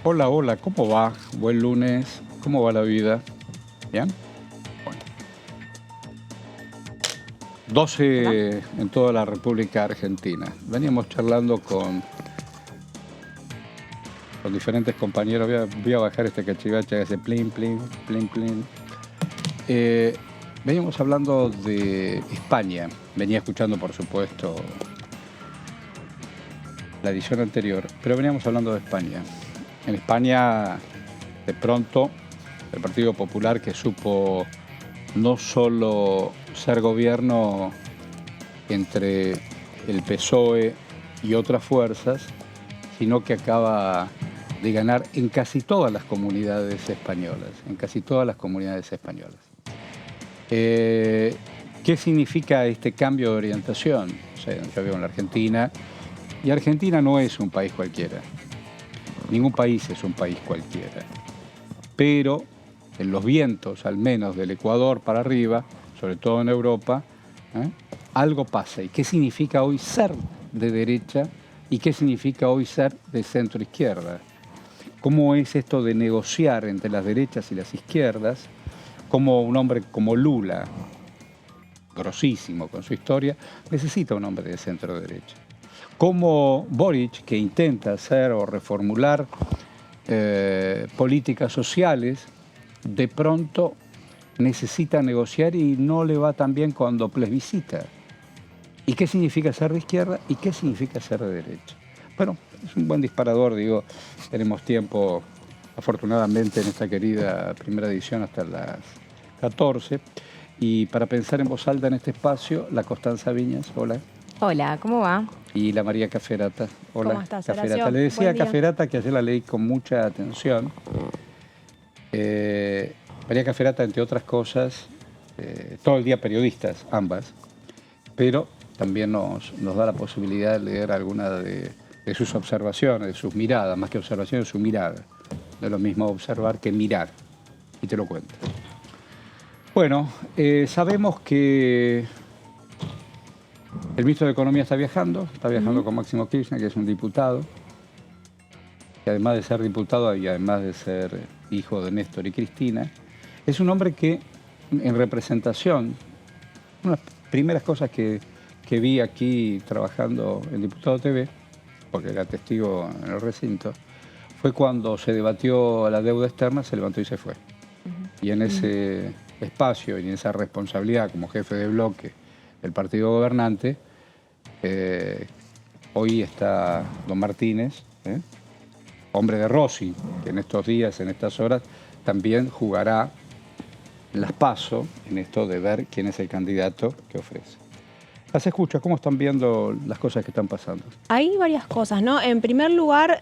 Hola, hola, ¿cómo va? Buen lunes, ¿cómo va la vida? ¿Bien? Bueno. Hola. 12 en toda la República Argentina. Veníamos charlando con diferentes compañeros. Voy a bajar este cachivache que hace plin, plin, plin, plin. Veníamos hablando de España. Venía escuchando, por supuesto, la edición anterior, pero veníamos hablando de España. En España, de pronto, el Partido Popular, que supo no solo ser gobierno entre el PSOE y otras fuerzas, sino que acaba de ganar en casi todas las comunidades españolas, en casi todas las comunidades españolas. ¿Qué significa este cambio de orientación? O sea, yo vivo en la Argentina, y Argentina no es un país cualquiera. Ningún país es un país cualquiera. Pero en los vientos, al menos del Ecuador para arriba, sobre todo en Europa, algo pasa. ¿Y qué significa hoy ser de derecha y qué significa hoy ser de centro-izquierda? ¿Cómo es esto de negociar entre las derechas y las izquierdas? Cómo un hombre como Lula, grosísimo con su historia, necesita un hombre de centro-derecha. Cómo Boric, que intenta hacer o reformular políticas sociales, de pronto necesita negociar y no le va tan bien cuando plebiscita. ¿Y qué significa ser de izquierda y qué significa ser de derecha? Bueno, es un buen disparador, digo, tenemos tiempo, afortunadamente, en esta querida primera edición hasta las 14. Y para pensar en voz alta en este espacio, la Constanza Viñas, hola. Hola, ¿cómo va? Y la María Caferata, hola. ¿Cómo estás, Caferata. Horacio? Le decía Buen a día. Caferata que ayer la leí con mucha atención. María Caferata, entre otras cosas, todo el día periodistas, ambas, pero también nos da la posibilidad de leer alguna de sus observaciones, de sus miradas, más que observaciones, su mirada. No es lo mismo observar que mirar, y te lo cuento. Bueno, sabemos que el ministro de Economía está viajando con Máximo Kirchner, que es un diputado, que además de ser diputado y además de ser hijo de Néstor y Cristina, es un hombre que en representación, una de las primeras cosas que vi aquí trabajando en Diputado TV, porque era testigo en el recinto, fue cuando se debatió la deuda externa, se levantó y se fue. Y en ese espacio y en esa responsabilidad como jefe de bloque del partido gobernante, hoy está don Martínez, hombre de Rossi, que en estos días, en estas horas, también jugará las PASO en esto de ver quién es el candidato que ofrece. Las escuchas, ¿cómo están viendo las cosas que están pasando? Hay varias cosas, ¿no? En primer lugar,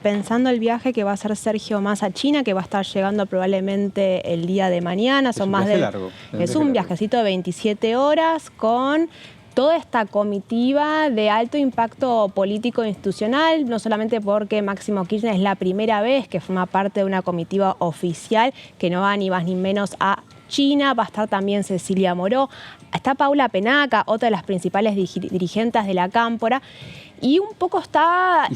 pensando el viaje que va a hacer Sergio Massa a China, que va a estar llegando probablemente el día de mañana. Es un viaje largo. Es un viajecito de 27 horas con toda esta comitiva de alto impacto político e institucional, no solamente porque Máximo Kirchner es la primera vez que forma parte de una comitiva oficial que no va ni más ni menos a China, va a estar también Cecilia Moró, está Paula Penaca, otra de las principales dirigentes de la Cámpora, y un poco está...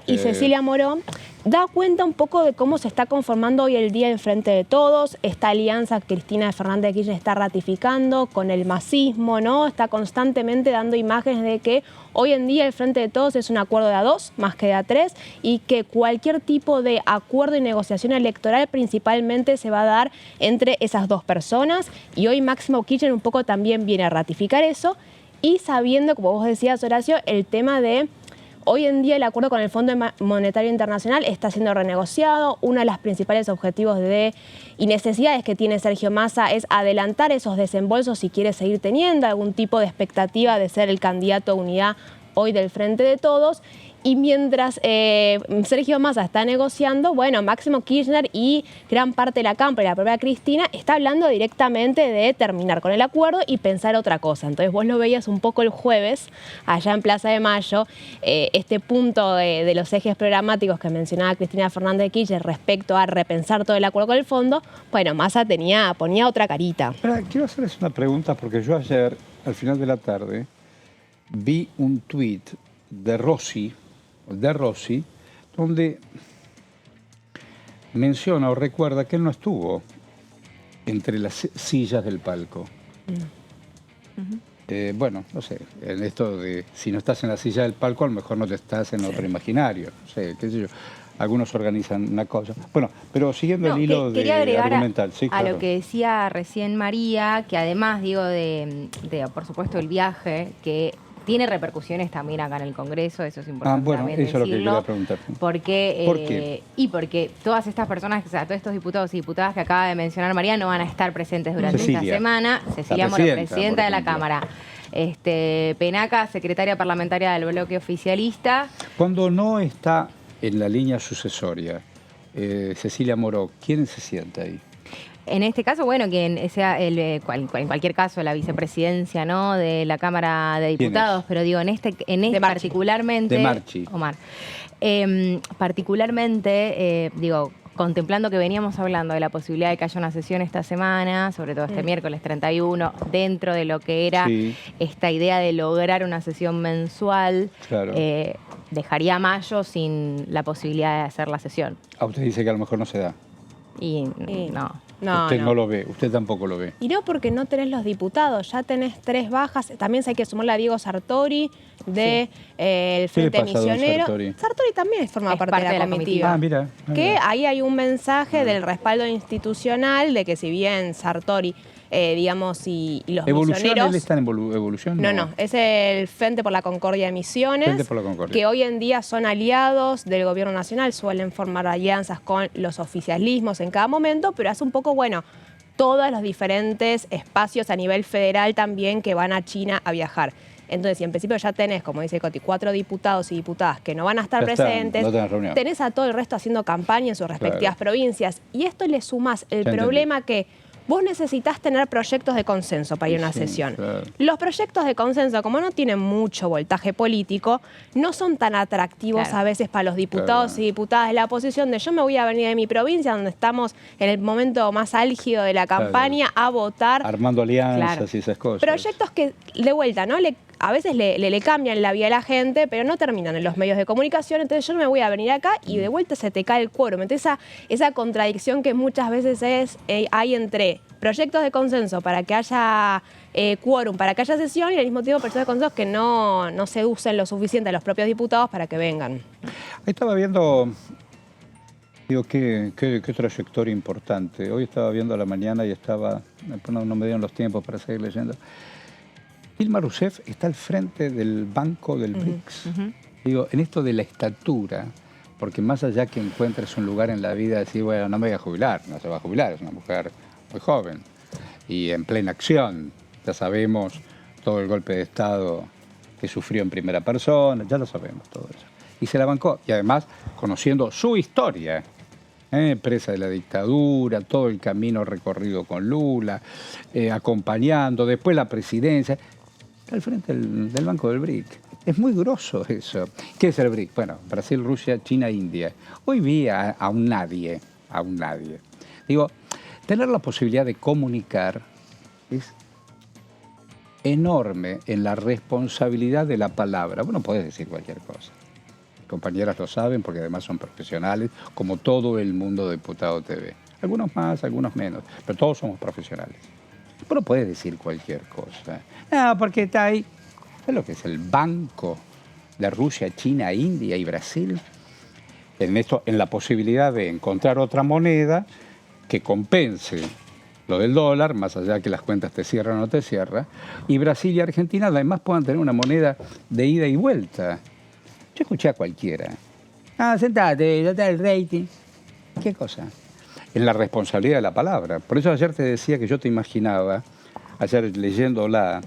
Y Cecilia Moró da cuenta un poco de cómo se está conformando hoy el día el Frente de Todos, esta alianza que Cristina Fernández de Kirchner está ratificando con el masismo, ¿no? Está constantemente dando imágenes de que hoy en día el Frente de Todos es un acuerdo de a dos, más que de a tres, y que cualquier tipo de acuerdo y negociación electoral principalmente se va a dar entre esas dos personas, y hoy Máximo Kirchner un poco también viene a ratificar eso, y sabiendo, como vos decías, Horacio, el tema de hoy en día el acuerdo con el Fondo Monetario Internacional está siendo renegociado. Uno de los principales objetivos y necesidades que tiene Sergio Massa es adelantar esos desembolsos si quiere seguir teniendo algún tipo de expectativa de ser el candidato a unidad hoy del Frente de Todos. Y mientras Sergio Massa está negociando, bueno, Máximo Kirchner y gran parte de la Cámpora y la propia Cristina está hablando directamente de terminar con el acuerdo y pensar otra cosa. Entonces vos lo veías un poco el jueves, allá en Plaza de Mayo, este punto de los ejes programáticos que mencionaba Cristina Fernández de Kirchner respecto a repensar todo el acuerdo con el fondo. Bueno, Massa ponía otra carita. Ahora, quiero hacerles una pregunta, porque yo ayer, al final de la tarde, vi un tuit de Rossi, donde menciona o recuerda que él no estuvo entre las sillas del palco. Bueno, no sé, en esto de si no estás en la silla del palco, a lo mejor no te estás en otro imaginario, no sé, qué sé yo. Algunos organizan una cosa. Bueno, pero siguiendo el hilo quería agregar argumental, sí, a claro. lo que decía recién María, que además, digo, por supuesto, el viaje, que tiene repercusiones también acá en el Congreso, eso es importante bueno, también eso es lo que decirlo. quería preguntar. Porque, ¿Por qué? Y porque todas estas personas, o sea, todos estos diputados y diputadas que acaba de mencionar María no van a estar presentes durante esta semana. Cecilia Moró, presidenta de la Cámara. Penaca, secretaria parlamentaria del bloque oficialista. Cuando no está en la línea sucesoria, Cecilia Moró, ¿quién se sienta ahí? En este caso, bueno, quien sea, en cualquier caso, la vicepresidencia, ¿no?, de la Cámara de Diputados, pero digo, en este particularmente... De Marchi. Omar. Particularmente, digo, contemplando que veníamos hablando de la posibilidad de que haya una sesión esta semana, sobre todo este miércoles 31, dentro de lo que era esta idea de lograr una sesión mensual, claro. Dejaría a mayo sin la posibilidad de hacer la sesión. Usted dice que a lo mejor no se da. Y no. Usted no lo ve, usted tampoco lo ve. Y no porque no tenés los diputados, ya tenés 3 bajas. También hay que sumarle a Diego Sartori del Frente Misionero. Sartori también forma parte de la comitiva. Mira. Que ahí hay un mensaje del respaldo institucional de que si bien Sartori, digamos, y los misioneros... ¿Él está en Evolución? No, es el Frente por la Concordia de Misiones, Frente por la Concordia, que hoy en día son aliados del gobierno nacional, suelen formar alianzas con los oficialismos en cada momento, pero hace un poco, bueno, todos los diferentes espacios a nivel federal también que van a China a viajar. Entonces, si en principio ya tenés, como dice Coti, 4 diputados y diputadas que no van a estar presentes, tenés a todo el resto haciendo campaña en sus respectivas provincias. Y esto le sumás el problema que vos necesitas tener proyectos de consenso para ir a una sesión. Claro. Los proyectos de consenso, como no tienen mucho voltaje político, no son tan atractivos a veces para los diputados y diputadas de la oposición de yo me voy a venir de mi provincia, donde estamos en el momento más álgido de la campaña, a votar. Armando alianzas y esas cosas. Proyectos que, de vuelta, ¿no? A veces le cambian la vida a la gente, pero no terminan en los medios de comunicación. Entonces yo no me voy a venir acá y de vuelta se te cae el quórum. Entonces esa contradicción que muchas veces hay entre proyectos de consenso para que haya quórum, para que haya sesión, y al mismo tiempo proyectos de consenso que no seducen lo suficiente a los propios diputados para que vengan. Ahí estaba viendo, digo, qué trayectoria importante. Hoy estaba viendo a la mañana y no me dieron los tiempos para seguir leyendo. Dilma Rousseff está al frente del Banco del BRICS. Digo, en esto de la estatura, porque más allá que encuentres un lugar en la vida, decir, bueno, no me voy a jubilar, no se va a jubilar, es una mujer muy joven y en plena acción. Ya sabemos todo el golpe de Estado que sufrió en primera persona, ya lo sabemos todo eso. Y se la bancó, y además conociendo su historia, presa de la dictadura, todo el camino recorrido con Lula, acompañando, después la presidencia. Al frente del Banco del BRIC. Es muy grosso eso. ¿Qué es el BRIC? Bueno, Brasil, Rusia, China, India. Hoy vi a un nadie. Digo, tener la posibilidad de comunicar es enorme en la responsabilidad de la palabra. Vos no podés decir cualquier cosa. Mis compañeras lo saben porque además son profesionales, como todo el mundo de Diputado TV. Algunos más, algunos menos, pero todos somos profesionales. Vos no podés decir cualquier cosa. No, porque está ahí. ¿Sabes lo que es el Banco de Rusia, China, India y Brasil? En la posibilidad de encontrar otra moneda que compense lo del dólar, más allá que las cuentas te cierran o no te cierran, y Brasil y Argentina además puedan tener una moneda de ida y vuelta. Yo escuché a cualquiera. Sentate, ya está el rating. ¿Qué cosa? En la responsabilidad de la palabra. Por eso ayer te decía que yo te imaginaba, ayer leyéndola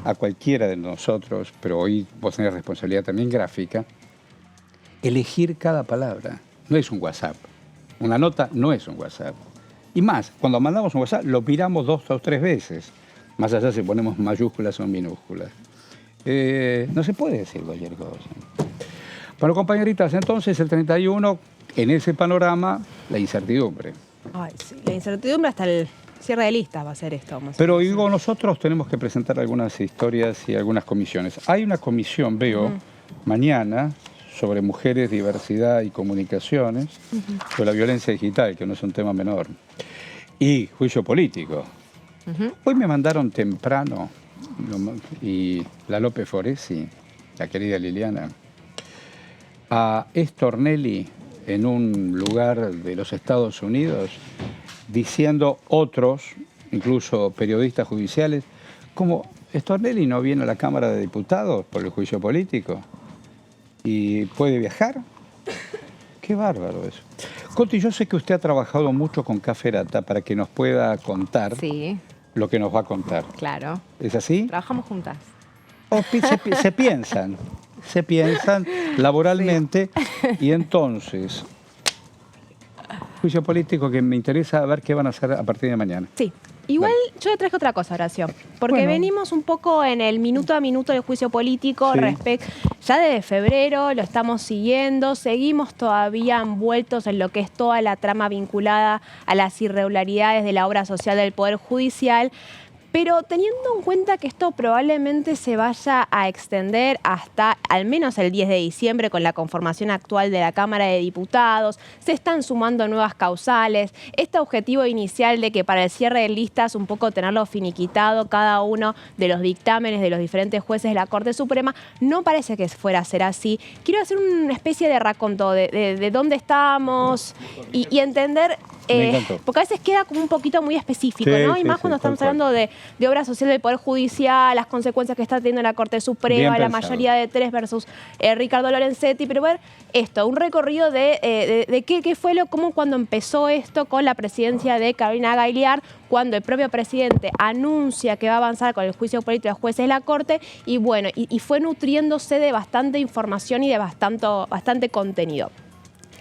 a cualquiera de nosotros, pero hoy vos tenés responsabilidad también gráfica, elegir cada palabra. No es un WhatsApp. Una nota no es un WhatsApp. Y más, cuando mandamos un WhatsApp lo miramos 2 o 3 veces, más allá si ponemos mayúsculas o minúsculas. No se puede decir cualquier cosa. Bueno, compañeritas, entonces el 31... En ese panorama, la incertidumbre. Ay, sí. La incertidumbre hasta el cierre de listas va a ser esto. Pero digo, nosotros tenemos que presentar algunas historias y algunas comisiones. Hay una comisión, veo, mañana, sobre mujeres, diversidad y comunicaciones, sobre la violencia digital, que no es un tema menor, y juicio político. Hoy me mandaron temprano, y la López Foresi, la querida Liliana, a Stornelli en un lugar de los Estados Unidos, diciendo otros, incluso periodistas judiciales, como Stornelli no viene a la Cámara de Diputados por el juicio político y puede viajar. Qué bárbaro eso. Coti, yo sé que usted ha trabajado mucho con Caferata para que nos pueda contar lo que nos va a contar. Claro. ¿Es así? Trabajamos juntas. Se piensan laboralmente y entonces, juicio político que me interesa ver qué van a hacer a partir de mañana. Sí. Igual yo le traje otra cosa, Horacio, porque venimos un poco en el minuto a minuto del juicio político, ya desde febrero lo estamos siguiendo, seguimos todavía envueltos en lo que es toda la trama vinculada a las irregularidades de la obra social del Poder Judicial. Pero teniendo en cuenta que esto probablemente se vaya a extender hasta al menos el 10 de diciembre con la conformación actual de la Cámara de Diputados, se están sumando nuevas causales, este objetivo inicial de que para el cierre de listas un poco tenerlo finiquitado cada uno de los dictámenes de los diferentes jueces de la Corte Suprema, no parece que fuera a ser así. Quiero hacer una especie de raconto de dónde estamos y entender... porque a veces queda como un poquito muy específico, ¿no? Y más cuando estamos hablando de obra social del Poder Judicial, las consecuencias que está teniendo la Corte Suprema, la mayoría de 3 versus Ricardo Lorenzetti, pero ver esto, un recorrido de qué fue cuando empezó esto con la presidencia de Carolina Gagliard, cuando el propio presidente anuncia que va a avanzar con el juicio político de los jueces de la Corte, y bueno, y fue nutriéndose de bastante información y de bastante contenido.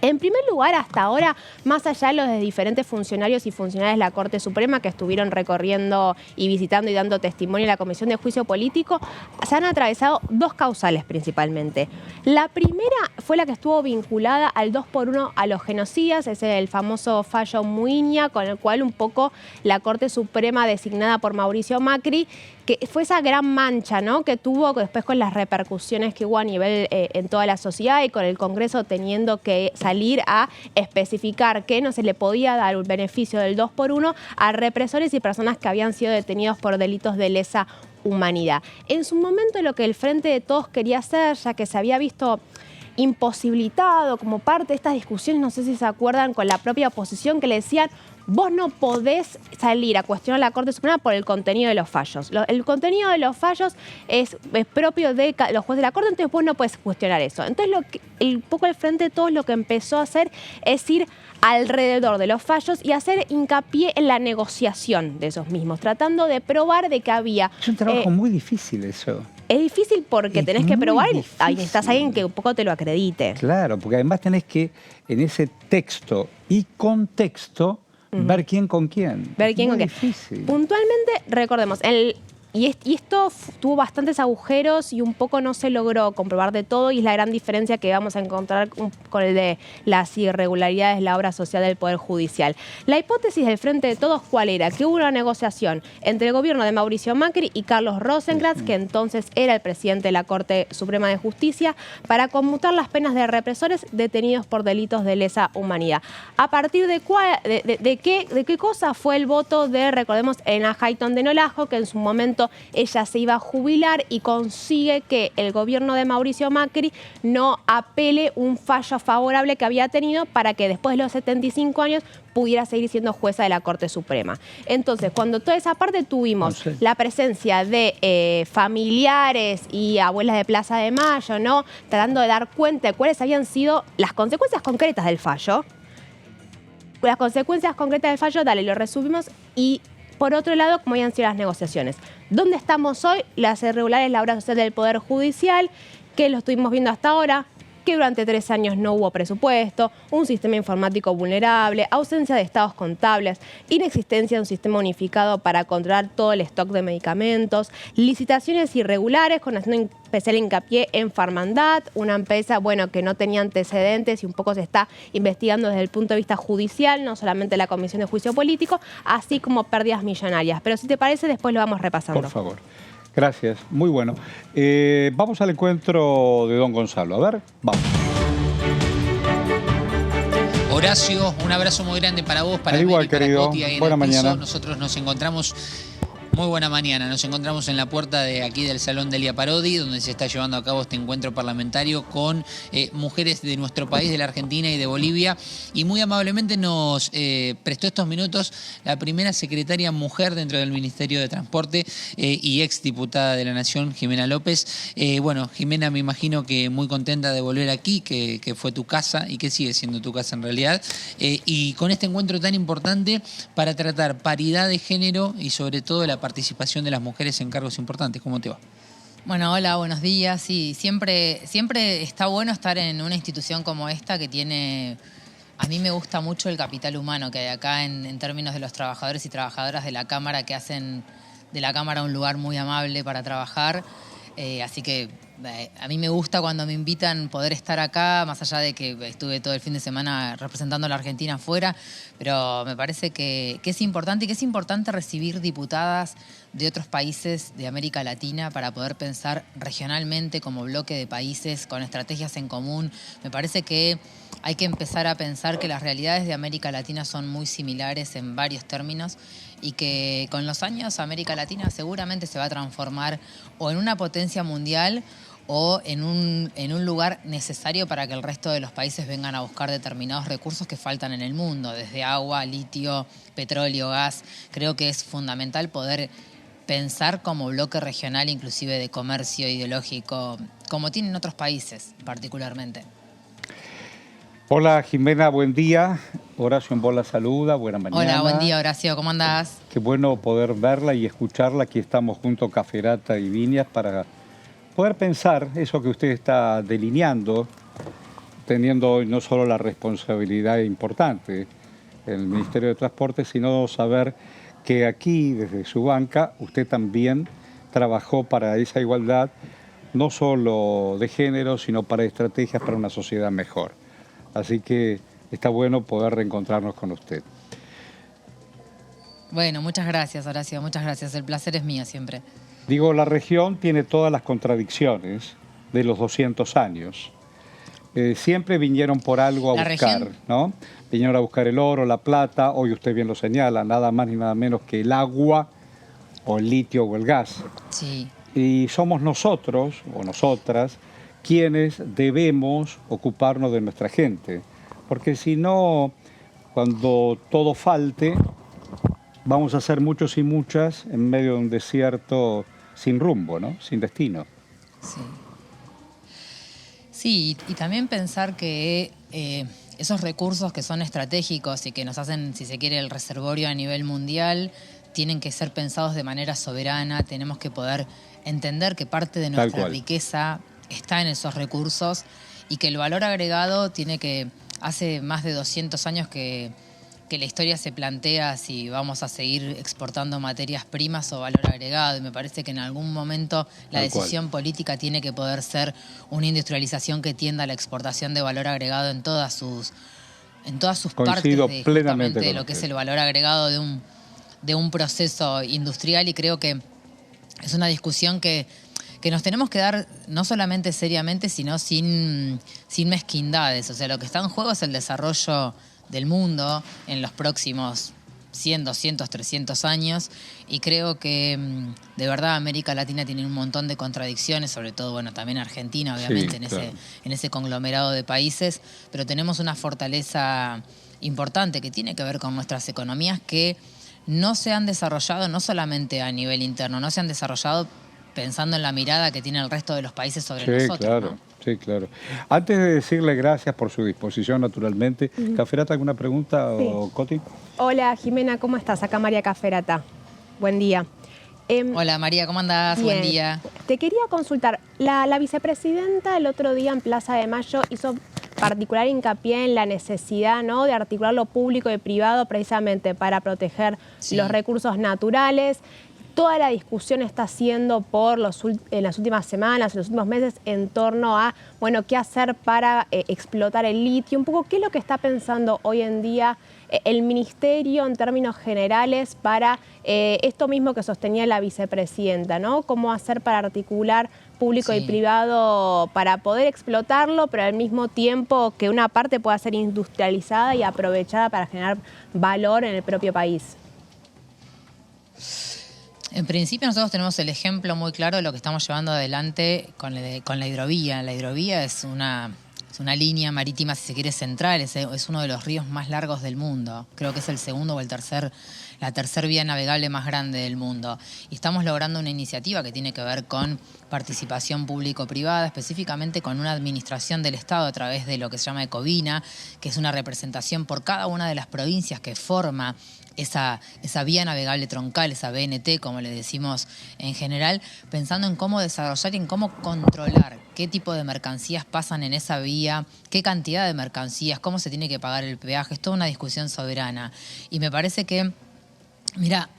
En primer lugar, hasta ahora, más allá de los diferentes funcionarios y funcionarias de la Corte Suprema que estuvieron recorriendo y visitando y dando testimonio en la Comisión de Juicio Político, se han atravesado 2 causales principalmente. La primera fue la que estuvo vinculada al 2x1 a los genocidas, es el famoso fallo Muiña, con el cual un poco la Corte Suprema designada por Mauricio Macri, que fue esa gran mancha, ¿no?, que tuvo después con las repercusiones que hubo a nivel en toda la sociedad y con el Congreso teniendo que salir a especificar que no se le podía dar un beneficio del 2x1 a represores y personas que habían sido detenidos por delitos de lesa humanidad. En su momento lo que el Frente de Todos quería hacer, ya que se había visto imposibilitado como parte de estas discusiones, no sé si se acuerdan, con la propia oposición, que le decían: vos no podés salir a cuestionar a la Corte Suprema por el contenido de los fallos. El contenido de los fallos es propio de los jueces de la Corte, entonces vos no podés cuestionar eso. Entonces un poco el Frente de Todos lo que empezó a hacer es ir alrededor de los fallos y hacer hincapié en la negociación de esos mismos, tratando de probar de que había... Es un trabajo muy difícil eso. Es difícil porque tenés que probar y necesitas a alguien que un poco te lo acredite. Claro, porque además tenés que, en ese texto y contexto, ver quién con quién. Ver quién con quién. Difícil. Puntualmente, recordemos, y esto tuvo bastantes agujeros y un poco no se logró comprobar de todo, y es la gran diferencia que vamos a encontrar con el de las irregularidades de la obra social del Poder Judicial. La hipótesis del Frente de Todos, ¿cuál era? Que hubo una negociación entre el gobierno de Mauricio Macri y Carlos Rosenkrantz, que entonces era el presidente de la Corte Suprema de Justicia, para conmutar las penas de represores detenidos por delitos de lesa humanidad. ¿A partir de qué cosa fue el voto de, recordemos, Elena Hayton de Nolasco, que en su momento ella se iba a jubilar y consigue que el gobierno de Mauricio Macri no apele un fallo favorable que había tenido para que después de los 75 años pudiera seguir siendo jueza de la Corte Suprema? Entonces, cuando toda esa parte tuvimos la presencia de familiares y abuelas de Plaza de Mayo, ¿no?, tratando de dar cuenta de cuáles habían sido las consecuencias concretas del fallo. Las consecuencias concretas del fallo, lo resumimos. Y por otro lado, como habían sido las negociaciones. ¿Dónde estamos hoy? Las irregularidades de la obra social del Poder Judicial, que lo estuvimos viendo hasta ahora, que durante 3 años no hubo presupuesto, un sistema informático vulnerable, ausencia de estados contables, inexistencia de un sistema unificado para controlar todo el stock de medicamentos, licitaciones irregulares, con haciendo especial hincapié en Farmandat, una empresa que no tenía antecedentes y un poco se está investigando desde el punto de vista judicial, no solamente la Comisión de Juicio Político, así como pérdidas millonarias. Pero si te parece, después lo vamos repasando. Por favor. Gracias, muy bueno. Vamos al encuentro de don Gonzalo. A ver, vamos. Horacio, un abrazo muy grande para vos, para Al igual, Meli, para querido. Coti ahí en Buena el piso. mañana. Nosotros nos encontramos... Muy buena mañana, nos encontramos en la puerta de aquí del Salón Delia Parodi, donde se está llevando a cabo este encuentro parlamentario con mujeres de nuestro país, de la Argentina y de Bolivia, y muy amablemente nos prestó estos minutos la primera secretaria mujer dentro del Ministerio de Transporte y ex diputada de la Nación, Jimena López. Bueno, Jimena, me imagino que muy contenta de volver aquí, que fue tu casa y que sigue siendo tu casa en realidad, y con este encuentro tan importante para tratar paridad de género y sobre todo la participación de las mujeres en cargos importantes. ¿Cómo te va? Bueno, hola, buenos días. Sí, siempre está bueno estar en una institución como esta que tiene... A mí me gusta mucho el capital humano que hay acá en términos de los trabajadores y trabajadoras de la Cámara, que hacen de la Cámara un lugar muy amable para trabajar. Así que a mí me gusta cuando me invitan poder estar acá, más allá de que estuve todo el fin de semana representando a la Argentina afuera, pero me parece que es importante y que es importante recibir diputadas de otros países de América Latina para poder pensar regionalmente como bloque de países con estrategias en común. Me parece que hay que empezar a pensar que las realidades de América Latina son muy similares en varios términos y que con los años América Latina seguramente se va a transformar o en una potencia mundial o en un lugar necesario para que el resto de los países vengan a buscar determinados recursos que faltan en el mundo, desde agua, litio, petróleo, gas. Creo que es fundamental poder pensar como bloque regional, inclusive de comercio ideológico, como tienen otros países particularmente. Hola Jimena, buen día. Horacio en Bola saluda, buena mañana. Hola, buen día Horacio, ¿cómo andás? Qué bueno poder verla y escucharla. Aquí estamos junto a Caferata y Viñas para poder pensar eso que usted está delineando, teniendo hoy no solo la responsabilidad importante en el Ministerio de Transporte, sino saber que aquí, desde su banca, usted también trabajó para esa igualdad, no solo de género, sino para estrategias para una sociedad mejor. Así que está bueno poder reencontrarnos con usted. Bueno, muchas gracias, Horacio, muchas gracias. El placer es mío siempre. Digo, la región tiene todas las contradicciones de los 200 años. Siempre vinieron por algo a buscar, ¿no? Vinieron a buscar el oro, la plata, hoy usted bien lo señala, nada más ni nada menos que el agua o el litio o el gas. Sí. Y somos nosotros o nosotras quienes debemos ocuparnos de nuestra gente, porque si no, cuando todo falte, vamos a ser muchos y muchas en medio de un desierto sin rumbo, ¿no? Sin destino. Sí. Sí, y también pensar que esos recursos que son estratégicos y que nos hacen, si se quiere, el reservorio a nivel mundial, tienen que ser pensados de manera soberana. Tenemos que poder entender que parte de nuestra riqueza está en esos recursos y que el valor agregado tiene que... Hace más de 200 años que la historia se plantea si vamos a seguir exportando materias primas o valor agregado, y me parece que en algún momento la decisión política tiene que poder ser una industrialización que tienda a la exportación de valor agregado en todas sus partes de lo que es el valor agregado de un proceso industrial, y creo que es una discusión que nos tenemos que dar no solamente seriamente, sino sin mezquindades. O sea, lo que está en juego es el desarrollo del mundo en los próximos 100, 200, 300 años, y creo que de verdad América Latina tiene un montón de contradicciones, sobre todo, bueno, también Argentina, obviamente, sí, en ese conglomerado de países, pero tenemos una fortaleza importante que tiene que ver con nuestras economías que no se han desarrollado no solamente a nivel interno, no se han desarrollado pensando en la mirada que tiene el resto de los países sobre nosotros. Claro. ¿No? Sí, claro. Antes de decirle gracias por su disposición, naturalmente, ¿Caferata alguna pregunta o Coti? Hola, Jimena, ¿cómo estás? Acá María Caferata. Buen día. Hola, María, ¿cómo andás? Bien. Buen día. Te quería consultar. La vicepresidenta el otro día en Plaza de Mayo hizo particular hincapié en la necesidad, ¿no?, de articular lo público y privado precisamente para proteger los recursos naturales. Toda la discusión está siendo en las últimas semanas, en los últimos meses, en torno a, bueno, qué hacer para explotar el litio. Un poco, ¿qué es lo que está pensando hoy en día el Ministerio en términos generales para esto mismo que sostenía la vicepresidenta, ¿no? Cómo hacer para articular público y privado para poder explotarlo, pero al mismo tiempo que una parte pueda ser industrializada y aprovechada para generar valor en el propio país. En principio nosotros tenemos el ejemplo muy claro de lo que estamos llevando adelante con la hidrovía. La hidrovía es una línea marítima, si se quiere, central, es uno de los ríos más largos del mundo. Creo que es el segundo o la tercera vía navegable más grande del mundo. Y estamos logrando una iniciativa que tiene que ver con participación público-privada, específicamente con una administración del Estado a través de lo que se llama Ecovina, que es una representación por cada una de las provincias que forma esa vía navegable troncal, esa BNT, como le decimos en general, pensando en cómo desarrollar y en cómo controlar qué tipo de mercancías pasan en esa vía, qué cantidad de mercancías, cómo se tiene que pagar el peaje. Es toda una discusión soberana. Y me parece que, mira,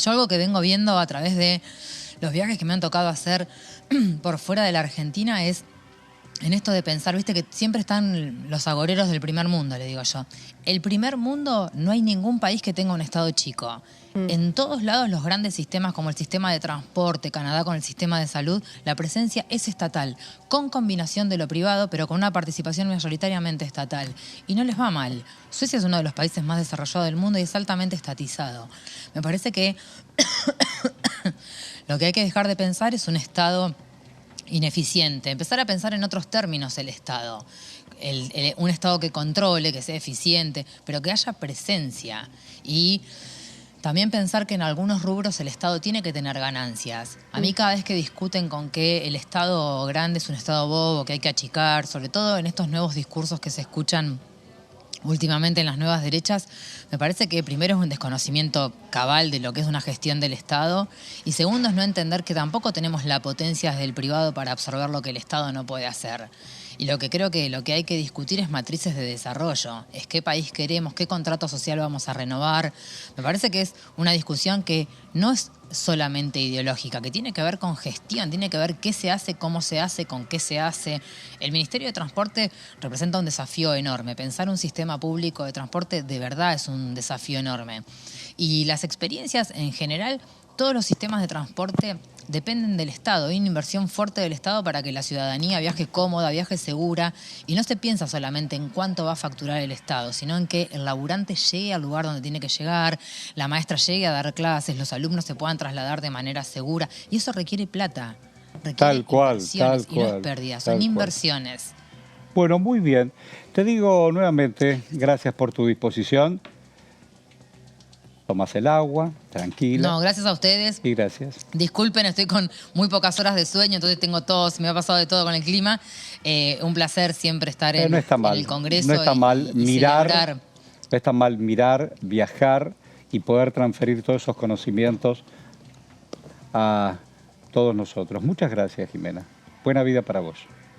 yo algo que vengo viendo a través de los viajes que me han tocado hacer por fuera de la Argentina es en esto de pensar, viste que siempre están los agoreros del primer mundo, le digo yo. El primer mundo, no hay ningún país que tenga un estado chico. En todos lados los grandes sistemas como el sistema de transporte, Canadá con el sistema de salud, la presencia es estatal, con combinación de lo privado, pero con una participación mayoritariamente estatal. Y no les va mal. Suecia es uno de los países más desarrollados del mundo y es altamente estatizado. Me parece que lo que hay que dejar de pensar es un Estado ineficiente, empezar a pensar en otros términos el Estado. Un Estado que controle, que sea eficiente, pero que haya presencia. Y también pensar que en algunos rubros el Estado tiene que tener ganancias. A mí cada vez que discuten con que el Estado grande es un Estado bobo, que hay que achicar, sobre todo en estos nuevos discursos que se escuchan últimamente en las nuevas derechas, me parece que primero es un desconocimiento cabal de lo que es una gestión del Estado y segundo es no entender que tampoco tenemos la potencia del privado para absorber lo que el Estado no puede hacer. Y lo que creo que lo que hay que discutir es matrices de desarrollo, es qué país queremos, qué contrato social vamos a renovar. Me parece que es una discusión que no es solamente ideológica, que tiene que ver con gestión, tiene que ver qué se hace, cómo se hace, con qué se hace. El Ministerio de Transporte representa un desafío enorme. Pensar un sistema público de transporte de verdad es un desafío enorme. Y las experiencias en general, todos los sistemas de transporte dependen del Estado. Hay una inversión fuerte del Estado para que la ciudadanía viaje cómoda, viaje segura. Y no se piensa solamente en cuánto va a facturar el Estado, sino en que el laburante llegue al lugar donde tiene que llegar, la maestra llegue a dar clases, los alumnos se puedan trasladar de manera segura. Y eso requiere plata, requiere inversiones y no es pérdida, son inversiones. Bueno, muy bien. Te digo nuevamente, gracias por tu disposición. Tomas el agua, tranquila. No, gracias a ustedes. Y gracias. Disculpen, estoy con muy pocas horas de sueño, entonces tengo tos, me ha pasado de todo con el clima. Un placer siempre estar en el Congreso. No está mal mirar, celebrar. No está mal mirar, viajar y poder transferir todos esos conocimientos a todos nosotros. Muchas gracias, Jimena. Buena vida para vos.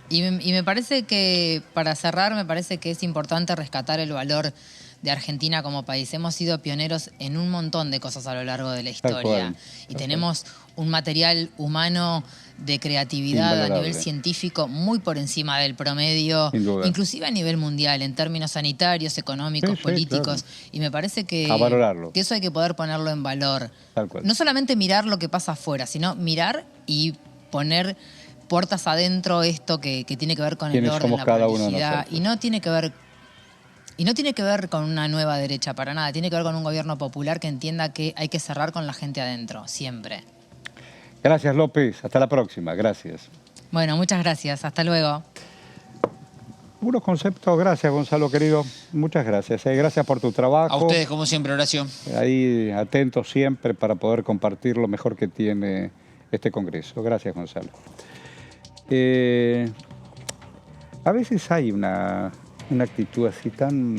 Y me parece que, para cerrar, me parece que es importante rescatar el valor de Argentina como país. Hemos sido pioneros en un montón de cosas a lo largo de la historia. Y tenemos un material humano de creatividad a nivel científico muy por encima del promedio, inclusive a nivel mundial, en términos sanitarios, económicos, políticos. Claro. Y me parece que eso hay que poder ponerlo en valor. No solamente mirar lo que pasa afuera, sino mirar y poner puertas adentro esto que tiene que ver con el orden, la publicidad. Y no tiene que ver con una nueva derecha, para nada. Tiene que ver con un gobierno popular que entienda que hay que cerrar con la gente adentro, siempre. Gracias, López. Hasta la próxima. Gracias. Bueno, muchas gracias. Hasta luego. Unos conceptos. Gracias, Gonzalo, querido. Muchas gracias. Gracias por tu trabajo. A ustedes, como siempre, Horacio. Ahí atentos siempre para poder compartir lo mejor que tiene este Congreso. Gracias, Gonzalo. A veces hay una actitud así tan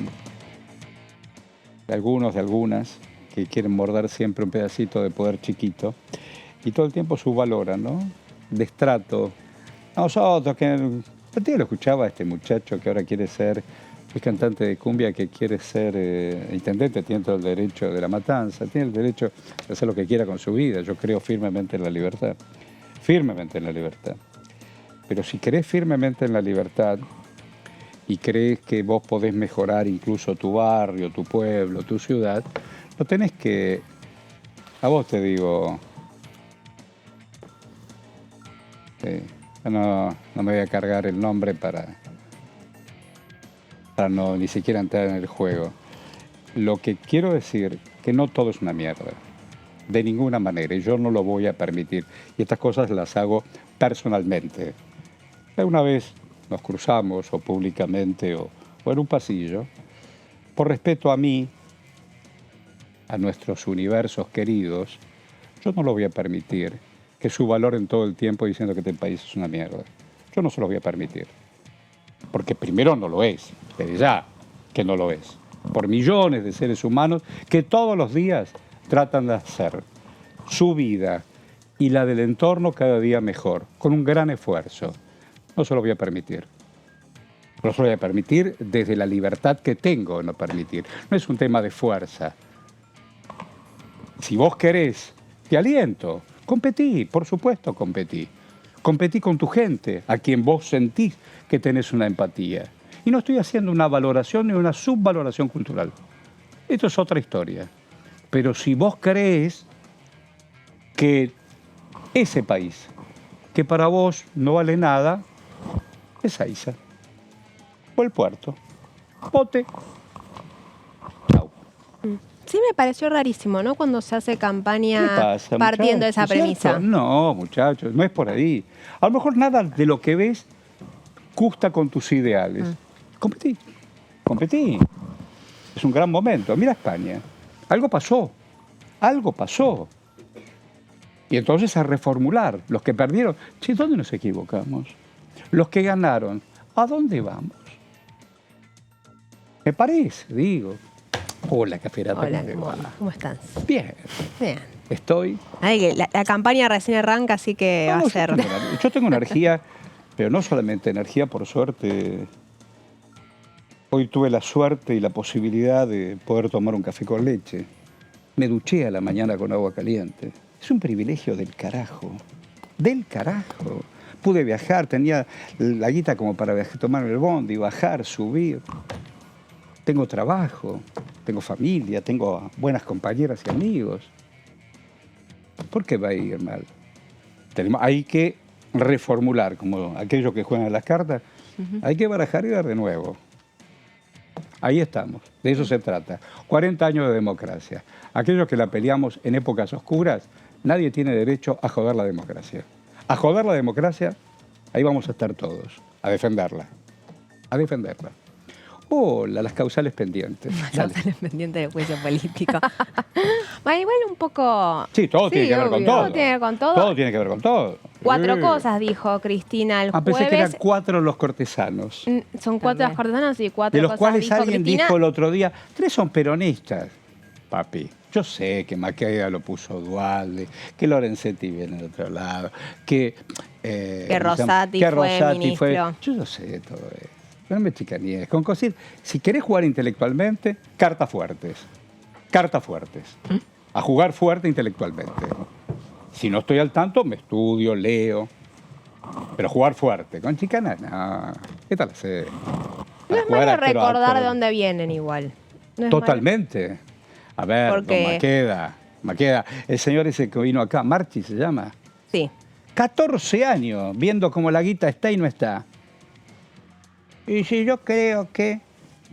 de algunos, de algunas, que quieren morder siempre un pedacito de poder chiquito y todo el tiempo subvaloran, ¿no? Destrato. Nosotros, que yo lo escuchaba a este muchacho que ahora quiere ser, es cantante de cumbia, que quiere ser intendente, tiene todo el derecho de la matanza, tiene el derecho de hacer lo que quiera con su vida. Yo creo firmemente en la libertad, firmemente en la libertad. Pero si crees firmemente en la libertad y crees que vos podés mejorar incluso tu barrio, tu pueblo, tu ciudad, no tenés que, a vos te digo, Sí. No me voy a cargar el nombre para no ni siquiera entrar en el juego. Lo que quiero decir que no todo es una mierda. De ninguna manera. Y yo no lo voy a permitir. Y estas cosas las hago personalmente. Una vez nos cruzamos, o públicamente, o en un pasillo. Por respeto a mí, a nuestros universos queridos, yo no lo voy a permitir que subvaloren todo el tiempo diciendo que este país es una mierda. Yo no se lo voy a permitir. Porque primero no lo es, desde ya que no lo es. Por millones de seres humanos que todos los días tratan de hacer su vida y la del entorno cada día mejor, con un gran esfuerzo. No se lo voy a permitir. No se lo voy a permitir desde la libertad que tengo de no permitir. No es un tema de fuerza. Si vos querés, te aliento. Competí, por supuesto competí. Competí con tu gente, a quien vos sentís que tenés una empatía. Y no estoy haciendo una valoración ni una subvaloración cultural. Esto es otra historia. Pero si vos crees que ese país, que para vos no vale nada, es Aiza. O el puerto. Vote. Chau. Sí, me pareció rarísimo, ¿no? Cuando se hace campaña partiendo de esa premisa. No, muchachos, no es por ahí. A lo mejor nada de lo que ves gusta con tus ideales. Competí. Es un gran momento. Mira España. Algo pasó. Y entonces a reformular. Los que perdieron, che, ¿dónde nos equivocamos? Los que ganaron, ¿a dónde vamos? Me parece, digo. Hola, Caferata. Hola, ¿cómo estás? Bien. Estoy... La campaña recién arranca, así que va a ser... Yo tengo energía, pero no solamente energía, por suerte. Hoy tuve la suerte y la posibilidad de poder tomar un café con leche. Me duché a la mañana con agua caliente. Es un privilegio del carajo. Del carajo. Pude viajar, tenía la guita como para viajar, tomar el bondi, bajar, subir. Tengo trabajo, tengo familia, tengo buenas compañeras y amigos. ¿Por qué va a ir mal? Hay que reformular, como aquellos que juegan a las cartas, hay que barajar y dar de nuevo. Ahí estamos, de eso se trata. 40 años de democracia. Aquellos que la peleamos en épocas oscuras, nadie tiene derecho a joder la democracia. A joder la democracia, ahí vamos a estar todos, a defenderla. Hola, las causales pendientes. Las causales pendientes del juicio político. Bueno, igual un poco... Sí, todo tiene que ver con todo. Todo tiene que ver con todo. Todo tiene que ver con todo. 4 cosas, dijo Cristina el jueves. Pensé que eran 4 los cortesanos. Son 4 los cortesanos y 4 cosas. De los cuales alguien Cristina. dijo el otro día, 3 son peronistas. Papi, yo sé que Maqueda lo puso Dualde, que Lorenzetti viene de otro lado, que Rosati fue ministro. Yo no sé todo eso. No me chicaníes. Con cosas, si querés jugar intelectualmente, cartas fuertes. A jugar fuerte intelectualmente. Si no estoy al tanto, me estudio, leo. Pero jugar fuerte. Con chicanas, no. ¿Qué tal hacer? No es malo recordar de dónde vienen igual. No totalmente. A ver, porque... don Maqueda. El señor ese que vino acá, Marchi se llama. Sí. 14 años viendo cómo la guita está y no está. Y si yo creo que...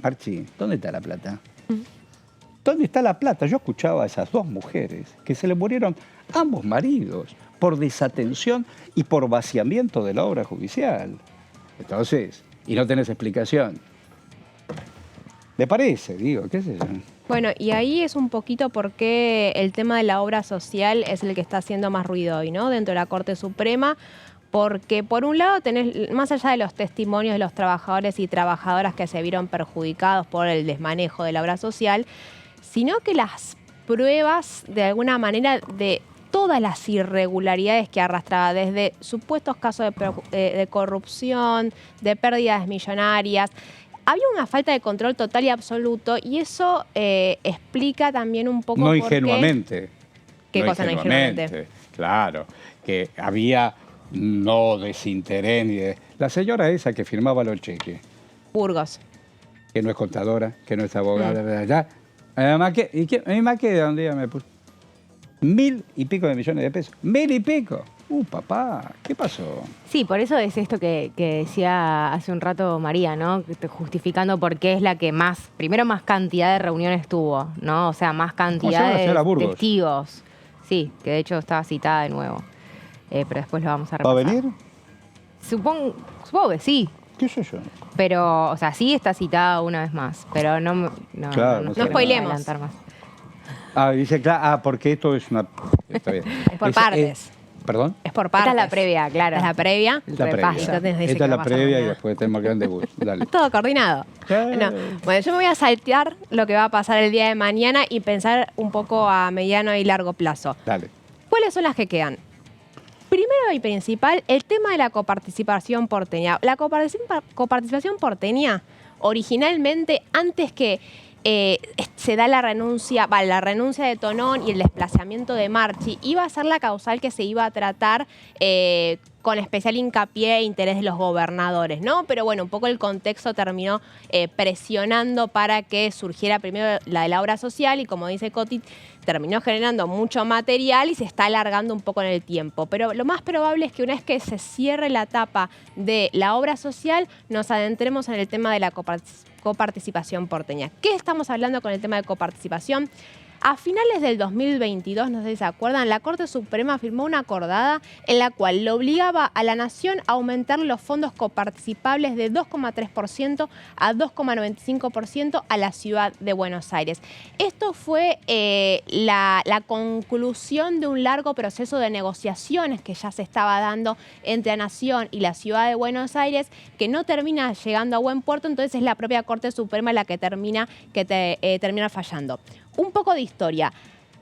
Marchi, ¿dónde está la plata? ¿Dónde está la plata? Yo escuchaba a esas 2 mujeres que se le murieron ambos maridos por desatención y por vaciamiento de la obra judicial. Entonces, y no tenés explicación. ¿Le parece? Digo, qué sé yo. Bueno, y ahí es un poquito porque el tema de la obra social es el que está haciendo más ruido hoy, ¿no? Dentro de la Corte Suprema. Porque por un lado tenés, más allá de los testimonios de los trabajadores y trabajadoras que se vieron perjudicados por el desmanejo de la obra social, sino que las pruebas de alguna manera de todas las irregularidades que arrastraba, desde supuestos casos de corrupción, de pérdidas millonarias, había una falta de control total y absoluto, y eso explica también un poco no ingenuamente. ¿Qué cosa no ingenuamente? Claro, que había... No desinterés ni de... La señora esa que firmaba los cheques. Burgos. Que no es contadora, que no es abogada, de allá. Además, ¿y qué? ¿De dónde ella me puso? 1.000 y pico de millones de pesos. 1.000 y pico. Papá, ¿qué pasó? Sí, por eso es esto que decía hace un rato María, ¿no? Justificando por qué es la que primero más cantidad de reuniones tuvo, ¿no? O sea, más cantidad de testigos. Sí, que de hecho estaba citada de nuevo. Pero después lo vamos a repasar. ¿Va a venir? Supongo que sí. ¿Qué sé yo? Pero, o sea, sí está citada una vez más, pero no spoilemos. Adelantar más. Dice, claro, porque esto es una... Está bien. Es por partes. ¿Perdón? Es por partes. Esta es la previa, claro. Esta es la previa. Esta es la previa y después tenemos grande bus. Dale. Todo coordinado. No. Bueno, yo me voy a saltear lo que va a pasar el día de mañana y pensar un poco a mediano y largo plazo. Dale. ¿Cuáles son las que quedan? Primero y principal, el tema de la coparticipación porteña. La coparticipación porteña, originalmente, antes que se da la renuncia de Tonón y el desplazamiento de Marchi, iba a ser la causal que se iba a tratar con especial hincapié e interés de los gobernadores, ¿no? Pero bueno, un poco el contexto terminó presionando para que surgiera primero la de la obra social y, como dice Coti, terminó generando mucho material y se está alargando un poco en el tiempo. Pero lo más probable es que una vez que se cierre la etapa de la obra social, nos adentremos en el tema de la coparticipación porteña. ¿Qué estamos hablando con el tema de coparticipación? A finales del 2022, no sé si se acuerdan, la Corte Suprema firmó una acordada en la cual le obligaba a la Nación a aumentar los fondos coparticipables de 2,3% a 2,95% a la ciudad de Buenos Aires. Esto fue la conclusión de un largo proceso de negociaciones que ya se estaba dando entre la Nación y la ciudad de Buenos Aires, que no termina llegando a buen puerto, entonces es la propia Corte Suprema la que termina fallando. Un poco de historia.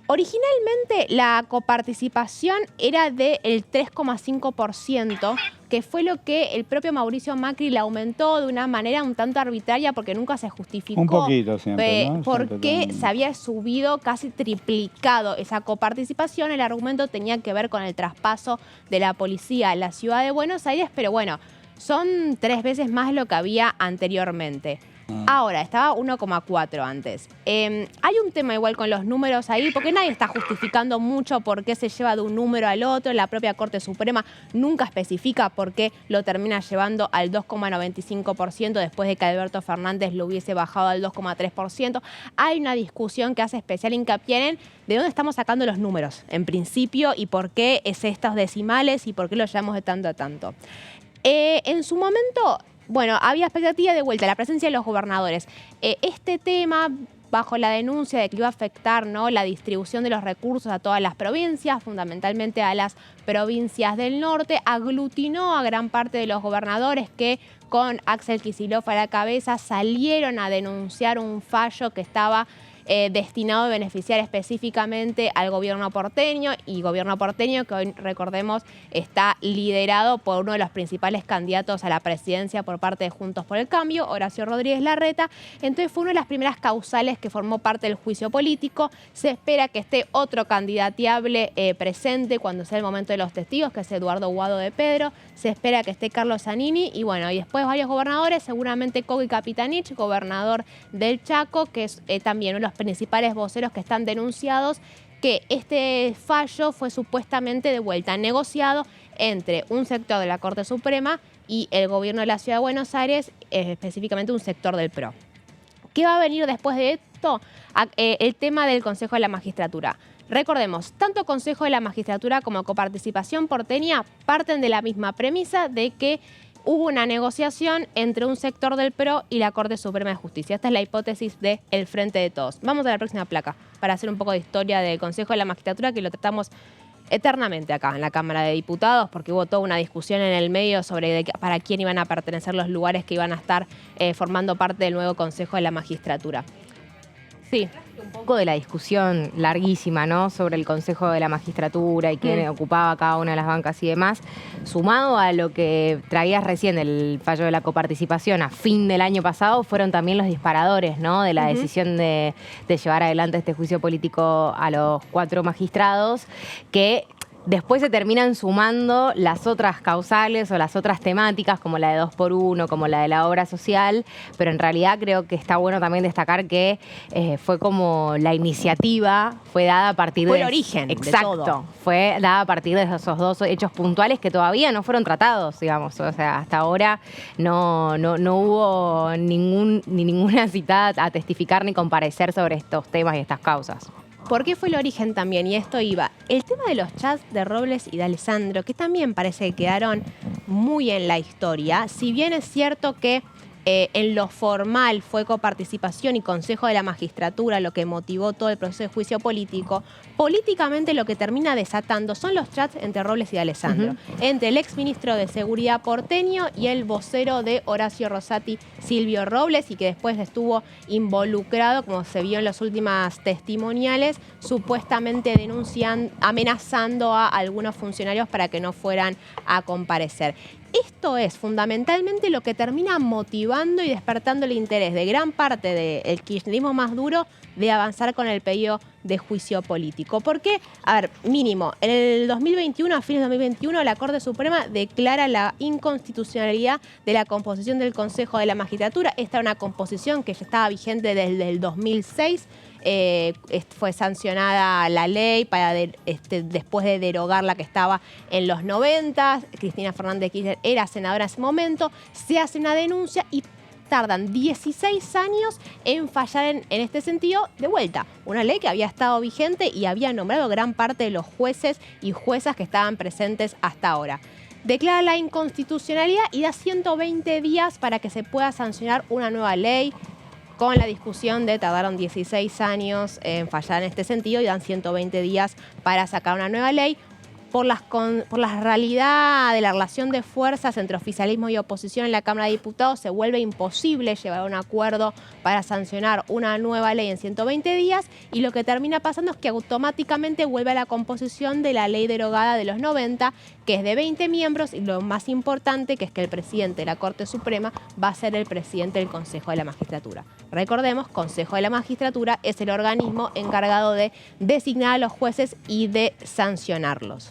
Originalmente la coparticipación era del 3,5%, que fue lo que el propio Mauricio Macri le aumentó de una manera un tanto arbitraria porque nunca se justificó. Un poquito siempre, ¿no? Porque se había subido, casi triplicado esa coparticipación. El argumento tenía que ver con el traspaso de la policía a la ciudad de Buenos Aires, pero bueno, son 3 veces más lo que había anteriormente. Ahora, estaba 1,4 antes. Hay un tema igual con los números ahí, porque nadie está justificando mucho por qué se lleva de un número al otro. La propia Corte Suprema nunca especifica por qué lo termina llevando al 2,95% después de que Alberto Fernández lo hubiese bajado al 2,3%. Hay una discusión que hace especial hincapié en de dónde estamos sacando los números, en principio, y por qué es estos decimales y por qué los llevamos de tanto a tanto. En su momento... Bueno, había expectativa de vuelta, la presencia de los gobernadores. Este tema, bajo la denuncia de que iba a afectar, ¿no?, la distribución de los recursos a todas las provincias, fundamentalmente a las provincias del norte, aglutinó a gran parte de los gobernadores que, con Axel Kicillof a la cabeza, salieron a denunciar un fallo que estaba destinado a beneficiar específicamente al gobierno porteño, y gobierno porteño que hoy, recordemos, está liderado por uno de los principales candidatos a la presidencia por parte de Juntos por el Cambio, Horacio Rodríguez Larreta. Entonces fue una de las primeras causales que formó parte del juicio político. Se espera que esté otro candidateable presente cuando sea el momento de los testigos, que es Eduardo Guado de Pedro. Se espera que esté Carlos Zanini y bueno, y después varios gobernadores, seguramente Coqui Capitanich, gobernador del Chaco, que es también uno de los principales voceros que están denunciados, que este fallo fue supuestamente de vuelta negociado entre un sector de la Corte Suprema y el gobierno de la Ciudad de Buenos Aires, específicamente un sector del PRO. ¿Qué va a venir después de esto? El tema del Consejo de la Magistratura. Recordemos, tanto Consejo de la Magistratura como coparticipación porteña parten de la misma premisa de que hubo una negociación entre un sector del PRO y la Corte Suprema de Justicia. Esta es la hipótesis del Frente de Todos. Vamos a la próxima placa para hacer un poco de historia del Consejo de la Magistratura, que lo tratamos eternamente acá en la Cámara de Diputados, porque hubo toda una discusión en el medio sobre para quién iban a pertenecer los lugares que iban a estar formando parte del nuevo Consejo de la Magistratura. Sí. Un poco de la discusión larguísima, ¿no?, sobre el Consejo de la Magistratura y quién ocupaba cada una de las bancas y demás, sumado a lo que traías recién del fallo de la coparticipación a fin del año pasado, fueron también los disparadores, ¿no?, de la decisión de llevar adelante este juicio político a los 4 magistrados, que Después se terminan sumando las otras causales o las otras temáticas, como la de 2x1, como la de la obra social, pero en realidad creo que está bueno también destacar que fue como la iniciativa, fue dada a partir de... Fue el origen exacto, de todo. Fue dada a partir de esos dos hechos puntuales que todavía no fueron tratados, digamos. O sea, hasta ahora no hubo ninguna citada a testificar ni comparecer sobre estos temas y estas causas. ¿Por qué fue el origen también? Y esto iba. El tema de los chats de Robles y de Alessandro, que también parece que quedaron muy en la historia, si bien es cierto que en lo formal fue coparticipación y Consejo de la Magistratura lo que motivó todo el proceso de juicio político, políticamente lo que termina desatando son los chats entre Robles y Alessandro, entre el exministro de Seguridad porteño y el vocero de Horacio Rosati, Silvio Robles, y que después estuvo involucrado, como se vio en las últimas testimoniales, supuestamente amenazando a algunos funcionarios para que no fueran a comparecer. Esto es fundamentalmente lo que termina motivando y despertando el interés de gran parte del kirchnerismo más duro de avanzar con el pedido de juicio político. Porque, a ver, mínimo, en el 2021, a fines de 2021, la Corte Suprema declara la inconstitucionalidad de la composición del Consejo de la Magistratura. Esta era una composición que ya estaba vigente desde el 2006. Fue sancionada la ley después de derogar la que estaba en los 90. Cristina Fernández de Kirchner era senadora en ese momento. Se hace una denuncia y tardan 16 años en fallar en este sentido de vuelta. Una ley que había estado vigente y había nombrado gran parte de los jueces y juezas que estaban presentes hasta ahora. Declara la inconstitucionalidad y da 120 días para que se pueda sancionar una nueva ley. Con la discusión tardaron 16 años en fallar en este sentido y dan 120 días para sacar una nueva ley. Por la realidad de la relación de fuerzas entre oficialismo y oposición en la Cámara de Diputados, se vuelve imposible llevar a un acuerdo para sancionar una nueva ley en 120 días y lo que termina pasando es que automáticamente vuelve a la composición de la ley derogada de los 90, que es de 20 miembros y lo más importante, que es que el presidente de la Corte Suprema va a ser el presidente del Consejo de la Magistratura. Recordemos, Consejo de la Magistratura es el organismo encargado de designar a los jueces y de sancionarlos.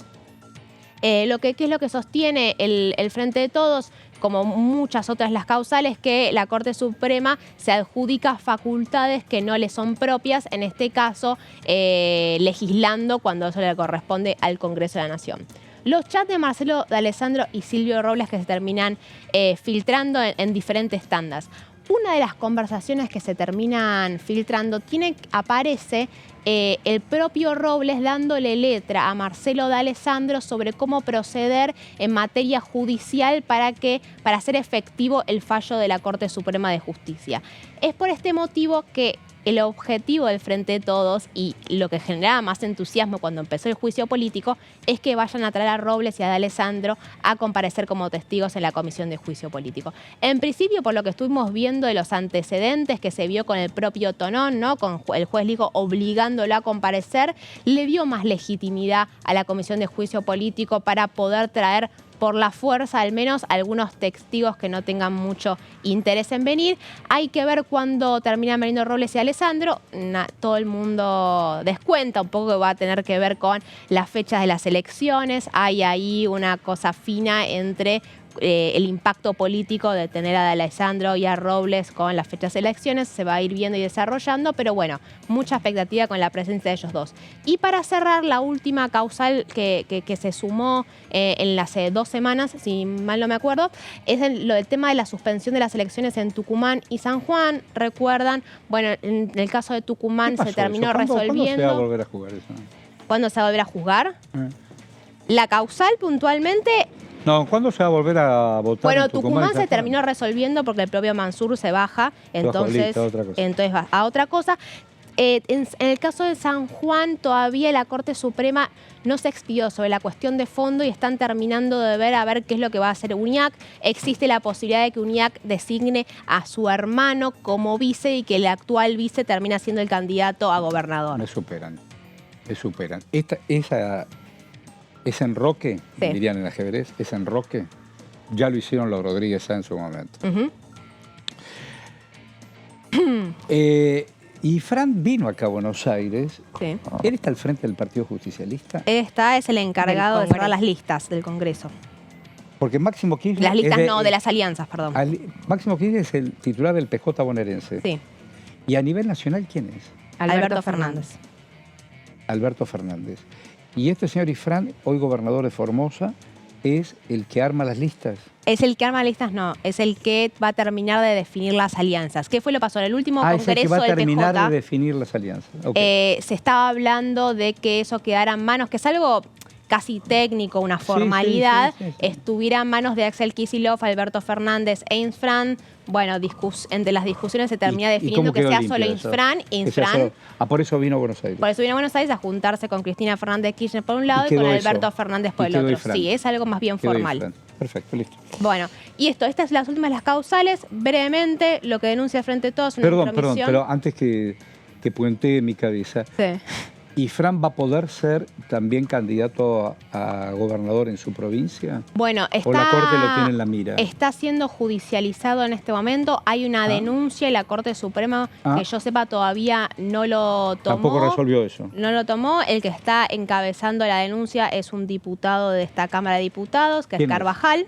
¿Qué es lo que sostiene el Frente de Todos? Como muchas otras las causales, que la Corte Suprema se adjudica facultades que no le son propias, en este caso legislando cuando eso le corresponde al Congreso de la Nación. Los chats de Marcelo de Alessandro y Silvio Robles que se terminan filtrando en diferentes tandas. Una de las conversaciones que se terminan filtrando aparece el propio Robles dándole letra a Marcelo de Alessandro sobre cómo proceder en materia judicial para hacer efectivo el fallo de la Corte Suprema de Justicia. Es por este motivo que el objetivo del Frente de Todos y lo que generaba más entusiasmo cuando empezó el juicio político es que vayan a traer a Robles y a de Alessandro a comparecer como testigos en la comisión de juicio político. En principio, por lo que estuvimos viendo de los antecedentes que se vio con el propio Tonón, ¿no? Con el juez Ligo obligándolo a comparecer, le dio más legitimidad a la comisión de juicio político para poder traer por la fuerza al menos algunos testigos que no tengan mucho interés en venir. Hay que ver cuándo terminan veniendo Robles y Alessandro. Todo el mundo descuenta un poco que va a tener que ver con las fechas de las elecciones. Hay ahí una cosa fina entre el impacto político de tener a Alessandro y a Robles con las fechas de elecciones. Se va a ir viendo y desarrollando, pero bueno, mucha expectativa con la presencia de ellos dos. Y para cerrar, la última causal que se sumó en las 2 semanas, si mal no me acuerdo, es el tema de la suspensión de las elecciones en Tucumán y San Juan. Recuerdan, bueno, en el caso de Tucumán se terminó resolviendo. ¿Cuándo se va a volver a jugar eso? ¿Cuándo se va a volver a juzgar? La causal puntualmente... No, ¿cuándo se va a volver a votar? Bueno, Tucumán se terminó resolviendo porque el propio Mansur se baja, entonces va a otra cosa. En el caso de San Juan, todavía la Corte Suprema no se expidió sobre la cuestión de fondo y están terminando de ver a ver qué es lo que va a hacer UNIAC. Existe la posibilidad de que UNIAC designe a su hermano como vice y que el actual vice termina siendo el candidato a gobernador. Me superan. Ese enroque, sí, dirían en ajedrez, ese enroque, ya lo hicieron los Rodríguez Sá en su momento. Y Fran vino acá a Buenos Aires. Sí. ¿Él está al frente del Partido Justicialista? Es el encargado de cerrar las listas del Congreso. Porque Máximo Kirchner... Las listas de las alianzas, perdón. Máximo Kirchner es el titular del PJ bonaerense. Sí. ¿Y a nivel nacional quién es? Alberto Fernández. Alberto Fernández. Y este señor Ifrán, hoy gobernador de Formosa, es el que arma las listas. Es el que arma listas, no. Es el que va a terminar de definir las alianzas. ¿Qué fue lo que pasó en el último congreso del PJ? Es el que va a terminar de definir las alianzas. Okay. Se estaba hablando de que eso quedara en manos, que es algo casi técnico, una formalidad, sí. estuviera en manos de Axel Kicillof, Alberto Fernández e Infran. Bueno, entre las discusiones se termina definiendo que sea solo Infran. Por eso vino a Buenos Aires. Por eso vino a Buenos Aires a juntarse con Cristina Fernández Kirchner por un lado y con Alberto Fernández por el otro. Ifrán. Sí, es algo más bien formal. Ifrán. Perfecto, listo. Bueno, y estas son las últimas las causales. Brevemente, lo que denuncia Frente de Todos, una Perdón, pero antes que puentee mi cabeza. Sí. ¿Y Fran va a poder ser también candidato a gobernador en su provincia? Bueno, ¿O la Corte lo tiene en la mira? Está siendo judicializado en este momento. Hay una denuncia y la Corte Suprema, que yo sepa, todavía no lo tomó. Tampoco resolvió eso. No lo tomó. El que está encabezando la denuncia es un diputado de esta Cámara de Diputados, que es Carvajal,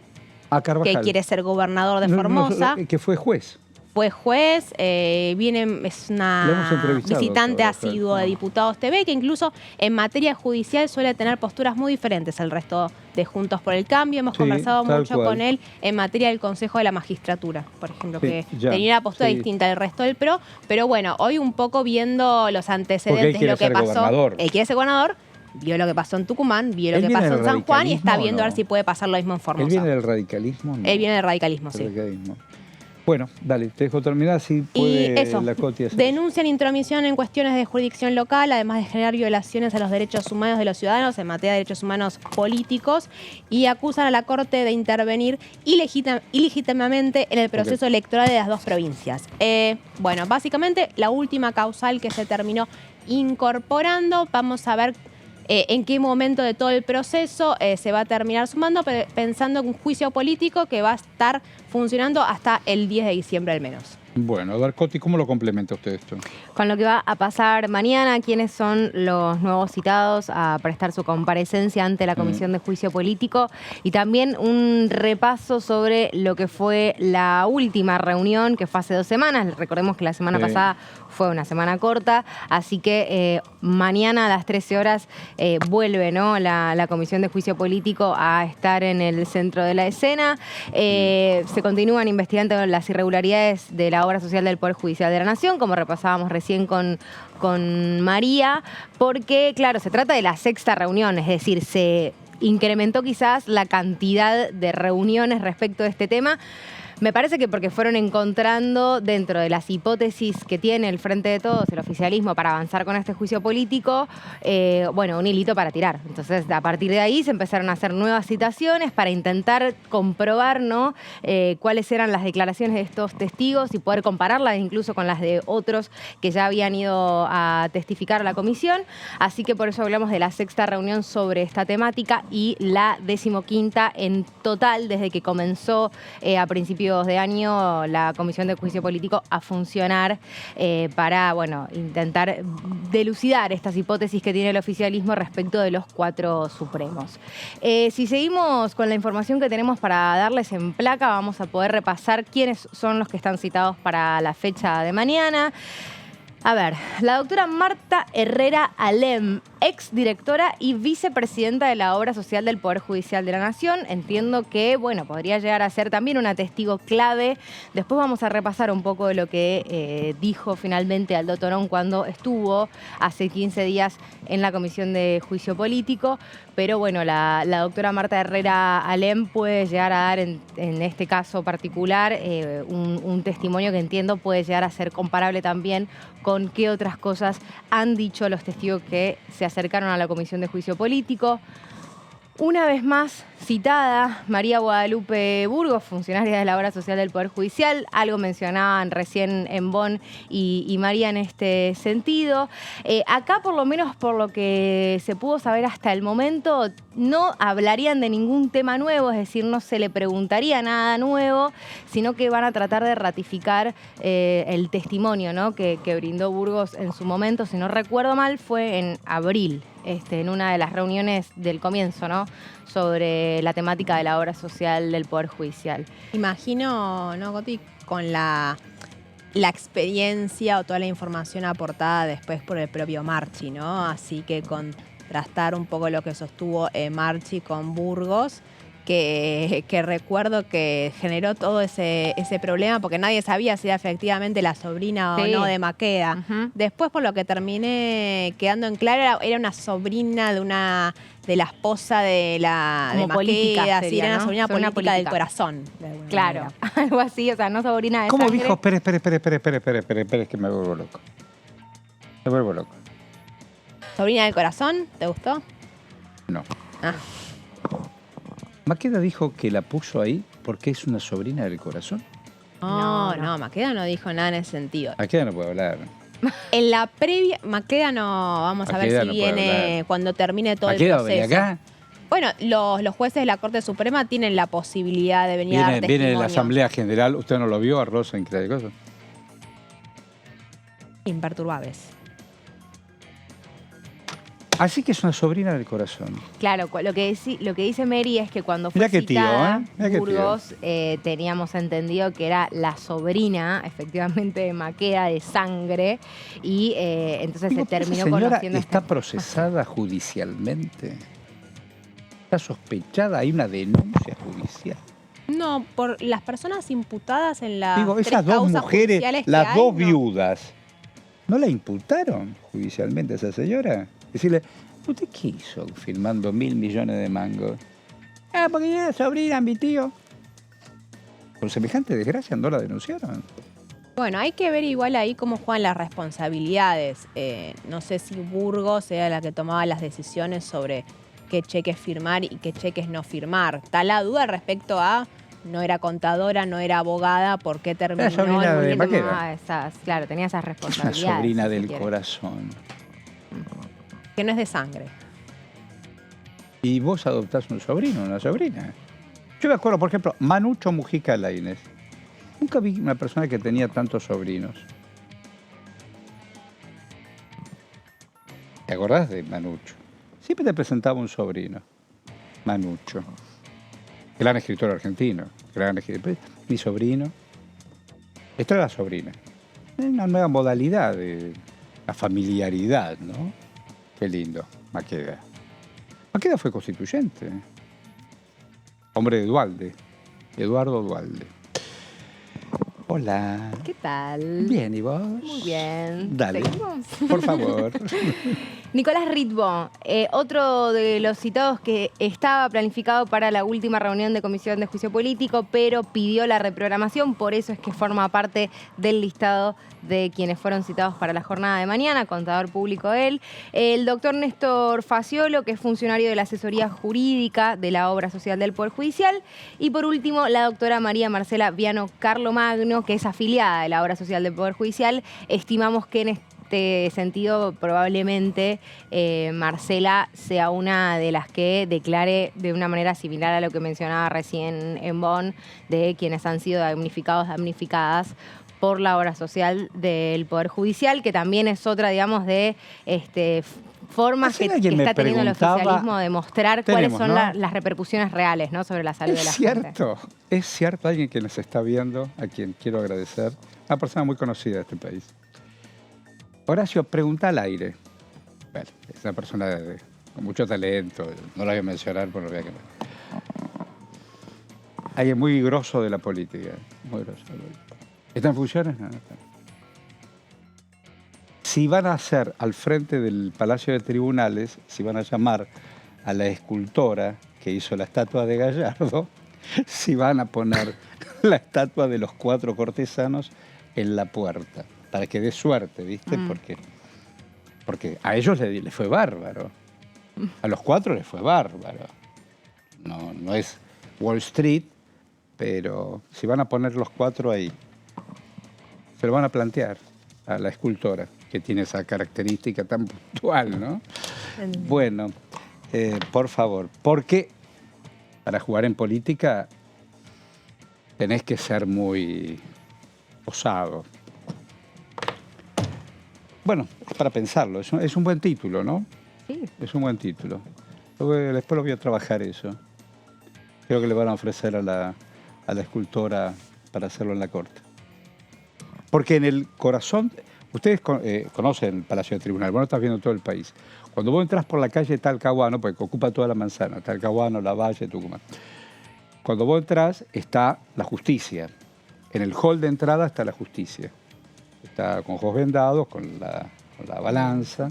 Carvajal, que quiere ser gobernador de Formosa. Que fue juez. Fue juez, es una visitante asiduo de Diputados TV, que incluso en materia judicial suele tener posturas muy diferentes al resto de Juntos por el Cambio. Hemos conversado mucho con él en materia del Consejo de la Magistratura, por ejemplo, que tenía una postura distinta del resto del PRO. Pero bueno, hoy un poco viendo los antecedentes de lo que pasó. Él quiere ser gobernador. Vio lo que pasó en Tucumán, vio lo que pasó en San Juan y está viendo a ver si puede pasar lo mismo en Formosa. ¿Él viene del radicalismo? No. Él viene del radicalismo, sí. Bueno, dale, te dejo terminar si puede la Coti hacer. Denuncian intromisión en cuestiones de jurisdicción local, además de generar violaciones a los derechos humanos de los ciudadanos en materia de derechos humanos políticos, y acusan a la Corte de intervenir ilegítimamente en el proceso electoral de las dos provincias. Bueno, básicamente la última causal que se terminó incorporando, vamos a ver en qué momento de todo el proceso se va a terminar sumando, pensando en un juicio político que va a estar funcionando hasta el 10 de diciembre al menos. Bueno, a ver, Coti, ¿cómo lo complementa usted esto? Con lo que va a pasar mañana, quiénes son los nuevos citados a prestar su comparecencia ante la Comisión de Juicio Político, y también un repaso sobre lo que fue la última reunión, que fue hace 2 semanas. Recordemos que la semana pasada fue una semana corta, así que mañana a las 13 horas vuelve, ¿no?, la Comisión de Juicio Político a estar en el centro de la escena. Se continúan investigando las irregularidades de la obra social del Poder Judicial de la Nación, como repasábamos recién con María, porque, claro, se trata de la 6ª reunión, es decir, se incrementó quizás la cantidad de reuniones respecto de este tema. Me parece que porque fueron encontrando dentro de las hipótesis que tiene el Frente de Todos, el oficialismo, para avanzar con este juicio político, un hilito para tirar. Entonces, a partir de ahí se empezaron a hacer nuevas citaciones para intentar comprobar, ¿no?, cuáles eran las declaraciones de estos testigos y poder compararlas incluso con las de otros que ya habían ido a testificar a la comisión. Así que por eso hablamos de la 6ª reunión sobre esta temática y la 15ª en total desde que comenzó a principios de año la Comisión de Juicio Político a funcionar para, intentar delucidar estas hipótesis que tiene el oficialismo respecto de los 4 supremos. Si seguimos con la información que tenemos para darles en placa, vamos a poder repasar quiénes son los que están citados para la fecha de mañana. A ver, la doctora Marta Herrera Alem, exdirectora y vicepresidenta de la Obra Social del Poder Judicial de la Nación. Entiendo que, podría llegar a ser también una testigo clave. Después vamos a repasar un poco de lo que dijo finalmente Aldo Torón cuando estuvo hace 15 días en la Comisión de Juicio Político. Pero la doctora Marta Herrera Alem puede llegar a dar, en este caso particular, un testimonio que entiendo puede llegar a ser comparable también con qué otras cosas han dicho los testigos que se acercaron a la Comisión de Juicio Político. Una vez más citada María Guadalupe Burgos, funcionaria de la Obra Social del Poder Judicial. Algo mencionaban recién en Bonn y María en este sentido. Acá, por lo menos por lo que se pudo saber hasta el momento, no hablarían de ningún tema nuevo, es decir, no se le preguntaría nada nuevo, sino que van a tratar de ratificar el testimonio, ¿no?, que brindó Burgos en su momento. Si no recuerdo mal, fue en abril, en una de las reuniones del comienzo, ¿no?, sobre la temática de la obra social del Poder Judicial. Imagino, ¿no, Coti? Con la experiencia o toda la información aportada después por el propio Marchi, ¿no? Así que contrastar un poco lo que sostuvo Marchi con Burgos, que recuerdo que generó todo ese problema porque nadie sabía si era efectivamente la sobrina o no de Maqueda. Después, por lo que terminé quedando en claro, era una sobrina de la esposa de Maqueda, política sería, era una ¿no? sobrina política del corazón. Claro, algo así, o sea, no sobrina de ¿Cómo sangre. dijo? Espere, que me vuelvo loco. Me vuelvo loco. ¿Sobrina del corazón? ¿Te gustó? No. Ah. Maqueda dijo que la puso ahí porque es una sobrina del corazón. No, Maqueda no dijo nada en ese sentido. Maqueda no puede hablar. En la previa, Maqueda no, vamos a ver Maqueda si no puede viene hablar. cuando termine todo Maqueda el proceso. venía acá. Bueno, los jueces de la Corte Suprema tienen la posibilidad de venir a dar Viene de testimonio. la Asamblea General. ¿Usted no lo vio a Rosa increíble cosa? Imperturbables. Así que es una sobrina del corazón. Claro, lo que dice Mary es que cuando fue Mirá qué tío, citada Mirá qué Burgos, teníamos entendido que era la sobrina, efectivamente, de Maqueda, de sangre, y entonces Digo, se terminó esa señora conociendo... está procesada judicialmente. Está sospechada, hay una denuncia judicial. No, por las personas imputadas en las Digo, tres esas dos causas mujeres, judiciales que las hay, dos no. viudas, ¿no la imputaron judicialmente a esa señora? Decirle, ¿usted qué hizo firmando 1.000 millones de mangos? Porque yo era sobrina, mi tío. Con semejante desgracia no la denunciaron. Bueno, hay que ver igual ahí cómo juegan las responsabilidades. No sé si Burgos era la que tomaba las decisiones sobre qué cheques firmar y qué cheques no firmar. Está la duda respecto a no era contadora, no era abogada, ¿por qué terminó? Era sobrina de Porque Maqueda. tomaba claro, tenía esas Es una responsabilidades. sobrina si del quiere. corazón. Que no es de sangre. Y vos adoptás un sobrino, una sobrina. Yo me acuerdo, por ejemplo, Manucho Mujica Lainez. Nunca vi una persona que tenía tantos sobrinos. ¿Te acordás de Manucho? Siempre te presentaba un sobrino, Manucho. Gran escritor argentino. Gran escritor. Mi sobrino. Esto era la sobrina. Es una nueva modalidad de la familiaridad, ¿no? Qué lindo, Maqueda. Maqueda fue constituyente. Hombre de Duhalde. Eduardo Duhalde. Hola. ¿Qué tal? Bien, ¿y vos? Muy bien. Dale. ¿Seguimos? Por favor. Nicolás Ritbo, otro de los citados que estaba planificado para la última reunión de Comisión de Juicio Político, pero pidió la reprogramación, por eso es que forma parte del listado de quienes fueron citados para la jornada de mañana, contador público él, el doctor Néstor Faciolo, que es funcionario de la asesoría jurídica de la obra social del Poder Judicial, y por último la doctora María Marcela Viano Carlomagno, que es afiliada de la obra social del Poder Judicial. Estimamos que en este sentido probablemente Marcela sea una de las que declare de una manera similar a lo que mencionaba recién en Bonn, de quienes han sido damnificados, damnificadas por la obra social del Poder Judicial, que también es otra, digamos, de formas que está teniendo el oficialismo de mostrar cuáles son, ¿no?, las repercusiones reales, ¿no?, sobre la salud de la gente. Es cierto, alguien que nos está viendo, a quien quiero agradecer, una persona muy conocida de este país. Horacio, pregunta al aire. Bueno, es una persona con mucho talento, no la voy a mencionar por lo que... Alguien muy grosso de la política, muy grosso de la política. ¿Está en funciones? No, no está. Si van a hacer al frente del Palacio de Tribunales, si van a llamar a la escultora que hizo la estatua de Gallardo, si van a poner la estatua de los 4 cortesanos en la puerta, para que dé suerte, ¿viste? Porque a ellos les fue bárbaro. A los 4 les fue bárbaro. no es Wall Street, pero si van a poner los 4 ahí, se lo van a plantear a la escultora, que tiene esa característica tan puntual, ¿no? Bueno, por favor, porque para jugar en política tenés que ser muy osado. Bueno, es para pensarlo, es un buen título, ¿no? Sí. Es un buen título. Después lo voy a trabajar eso. Creo que le van a ofrecer a la escultora para hacerlo en la corte. Porque en el corazón, ustedes conocen el Palacio de Tribunal, vos no estás viendo todo el país. Cuando vos entras por la calle Talcahuano, porque ocupa toda la manzana, Talcahuano, Lavalle, Tucumán. Cuando vos entras está la justicia. En el hall de entrada está la justicia. Está con ojos vendados, con la balanza.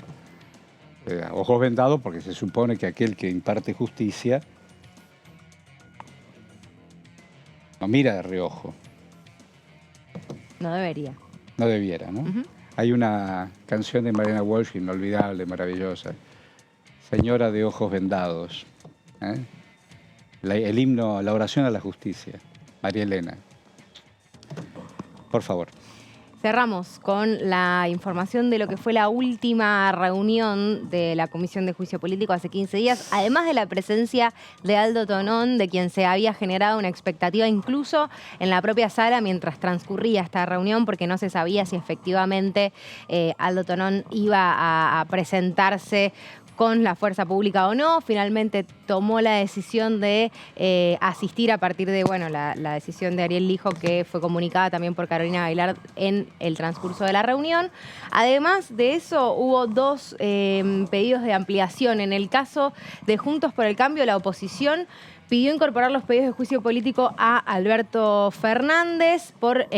Ojos vendados porque se supone que aquel que imparte justicia no mira de reojo. No debería. No debiera, ¿no? Hay una canción de Mariana Walsh inolvidable, maravillosa. Señora de ojos vendados. El himno, la oración a la justicia. María Elena. Por favor. Cerramos con la información de lo que fue la última reunión de la Comisión de Juicio Político hace 15 días, además de la presencia de Aldo Tonón, de quien se había generado una expectativa incluso en la propia sala mientras transcurría esta reunión, porque no se sabía si efectivamente Aldo Tonón iba a presentarse con la fuerza pública o no. Finalmente tomó la decisión de asistir a partir de la decisión de Ariel Lijo, que fue comunicada también por Carolina Gailard en el transcurso de la reunión. Además de eso, hubo 2 pedidos de ampliación. En el caso de Juntos por el Cambio, la oposición pidió incorporar los pedidos de juicio político a Alberto Fernández por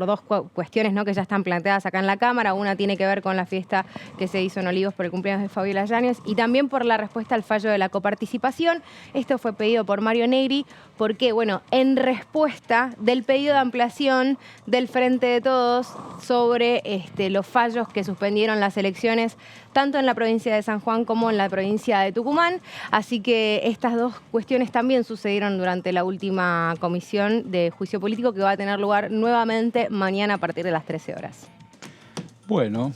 2 cuestiones, ¿no?, que ya están planteadas acá en la Cámara. Una tiene que ver con la fiesta que se hizo en Olivos por el cumpleaños de Fabiola Yáñez y también por la respuesta al fallo de la coparticipación. Esto fue pedido por Mario Negri porque, en respuesta del pedido de ampliación del Frente de Todos sobre los fallos que suspendieron las elecciones tanto en la provincia de San Juan como en la provincia de Tucumán. Así que estas 2 cuestiones también sucedieron durante la última comisión de juicio político, que va a tener lugar nuevamente mañana a partir de las 13 horas. Bueno.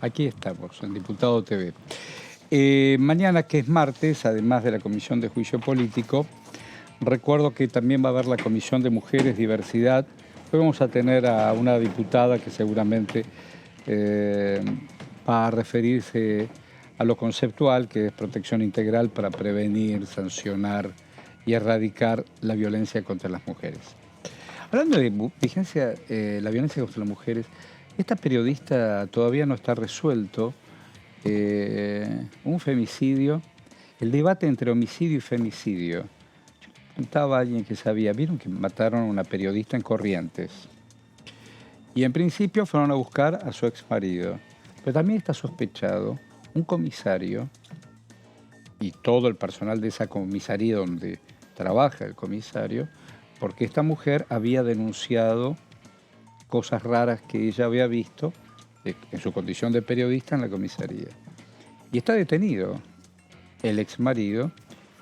Aquí estamos, en Diputado TV. Mañana, que es martes, además de la Comisión de Juicio Político, recuerdo que también va a haber la Comisión de Mujeres, Diversidad. Hoy vamos a tener a una diputada que seguramente va a referirse a lo conceptual, que es protección integral para prevenir, sancionar y erradicar la violencia contra las mujeres. Hablando de la violencia contra las mujeres, esta periodista todavía no está resuelto. Un femicidio, el debate entre homicidio y femicidio. Contaba alguien que sabía, vieron que mataron a una periodista en Corrientes. Y en principio fueron a buscar a su exmarido. Pero también está sospechado un comisario y todo el personal de esa comisaría donde trabaja el comisario, porque esta mujer había denunciado cosas raras que ella había visto en su condición de periodista en la comisaría. Y está detenido el exmarido.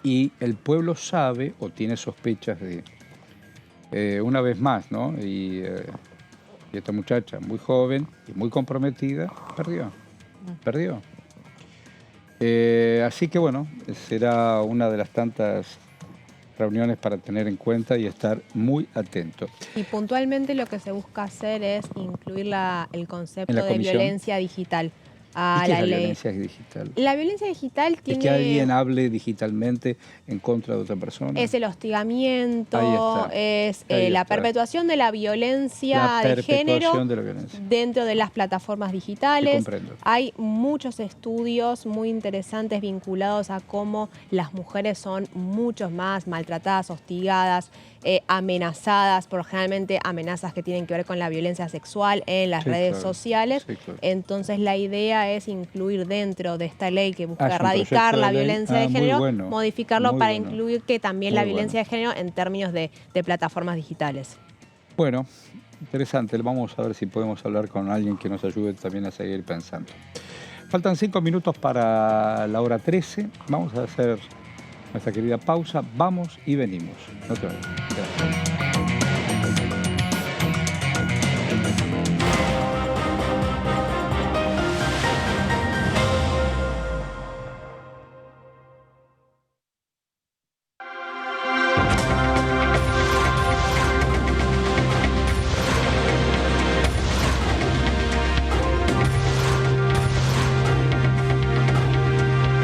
Y el pueblo sabe o tiene sospechas de, una vez más, ¿no? Y esta muchacha, muy joven y muy comprometida, perdió. Así que bueno, será una de las tantas reuniones para tener en cuenta y estar muy atento. Y puntualmente lo que se busca hacer es incluir el concepto de violencia digital a ¿Y qué la es la ley. violencia digital? La violencia digital tiene... Es que alguien hable digitalmente en contra de otra persona. Es el hostigamiento, es la perpetuación de la violencia de género dentro de las plataformas digitales. Hay muchos estudios muy interesantes vinculados a cómo las mujeres son mucho más maltratadas, hostigadas, amenazadas, por generalmente amenazas que tienen que ver con la violencia sexual en las redes sociales. Entonces la idea es incluir dentro de esta ley que busca erradicar la violencia de género, modificarlo para incluir que también la violencia de género en términos de plataformas digitales. Bueno, interesante. Vamos a ver si podemos hablar con alguien que nos ayude también a seguir pensando. Faltan 5 minutos para la hora 13. Vamos a hacer nuestra querida pausa. Vamos y venimos. No te vayas. Gracias.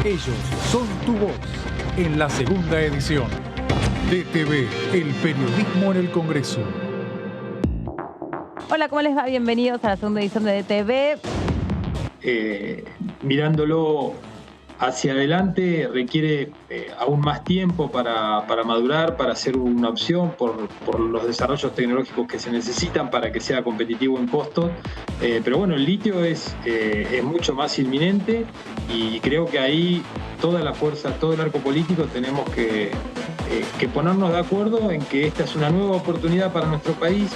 Ellos son tu voz en la segunda edición. DTV, el periodismo en el Congreso. Hola, ¿cómo les va? Bienvenidos a la segunda edición de DTV. Mirándolo hacia adelante requiere aún más tiempo para madurar, para ser una opción por los desarrollos tecnológicos que se necesitan para que sea competitivo en costos. Pero bueno, el litio es mucho más inminente y creo que ahí toda la fuerza, todo el arco político tenemos que ponernos de acuerdo en que esta es una nueva oportunidad para nuestro país.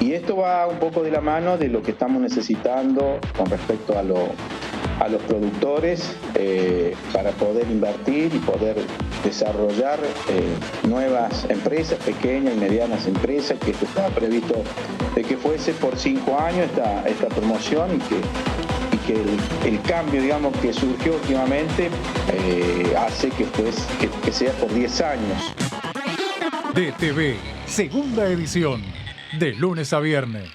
Y esto va un poco de la mano de lo que estamos necesitando con respecto a los productores para poder invertir y poder desarrollar nuevas empresas, pequeñas y medianas empresas, que esto estaba previsto de que fuese por 5 años esta promoción y que el cambio, digamos, que surgió últimamente hace que sea por 10 años. DTV, segunda edición, de lunes a viernes.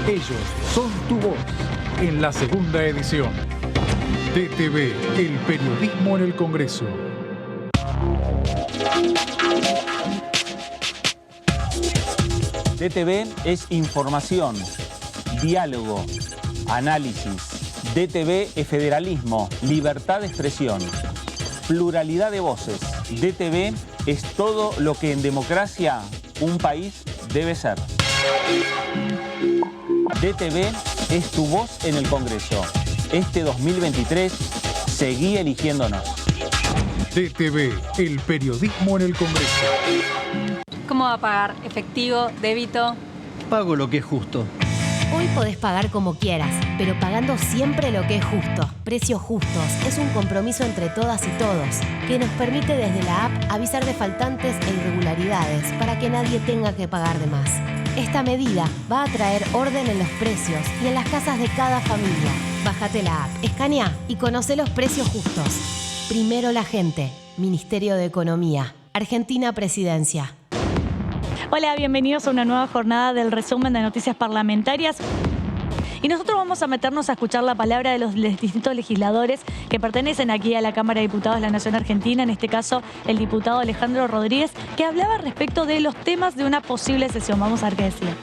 Ellos son tu voz en la segunda edición. DTV, el periodismo en el Congreso. DTV es información, diálogo, análisis. DTV es federalismo, libertad de expresión, pluralidad de voces. DTV es todo lo que en democracia un país debe ser. DTV es tu voz en el Congreso. Este 2023, seguí eligiéndonos. DTV, el periodismo en el Congreso. ¿Cómo va a pagar? ¿Efectivo? ¿Débito? Pago lo que es justo. Hoy podés pagar como quieras, pero pagando siempre lo que es justo. Precios Justos es un compromiso entre todas y todos que nos permite desde la app avisar de faltantes e irregularidades para que nadie tenga que pagar de más. Esta medida va a traer orden en los precios y en las casas de cada familia. Bájate la app, escanea y conoce los precios justos. Primero la gente. Ministerio de Economía. Argentina Presidencia. Hola, bienvenidos a una nueva jornada del resumen de noticias parlamentarias. Y nosotros vamos a meternos a escuchar la palabra de los distintos legisladores que pertenecen aquí a la Cámara de Diputados de la Nación Argentina, en este caso el diputado Alejandro Rodríguez, que hablaba respecto de los temas de una posible sesión. Vamos a ver qué decía.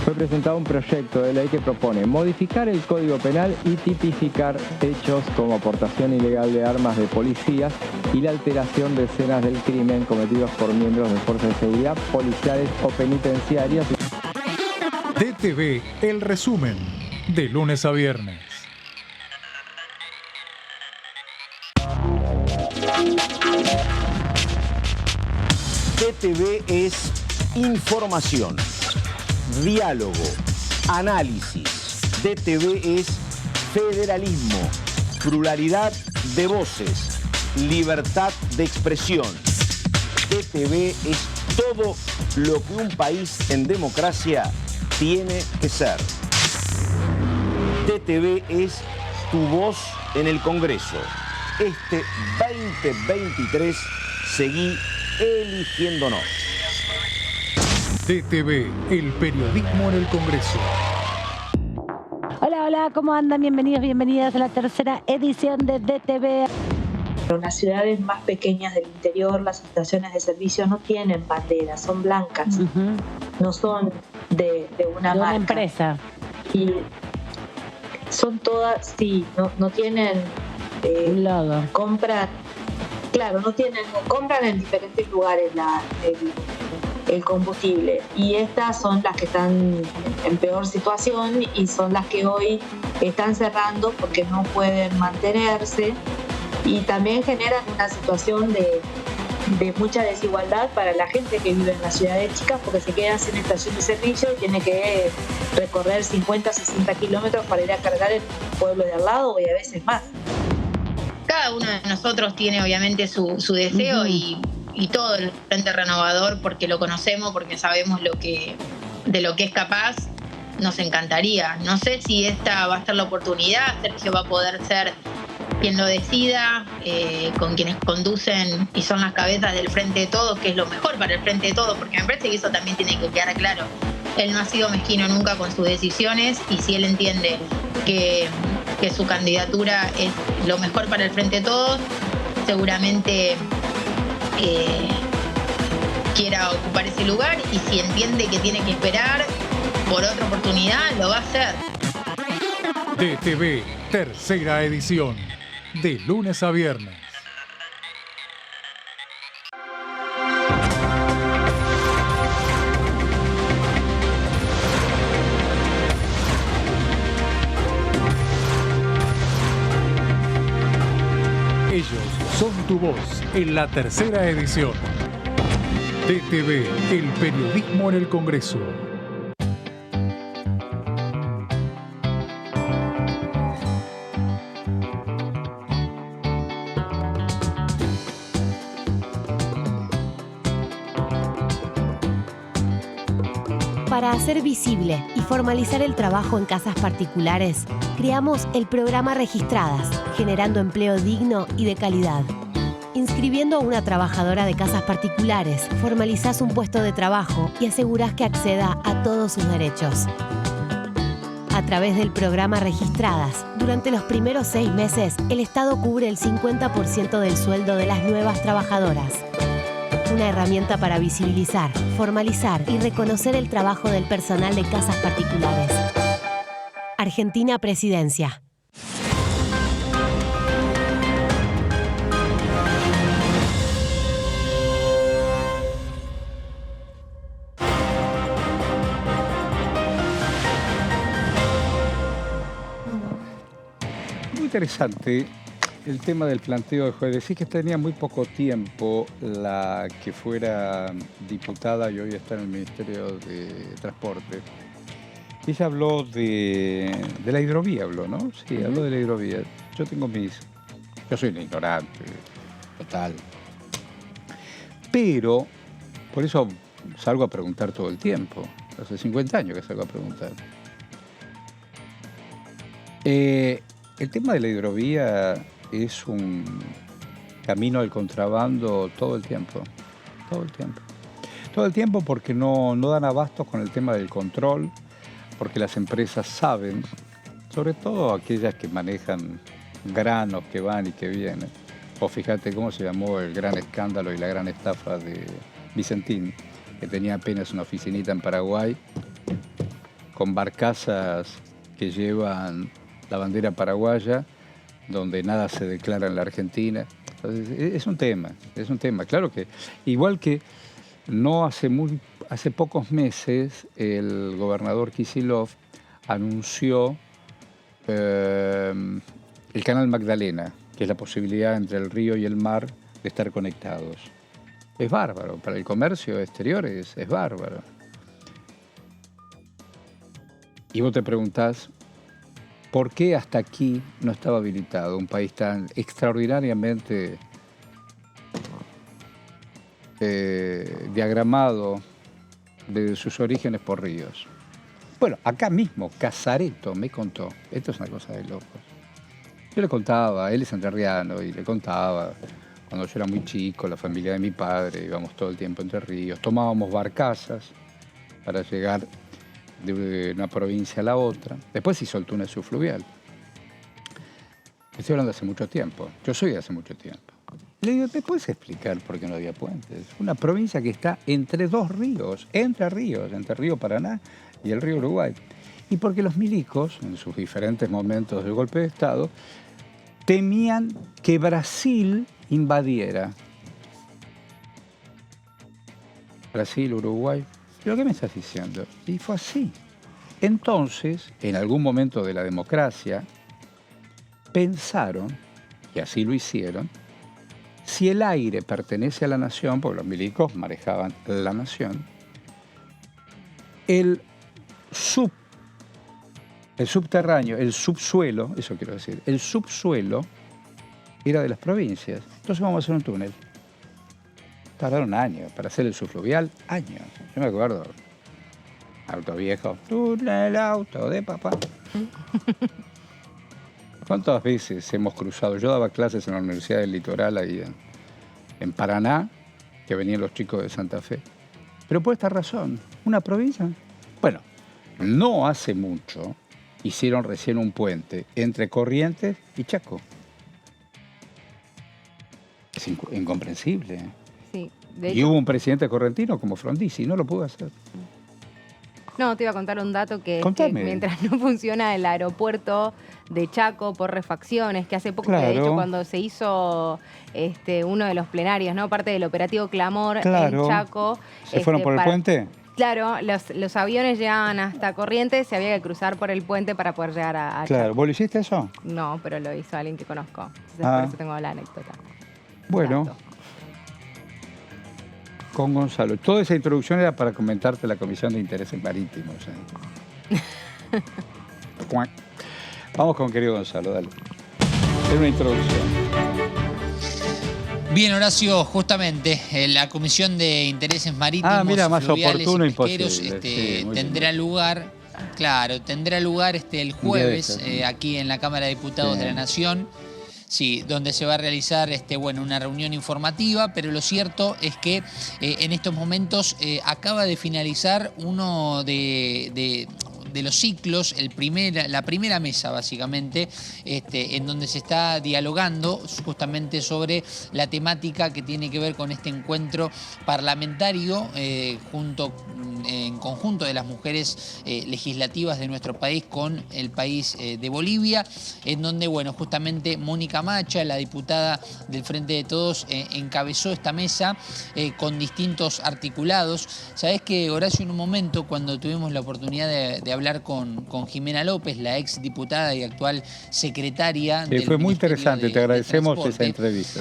Fue presentado un proyecto de ley que propone modificar el Código Penal y tipificar hechos como aportación ilegal de armas de policías y la alteración de escenas del crimen cometidos por miembros de fuerzas de seguridad, policiales o penitenciarias. DTV, el resumen, de lunes a viernes. DTV es información, diálogo, análisis. DTV es federalismo, pluralidad de voces, libertad de expresión. DTV es todo lo que un país en democracia tiene que ser. DTV es tu voz en el Congreso. Este 2023, seguí eligiéndonos. DTV, el periodismo en el Congreso. Hola, ¿cómo andan? Bienvenidos, bienvenidas a la tercera edición de DTV. En las ciudades más pequeñas del interior, las estaciones de servicio no tienen banderas, son blancas, no son de una marca. Una empresa. Y son todas, sí, no tienen un logo. Compran en diferentes lugares el combustible. Y estas son las que están en peor situación y son las que hoy están cerrando porque no pueden mantenerse, y también generan una situación de mucha desigualdad para la gente que vive en las ciudades chicas, porque se quedan sin estación de servicio y tiene que recorrer 50, 60 kilómetros para ir a cargar en el pueblo de al lado, y a veces más. Cada uno de nosotros tiene obviamente su deseo y todo el Frente Renovador, porque lo conocemos, porque sabemos de lo que es capaz, nos encantaría. No sé si esta va a ser la oportunidad, Sergio va a poder ser quien lo decida, con quienes conducen y son las cabezas del Frente de Todos, que es lo mejor para el Frente de Todos, porque me parece que eso también tiene que quedar claro. Él no ha sido mezquino nunca con sus decisiones, y si él entiende que su candidatura es lo mejor para el Frente de Todos, seguramente quiera ocupar ese lugar, y si entiende que tiene que esperar por otra oportunidad, lo va a hacer. DTV, tercera edición, de lunes a viernes. Ellos son tu voz en la tercera edición. DTV, el periodismo en el Congreso. Para hacer visible y formalizar el trabajo en casas particulares, creamos el programa Registradas, generando empleo digno y de calidad. Inscribiendo a una trabajadora de casas particulares, formalizás un puesto de trabajo y asegurás que acceda a todos sus derechos. A través del programa Registradas, durante los primeros 6 meses, el Estado cubre el 50% del sueldo de las nuevas trabajadoras. Una herramienta para visibilizar, formalizar y reconocer el trabajo del personal de casas particulares. Argentina Presidencia. Muy interesante el tema del planteo de juez. Decís que tenía muy poco tiempo la que fuera diputada y hoy está en el Ministerio de Transporte. Ella habló de la hidrovía, habló, ¿no? Sí, habló de la hidrovía. Yo soy un ignorante, total. Pero, por eso salgo a preguntar todo el tiempo. Hace 50 años que salgo a preguntar. El tema de la hidrovía es un camino al contrabando todo el tiempo. Todo el tiempo. Todo el tiempo porque no dan abasto con el tema del control, porque las empresas saben, sobre todo aquellas que manejan granos que van y que vienen. O fíjate cómo se llamó el gran escándalo y la gran estafa de Vicentín, que tenía apenas una oficinita en Paraguay, con barcazas que llevan la bandera paraguaya, donde nada se declara en la Argentina. Entonces, es un tema. Claro que, igual que no hace pocos meses, el gobernador Kicillof anunció el canal Magdalena, que es la posibilidad entre el río y el mar de estar conectados. Es bárbaro, para el comercio exterior es bárbaro. Y vos te preguntás, ¿por qué hasta aquí no estaba habilitado un país tan extraordinariamente diagramado de sus orígenes por ríos? Bueno, acá mismo, Casareto me contó, esto es una cosa de locos. Yo le contaba, él es entrerriano, y le contaba, cuando yo era muy chico, la familia de mi padre, íbamos todo el tiempo entre ríos, tomábamos barcazas para llegar de una provincia a la otra. Después se hizo el túnel subfluvial. Estoy hablando de hace mucho tiempo. Yo soy de hace mucho tiempo. Le digo, ¿me puedes explicar por qué no había puentes? Una provincia que está entre dos ríos, entre Río Paraná y el río Uruguay. Y porque los milicos, en sus diferentes momentos del golpe de Estado, temían que Brasil invadiera. Brasil, Uruguay. ¿Pero qué me estás diciendo? Y fue así. Entonces, en algún momento de la democracia, pensaron, y así lo hicieron, si el aire pertenece a la nación, porque los milicos manejaban la nación, el subterráneo, el subsuelo, eso quiero decir, el subsuelo era de las provincias. Entonces vamos a hacer un túnel. Tardaron años para hacer el subfluvial, años. Yo me acuerdo, auto viejo, túnel, auto de papá. ¿Cuántas veces hemos cruzado? Yo daba clases en la Universidad del Litoral, ahí en Paraná, que venían los chicos de Santa Fe. Pero por esta razón, una provincia. Bueno, no hace mucho hicieron recién un puente entre Corrientes y Chaco. Es incomprensible. Sí, y hubo un presidente correntino como Frondizi, no lo pudo hacer. No, te iba a contar un dato que mientras no funciona el aeropuerto de Chaco por refacciones, que hace poco, que de hecho cuando se hizo uno de los plenarios, ¿no? Parte del operativo Clamor en Chaco. ¿Se fueron por el puente? Claro, los aviones llegaban hasta Corrientes, se había que cruzar por el puente para poder llegar a Chaco. ¿Vos lo hiciste eso? No, pero lo hizo alguien que conozco. Entonces por eso tengo la anécdota. Bueno. Con Gonzalo. Toda esa introducción era para comentarte la Comisión de Intereses Marítimos. Vamos con querido Gonzalo, dale. Es una introducción. Bien, Horacio, justamente la Comisión de Intereses Marítimos, más Fluviales oportuno y Pesqueros imposible. tendrá lugar, el jueves aquí en la Cámara de Diputados de la Nación. Sí, donde se va a realizar una reunión informativa, pero lo cierto es que en estos momentos acaba de finalizar uno de los ciclos, la primera mesa básicamente, en donde se está dialogando justamente sobre la temática que tiene que ver con este encuentro parlamentario en conjunto de las mujeres legislativas de nuestro país con el país de Bolivia, en donde, justamente Mónica Macha, la diputada del Frente de Todos, encabezó esta mesa con distintos articulados. Sabés que, Horacio, en un momento, cuando tuvimos la oportunidad de hablar con Jimena López, la ex diputada y actual secretaria del fue muy interesante, te agradecemos esa entrevista.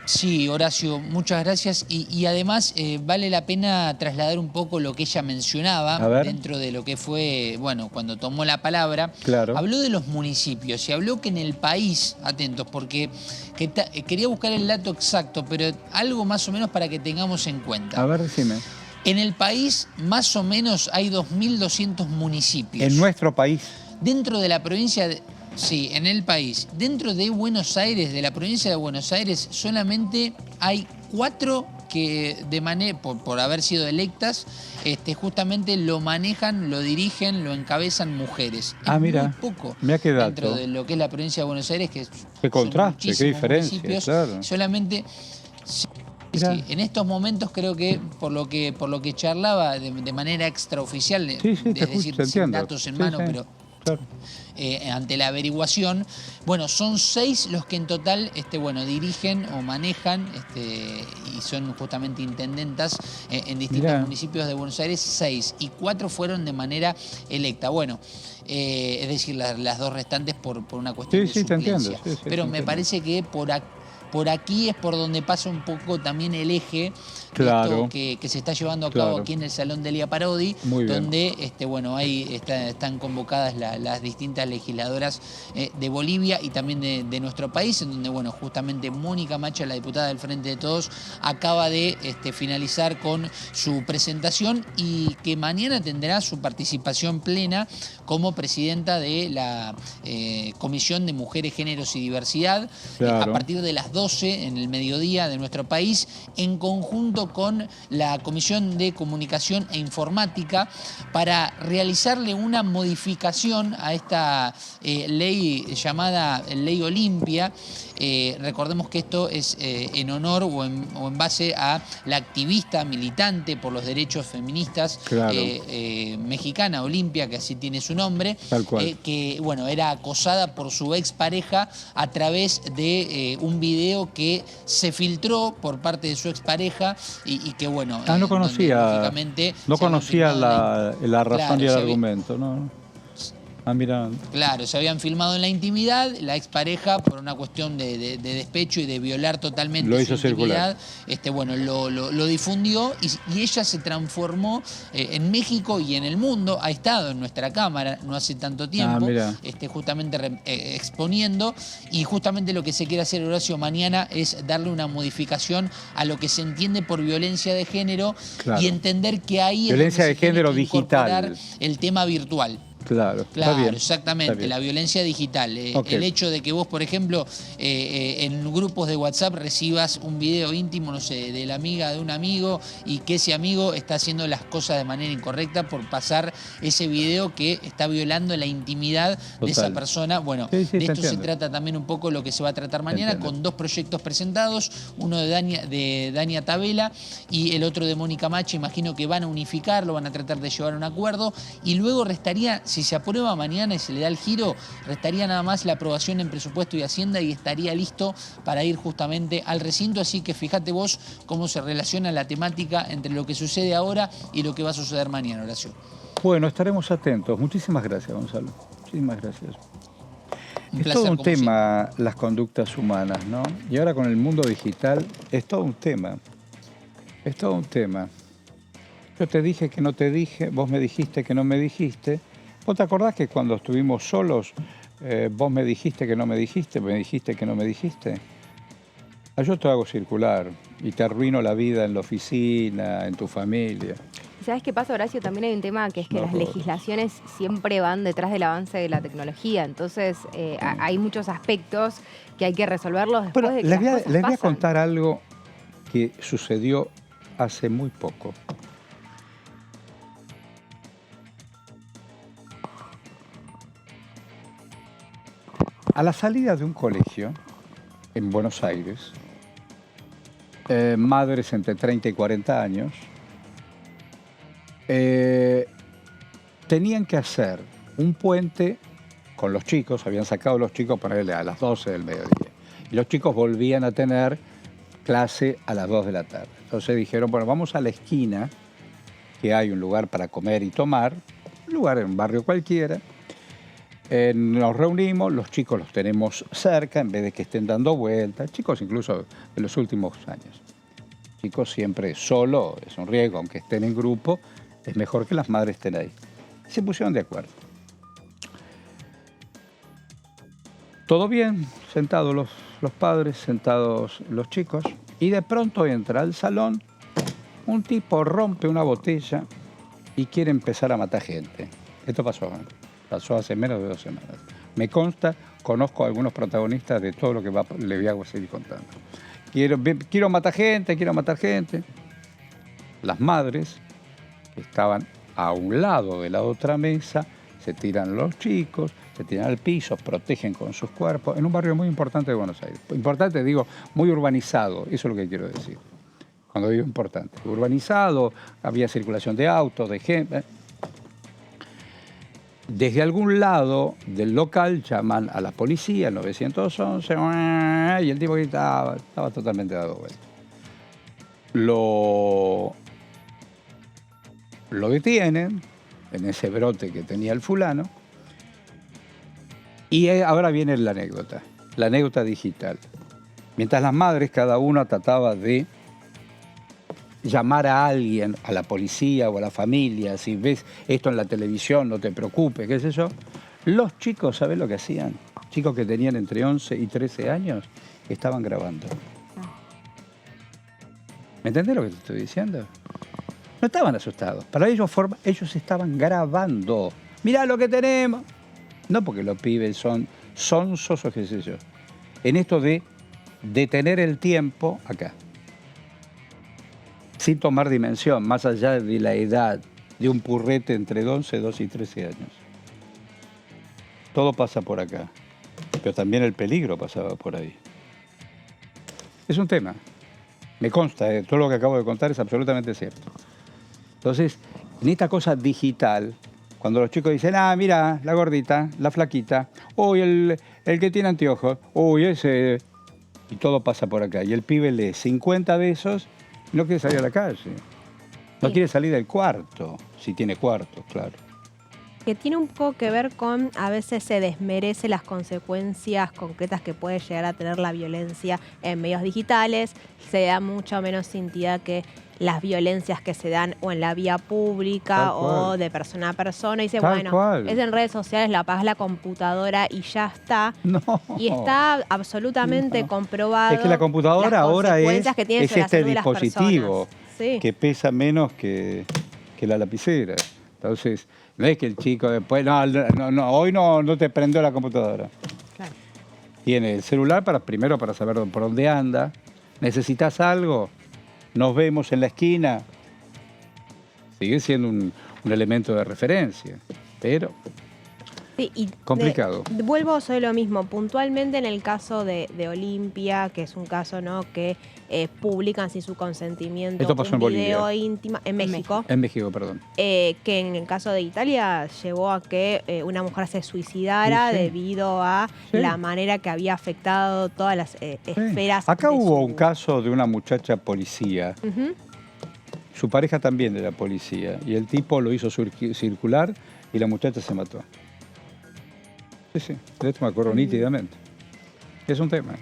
Sí, Horacio, muchas gracias. Y además vale la pena trasladar un poco lo que ella mencionaba dentro de lo que fue, cuando tomó la palabra. Claro. Habló de los municipios y habló que en el país, atentos, porque quería buscar el dato exacto, pero algo más o menos para que tengamos en cuenta. A ver, decime. En el país, más o menos, hay 2.200 municipios. ¿En nuestro país? Dentro de la provincia de... Sí, en el país. Dentro de Buenos Aires, de la provincia de Buenos Aires, solamente hay 4 que por haber sido electas, justamente lo manejan, lo dirigen, lo encabezan mujeres. Mira, muy poco me ha quedado dentro de lo que es la provincia de Buenos Aires, que qué contraste, qué diferencia, claro. Solamente... Sí, en estos momentos creo que por lo que charlaba de manera extraoficial, es decir, sin datos en mano, pero claro. Ante la averiguación, son 6 los que en total dirigen o manejan y son justamente intendentas en distintos municipios de Buenos Aires, 6, y 4 fueron de manera electa. Es decir, las 2 restantes por una cuestión de suplencia. Pero me parece que por aquí es por donde pasa un poco también el eje claro. que se está llevando a cabo aquí en el Salón de Elia Parodi, donde ahí están convocadas las distintas legisladoras de Bolivia y también de nuestro país, en donde justamente Mónica Macha, la diputada del Frente de Todos, acaba de finalizar con su presentación y que mañana tendrá su participación plena como presidenta de la Comisión de Mujeres, Géneros y Diversidad, a partir de las 12 en el mediodía de nuestro país, en conjunto con la Comisión de Comunicación e Informática, para realizarle una modificación a esta ley llamada Ley Olimpia. Recordemos que esto es en honor o en base a la activista militante por los derechos feministas mexicana, Olimpia, que así tiene su nombre, tal cual. que era acosada por su expareja a través de un video video que se filtró por parte de su expareja y que, bueno... no conocía, no conocía la razón y el argumento, ¿no? Mira. Claro, se habían filmado en la intimidad, la expareja, por una cuestión de despecho y de violar totalmente lo hizo su intimidad, circular. Lo difundió y ella se transformó en México y en el mundo. Ha estado en nuestra cámara no hace tanto tiempo, justamente exponiendo, y justamente lo que se quiere hacer, Horacio, mañana es darle una modificación a lo que se entiende por violencia de género, y entender que ahí violencia es de género digital, el tema virtual. Claro, está bien, exactamente, está bien. La violencia digital. El hecho de que vos, por ejemplo, en grupos de WhatsApp recibas un video íntimo, no sé, de la amiga de un amigo, y que ese amigo está haciendo las cosas de manera incorrecta por pasar ese video que está violando la intimidad de esa persona. Bueno, de esto se trata también un poco lo que se va a tratar mañana, con 2 proyectos presentados, uno de Dania Tabela y el otro de Mónica Machi. Imagino que van a unificarlo, van a tratar de llevar a un acuerdo, y luego restaría, si se aprueba mañana y se le da el giro, restaría nada más la aprobación en presupuesto y Hacienda y estaría listo para ir justamente al recinto. Así que fíjate vos cómo se relaciona la temática entre lo que sucede ahora y lo que va a suceder mañana, Horacio. Bueno, estaremos atentos. Muchísimas gracias, Gonzalo. Muchísimas gracias. Es todo un tema las conductas humanas, ¿no? Y ahora con el mundo digital es todo un tema. Es todo un tema. Yo te dije que no te dije, vos me dijiste que no me dijiste. ¿Vos te acordás que cuando estuvimos solos, vos me dijiste que no me dijiste que no me dijiste? Yo te hago circular y te arruino la vida en la oficina, en tu familia. ¿Sabes qué pasa, Horacio? También hay un tema que es que las legislaciones siempre van detrás del avance de la tecnología. Entonces, hay muchos aspectos que hay que resolverlos después de que las cosas les voy a contar algo que sucedió hace muy poco. A la salida de un colegio en Buenos Aires, madres entre 30 y 40 años, tenían que hacer un puente con los chicos, habían sacado los chicos para a las 12 del mediodía, y los chicos volvían a tener clase a las 2 de la tarde. Entonces dijeron, bueno, vamos a la esquina, que hay un lugar para comer y tomar, un lugar en un barrio cualquiera. Nos reunimos, los chicos los tenemos cerca en vez de que estén dando vueltas, chicos incluso de los últimos años. Chicos siempre solo, es un riesgo, aunque estén en grupo, es mejor que las madres estén ahí. Se pusieron de acuerdo. Todo bien, sentados los padres, sentados los chicos, y de pronto entra al salón un tipo, rompe una botella y quiere empezar a matar gente. Esto pasó hace menos de 2 semanas. Me consta, conozco a algunos protagonistas de todo lo que le voy a seguir contando. Quiero matar gente. Las madres, que estaban a un lado de la otra mesa, se tiran los chicos, se tiran al piso, protegen con sus cuerpos, en un barrio muy importante de Buenos Aires. Importante, digo, muy urbanizado, eso es lo que quiero decir. Cuando digo importante, urbanizado, había circulación de autos, de gente. Desde algún lado del local llaman a la policía, 911, y el tipo estaba totalmente dado vuelta. Lo detienen en ese brote que tenía el fulano, y ahora viene la anécdota digital. Mientras las madres, cada una trataba de llamar a alguien, a la policía o a la familia, si ves esto en la televisión, no te preocupes, qué sé yo. Los chicos, ¿sabés lo que hacían? Chicos que tenían entre 11 y 13 años, estaban grabando. ¿Me entendés lo que te estoy diciendo? No estaban asustados. Para ellos estaban grabando. Mirá lo que tenemos. No porque los pibes son sonsos o qué sé yo. En esto de detener el tiempo acá. Sin tomar dimensión, más allá de la edad de un purrete entre 11, 12 y 13 años. Todo pasa por acá, pero también el peligro pasaba por ahí. Es un tema, me consta, todo lo que acabo de contar es absolutamente cierto. Entonces, en esta cosa digital, cuando los chicos dicen, mira, la gordita, la flaquita, uy, el que tiene anteojos, uy, ese... y todo pasa por acá. Y el pibe lee 50 de esos y no quiere salir a la calle. No quiere salir del cuarto, si tiene cuarto, claro. Que tiene un poco que ver con, a veces se desmerece las consecuencias concretas que puede llegar a tener la violencia en medios digitales, se da mucho menos entidad que las violencias que se dan o en la vía pública o de persona a persona. Y dice, bueno, es en redes sociales, la apagas la computadora y ya está. No. Y está absolutamente comprobado. Es que la computadora ahora es este dispositivo sí, que pesa menos que la lapicera. Entonces, no es que el chico después, hoy no te prendió la computadora. Claro. Tiene el celular primero para saber por dónde anda. ¿Necesitas algo? Nos vemos en la esquina. Sigue siendo un elemento de referencia, pero sí, y complicado. Vuelvo sobre lo mismo. Puntualmente en el caso de Olimpia, que es un caso, ¿no?, que publican sin su consentimiento. Esto pasó un en video Bolivia. íntimo en México. En México, perdón. Que en el caso de Italia llevó a que una mujer se suicidara debido a la manera que había afectado todas las esferas. Acá hubo un caso de una muchacha policía. Su pareja también era policía. Y el tipo lo hizo circular y la muchacha se mató. Sí, de esto me acuerdo nítidamente. Es un tema.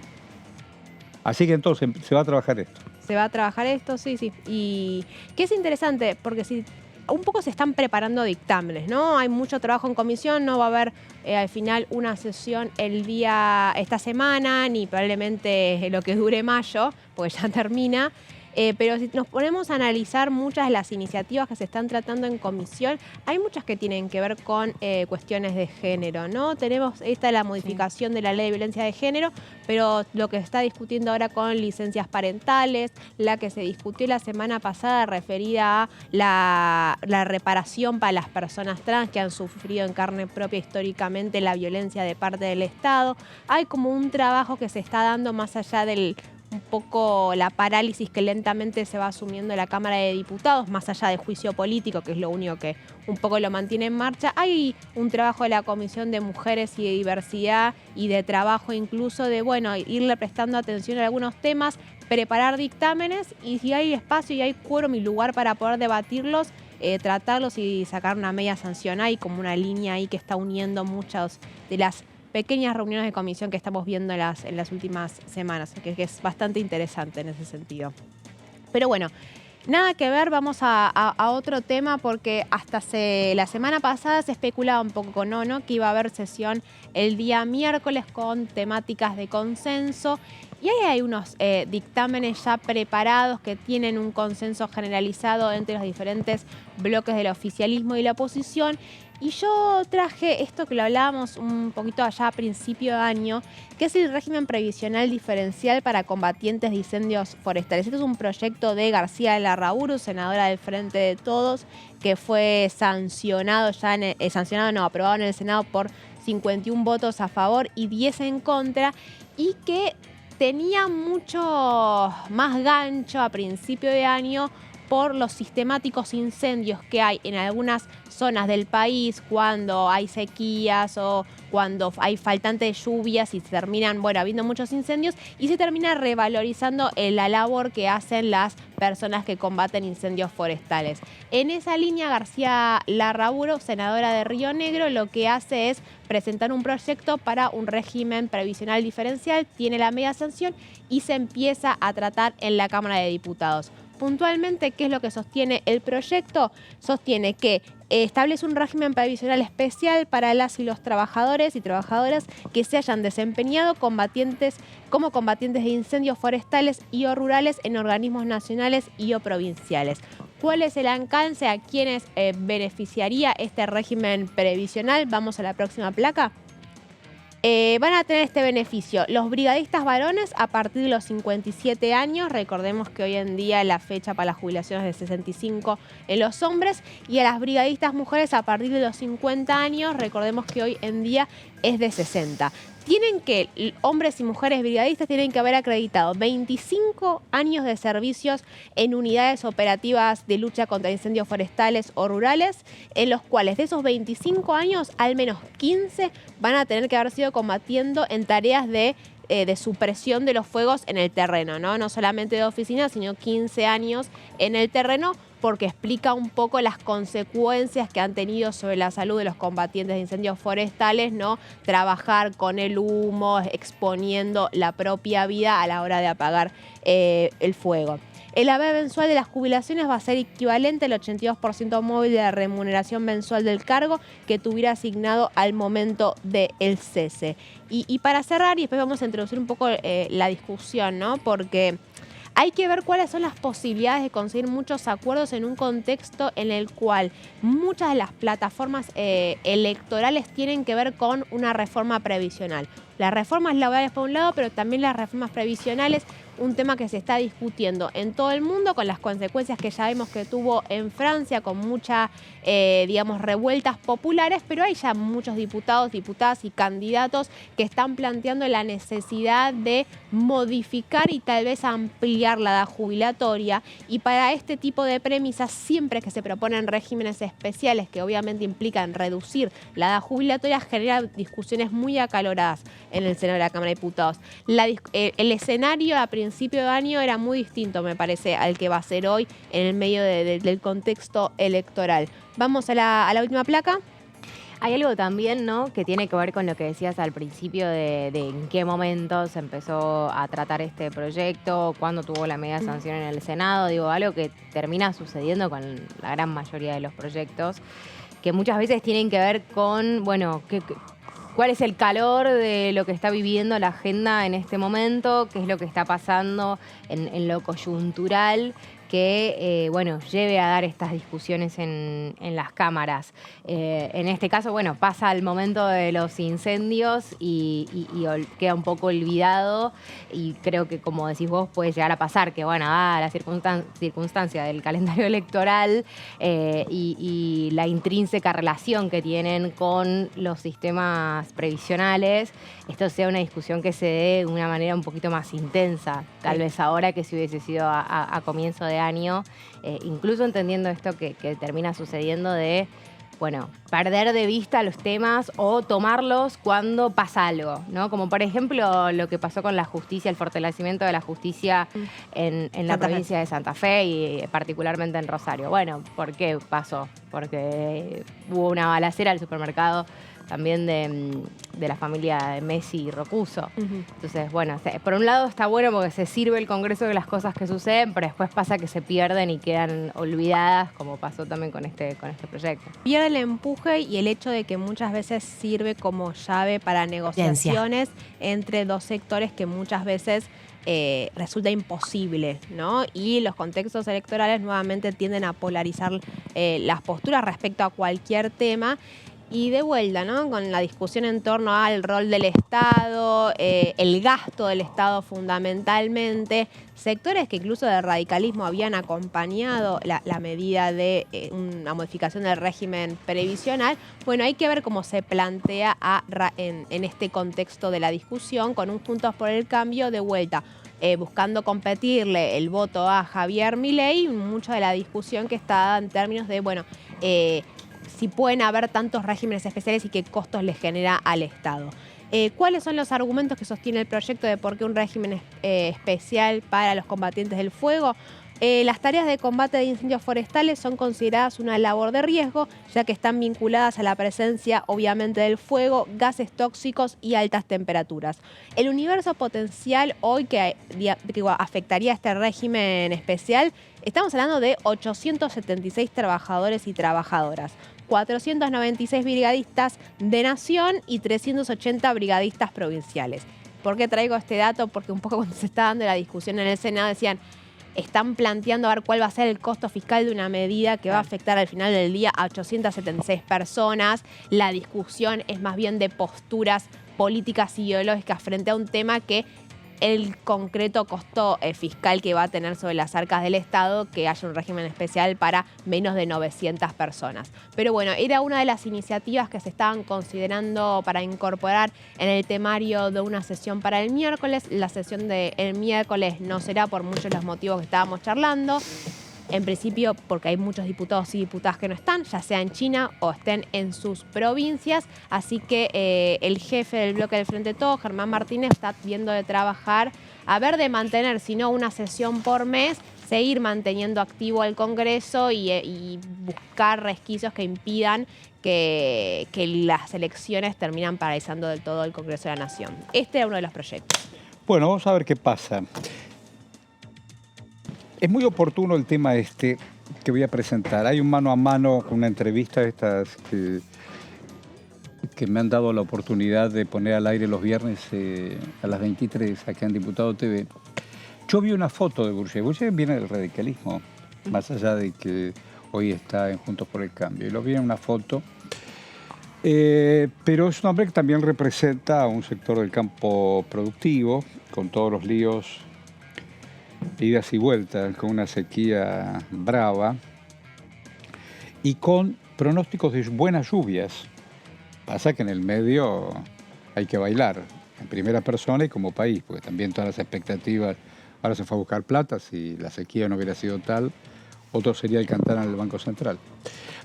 Así que entonces se va a trabajar esto. Se va a trabajar esto, sí. Y que es interesante, porque si un poco se están preparando dictámenes, ¿no? Hay mucho trabajo en comisión, no va a haber al final una sesión esta semana, ni probablemente lo que dure mayo, porque ya termina. Pero si nos ponemos a analizar muchas de las iniciativas que se están tratando en comisión, hay muchas que tienen que ver con cuestiones de género, ¿no? Tenemos la modificación de la ley de violencia de género, pero lo que se está discutiendo ahora con licencias parentales, la que se discutió la semana pasada referida a la reparación para las personas trans que han sufrido en carne propia históricamente la violencia de parte del Estado. Hay como un trabajo que se está dando más allá del un poco la parálisis que lentamente se va asumiendo en la Cámara de Diputados, más allá del juicio político, que es lo único que un poco lo mantiene en marcha. Hay un trabajo de la Comisión de Mujeres y de Diversidad y de Trabajo incluso de, irle prestando atención a algunos temas, preparar dictámenes y si hay espacio y hay quórum y lugar para poder debatirlos, tratarlos y sacar una media sanción. Hay como una línea ahí que está uniendo muchas de las pequeñas reuniones de comisión que estamos viendo en las últimas semanas, que es bastante interesante en ese sentido. Pero bueno, nada que ver, vamos a otro tema porque hasta la semana pasada se especulaba un poco con ONU que iba a haber sesión el día miércoles con temáticas de consenso y ahí hay unos dictámenes ya preparados que tienen un consenso generalizado entre los diferentes bloques del oficialismo y la oposición. Y yo traje esto que lo hablábamos un poquito allá a principio de año, que es el régimen previsional diferencial para combatientes de incendios forestales. Este es un proyecto de García Larrauru, senadora del Frente de Todos, que fue aprobado en el Senado por 51 votos a favor y 10 en contra, y que tenía mucho más gancho a principio de año por los sistemáticos incendios que hay en algunas zonas del país cuando hay sequías o cuando hay faltante de lluvias y se terminan, habiendo muchos incendios y se termina revalorizando la labor que hacen las personas que combaten incendios forestales. En esa línea, García Larrauru, senadora de Río Negro, lo que hace es presentar un proyecto para un régimen previsional diferencial, tiene la media sanción y se empieza a tratar en la Cámara de Diputados. Puntualmente, ¿qué es lo que sostiene el proyecto? Sostiene que establece un régimen previsional especial para las y los trabajadores y trabajadoras que se hayan desempeñado como combatientes de incendios forestales y o rurales en organismos nacionales y o provinciales. ¿Cuál es el alcance? ¿A quiénes beneficiaría este régimen previsional? Vamos a la próxima placa. Van a tener este beneficio los brigadistas varones a partir de los 57 años, recordemos que hoy en día la fecha para las jubilaciones es de 65 en los hombres, y a las brigadistas mujeres a partir de los 50 años, recordemos que hoy en día es de 60. Hombres y mujeres brigadistas tienen que haber acreditado 25 años de servicios en unidades operativas de lucha contra incendios forestales o rurales, en los cuales de esos 25 años, al menos 15 van a tener que haber sido combatiendo en tareas de de supresión de los fuegos en el terreno, ¿no? No solamente de oficina, sino 15 años en el terreno, porque explica un poco las consecuencias que han tenido sobre la salud de los combatientes de incendios forestales, ¿no? Trabajar con el humo, exponiendo la propia vida a la hora de apagar el fuego. El haber mensual de las jubilaciones va a ser equivalente al 82% móvil de la remuneración mensual del cargo que tuviera asignado al momento del cese. Y para cerrar, y después vamos a introducir un poco la discusión, ¿no? Porque hay que ver cuáles son las posibilidades de conseguir muchos acuerdos en un contexto en el cual muchas de las plataformas electorales tienen que ver con una reforma previsional. Las reformas laborales por un lado, pero también las reformas previsionales, un tema que se está discutiendo en todo el mundo con las consecuencias que ya vimos que tuvo en Francia, con muchas, digamos, revueltas populares, pero hay ya muchos diputados, diputadas y candidatos que están planteando la necesidad de modificar y tal vez ampliar la edad jubilatoria. Y para este tipo de premisas, siempre que se proponen regímenes especiales que obviamente implican reducir la edad jubilatoria, genera discusiones muy acaloradas en el Senado de la Cámara de Diputados. El escenario a principio de año era muy distinto, me parece, al que va a ser hoy en el medio del contexto electoral. Vamos a la última placa. Hay algo también, ¿no?, que tiene que ver con lo que decías al principio de en qué momento se empezó a tratar este proyecto, cuándo tuvo la media sanción en el Senado. Digo, algo que termina sucediendo con la gran mayoría de los proyectos, que muchas veces tienen que ver con, bueno, cuál es el calor de lo que está viviendo la agenda en este momento, qué es lo que está pasando en lo coyuntural, que, bueno, lleve a dar estas discusiones en las cámaras. En este caso, bueno, pasa el momento de los incendios y queda un poco olvidado, y creo que, como decís vos, puede llegar a pasar que, bueno, la circunstancia del calendario electoral y la intrínseca relación que tienen con los sistemas previsionales, esto sea una discusión que se dé de una manera un poquito más intensa, tal vez ahora que si hubiese sido a comienzo de año, incluso entendiendo esto que termina sucediendo de, bueno, perder de vista los temas o tomarlos cuando pasa algo, ¿no? Como por ejemplo lo que pasó con la justicia, el fortalecimiento de la justicia en la provincia de Santa Fe y particularmente en Rosario. Bueno, ¿por qué pasó? Porque hubo una balacera al supermercado también de la familia de Messi y Rocuso. Entonces, bueno, por un lado está bueno porque se sirve el Congreso de las cosas que suceden, pero después pasa que se pierden y quedan olvidadas, como pasó también con este proyecto. Pierde el empuje y el hecho de que muchas veces sirve como llave para negociaciones entre dos sectores que muchas veces resulta imposible, ¿no? Y los contextos electorales nuevamente tienden a polarizar las posturas respecto a cualquier tema. Y de vuelta, ¿no?, con la discusión en torno al rol del Estado, el gasto del Estado fundamentalmente, sectores que incluso del radicalismo habían acompañado la medida de una modificación del régimen previsional. Bueno, hay que ver cómo se plantea en este contexto de la discusión, con un Juntos por el Cambio de vuelta, buscando competirle el voto a Javier Milei, mucho de la discusión que está dada en términos de, bueno, si pueden haber tantos regímenes especiales y qué costos les genera al Estado. ¿Cuáles son los argumentos que sostiene el proyecto de por qué un régimen especial para los combatientes del fuego? Las tareas de combate de incendios forestales son consideradas una labor de riesgo, ya que están vinculadas a la presencia, obviamente, del fuego, gases tóxicos y altas temperaturas. El universo potencial hoy que afectaría a este régimen especial, estamos hablando de 876 trabajadores y trabajadoras, 496 brigadistas de nación y 380 brigadistas provinciales. ¿Por qué traigo este dato? Porque un poco cuando se está dando la discusión en el Senado decían, están planteando a ver cuál va a ser el costo fiscal de una medida que va a afectar al final del día a 876 personas. La discusión es más bien de posturas políticas ideológicas frente a un tema que el concreto costo fiscal que va a tener sobre las arcas del Estado, que haya un régimen especial para menos de 900 personas. Pero bueno, era una de las iniciativas que se estaban considerando para incorporar en el temario de una sesión para el miércoles. La sesión del miércoles no será por muchos de los motivos que estábamos charlando. en principio porque hay muchos diputados y diputadas que no están, ya sea en China o estén en sus provincias, así que el jefe del bloque del Frente de Todos, Germán Martínez, está viendo de trabajar, a ver de mantener, si no una sesión por mes, seguir manteniendo activo el Congreso y buscar resquicios que impidan que las elecciones terminan paralizando del todo el Congreso de la Nación. Este era uno de los proyectos. Bueno, vamos a ver qué pasa. Es muy oportuno el tema este que voy a presentar. Hay un mano a mano con una entrevista de estas que me han dado la oportunidad de poner al aire los viernes a las 23 acá en Diputado TV. Yo vi una foto de Bourget. Bourget viene del radicalismo, más allá de que hoy está en Juntos por el Cambio. Y lo vi en una foto. Pero es un hombre que también representa a un sector del campo productivo, con todos los líos, idas y vueltas, con una sequía brava y con pronósticos de buenas lluvias. Pasa que en el medio hay que bailar, en primera persona y como país, porque también todas las expectativas, ahora se fue a buscar plata, si la sequía no hubiera sido tal, otro sería el cantar en el Banco Central.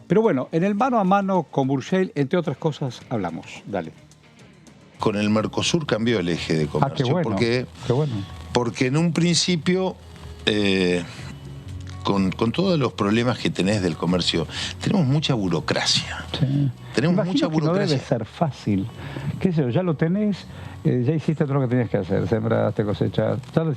Pero bueno, en el mano a mano con Bourget, entre otras cosas, hablamos. Dale. Con el Mercosur cambió el eje de comercio. Qué bueno, qué bueno. Porque en un principio, con todos los problemas que tenés del comercio, tenemos mucha burocracia. Sí. Tenemos mucha burocracia. No debe ser fácil. ¿Qué sé yo? Ya lo tenés, ya hiciste todo lo que tenías que hacer. Sembraste, cosechaste, tal.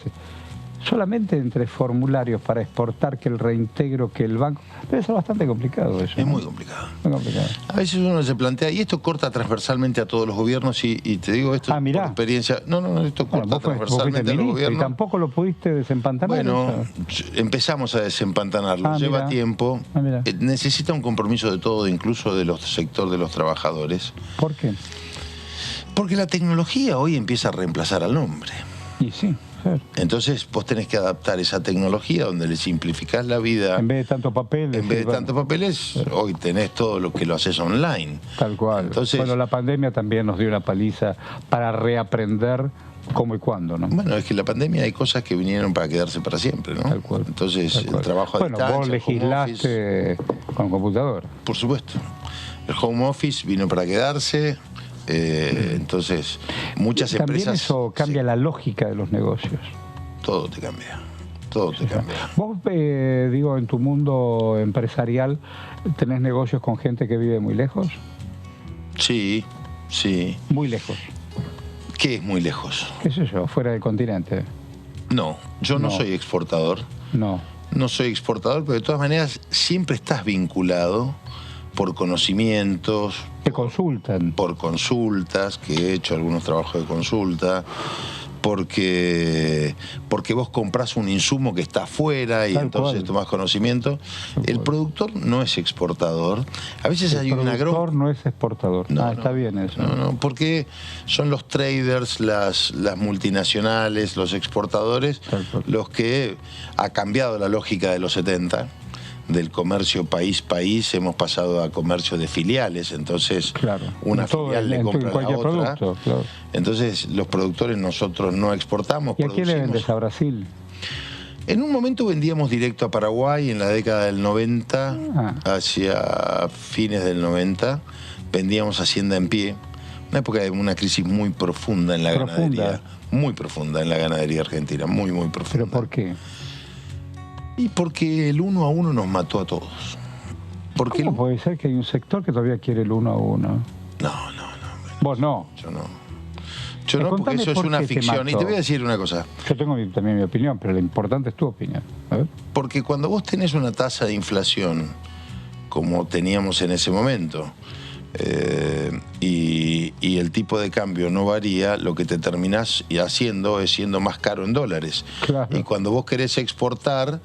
Solamente entre formularios para exportar, que el reintegro, que el banco... Debe ser bastante complicado eso. Es muy complicado. Muy complicado. A veces uno se plantea, y esto corta transversalmente a todos los gobiernos, y te digo esto por experiencia. No, esto corta transversalmente a los gobiernos. ¿Y tampoco lo pudiste desempantanar? Bueno, empezamos a desempantanarlo. Lleva tiempo. Necesita un compromiso de todo, incluso del sector de los trabajadores. ¿Por qué? Porque la tecnología hoy empieza a reemplazar al hombre. Y sí. Entonces vos tenés que adaptar esa tecnología donde le simplificás la vida. En vez de tanto papel. En vez de tantos papeles, hoy tenés todo lo que lo haces online. Tal cual. Entonces, bueno, la pandemia también nos dio una paliza para reaprender cómo y cuándo, ¿no? Bueno, es que la pandemia hay cosas que vinieron para quedarse para siempre, ¿no? Tal cual. Entonces, el trabajo a distancia, vos legislaste con computador. Por supuesto. El home office vino para quedarse. Entonces, muchas empresas... También eso cambia la lógica de los negocios. Todo te cambia. Todo te cambia. Vos, digo, en tu mundo empresarial, ¿tenés negocios con gente que vive muy lejos? Sí, sí. Muy lejos. ¿Qué es muy lejos? ¿Qué sé yo? Fuera del continente. No, yo no soy exportador. No. No soy exportador, pero de todas maneras siempre estás vinculado por conocimientos. Te consultan. Por consultas, que he hecho algunos trabajos de consulta, porque vos comprás un insumo que está afuera y entonces tomás conocimiento. El productor no es exportador. A veces hay una... El productor no es exportador. Está bien eso. No, porque son los traders, las multinacionales, los exportadores, los que ha cambiado la lógica de los 70. Del comercio país-país hemos pasado a comercio de filiales, entonces una filial le compra a la otra. Producto, entonces los productores nosotros no exportamos. ¿Y a quién le vendes? ¿A Brasil? En un momento vendíamos directo a Paraguay en la década del 90, hacia fines del 90, vendíamos Hacienda en Pie, una época de una crisis muy profunda en la ganadería, muy profunda en la ganadería argentina, muy profunda. ¿Pero por qué? Y porque el 1 a 1 nos mató a todos. Porque ¿Cómo puede ser que hay un sector que todavía quiere el 1 a 1? No. ¿Vos no? Yo no. Yo no, porque eso es una ficción. Y te voy a decir una cosa. Yo tengo también mi opinión, pero lo importante es tu opinión. A ver. Porque cuando vos tenés una tasa de inflación, como teníamos en ese momento, y el tipo de cambio no varía, lo que te terminás haciendo es siendo más caro en dólares. Claro. Y cuando vos querés exportar,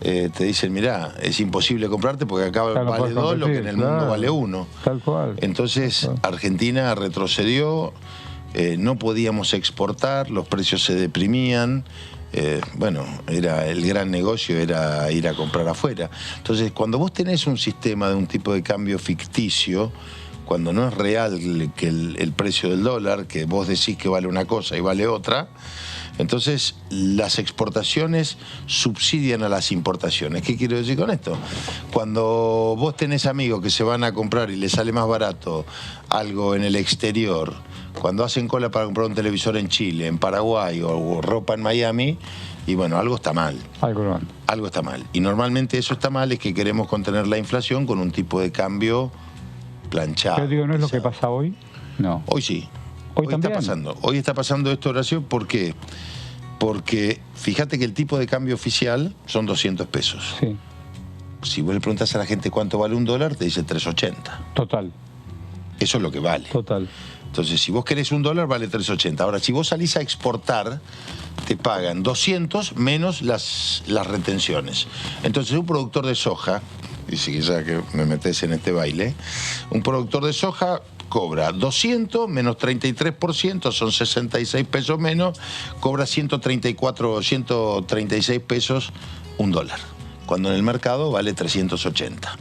te dicen, mirá, es imposible comprarte porque acá vale 2 lo que en el mundo vale 1. Tal cual. Entonces, Argentina retrocedió, no podíamos exportar, los precios se deprimían. Bueno, era el gran negocio era ir a comprar afuera. Entonces, cuando vos tenés un sistema de un tipo de cambio ficticio, cuando no es real que el precio del dólar, que vos decís que vale una cosa y vale otra, Entonces, las exportaciones subsidian a las importaciones. ¿Qué quiero decir con esto? Cuando vos tenés amigos que se van a comprar y les sale más barato algo en el exterior, cuando hacen cola para comprar un televisor en Chile, en Paraguay o ropa en Miami, y bueno, algo está mal. Algo está mal. Y normalmente eso está mal, es que queremos contener la inflación con un tipo de cambio planchado. Yo digo, ¿no es lo que pasa hoy? No. Hoy sí. Hoy está pasando. Hoy está pasando esto, Horacio, ¿por qué? Porque fíjate que el tipo de cambio oficial son 200 pesos. Sí. Si vos le preguntás a la gente cuánto vale un dólar, te dice 3.80. Total. Eso es lo que vale. Total. Entonces, si vos querés un dólar, vale 3.80. Ahora, si vos salís a exportar, te pagan 200 menos las retenciones. Entonces, un productor de soja, y si ya que me metés en este baile, un productor de soja cobra 200 menos 33%, son 66 pesos menos, cobra 134 o 136 pesos un dólar, cuando en el mercado vale 380.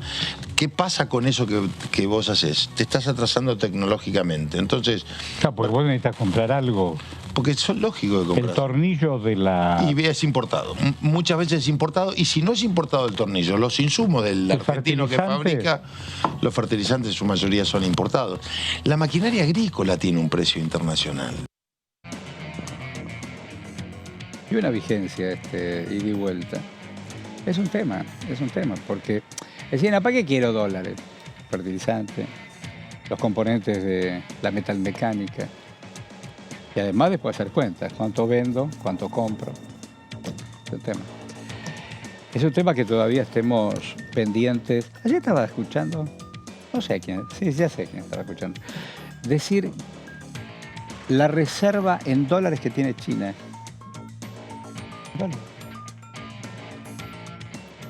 ¿Qué pasa con eso que vos haces? Te estás atrasando tecnológicamente. Entonces, claro, porque vos necesitas comprar algo. Porque es lógico de comprar. El tornillo de la... Y es importado. Muchas veces es importado. Y si no es importado el tornillo, los insumos del argentino que fabrica, los fertilizantes en su mayoría son importados. La maquinaria agrícola tiene un precio internacional. Y una vigencia, ida y vuelta. Es un tema, porque decían, ¿para qué quiero dólares? Fertilizante, los componentes de la metalmecánica. Y además después hacer cuentas, cuánto vendo, cuánto compro. Es un tema. Es un tema que todavía estemos pendientes. Ayer estaba escuchando, no sé quién, sí, ya sé quién estaba escuchando, decir la reserva en dólares que tiene China.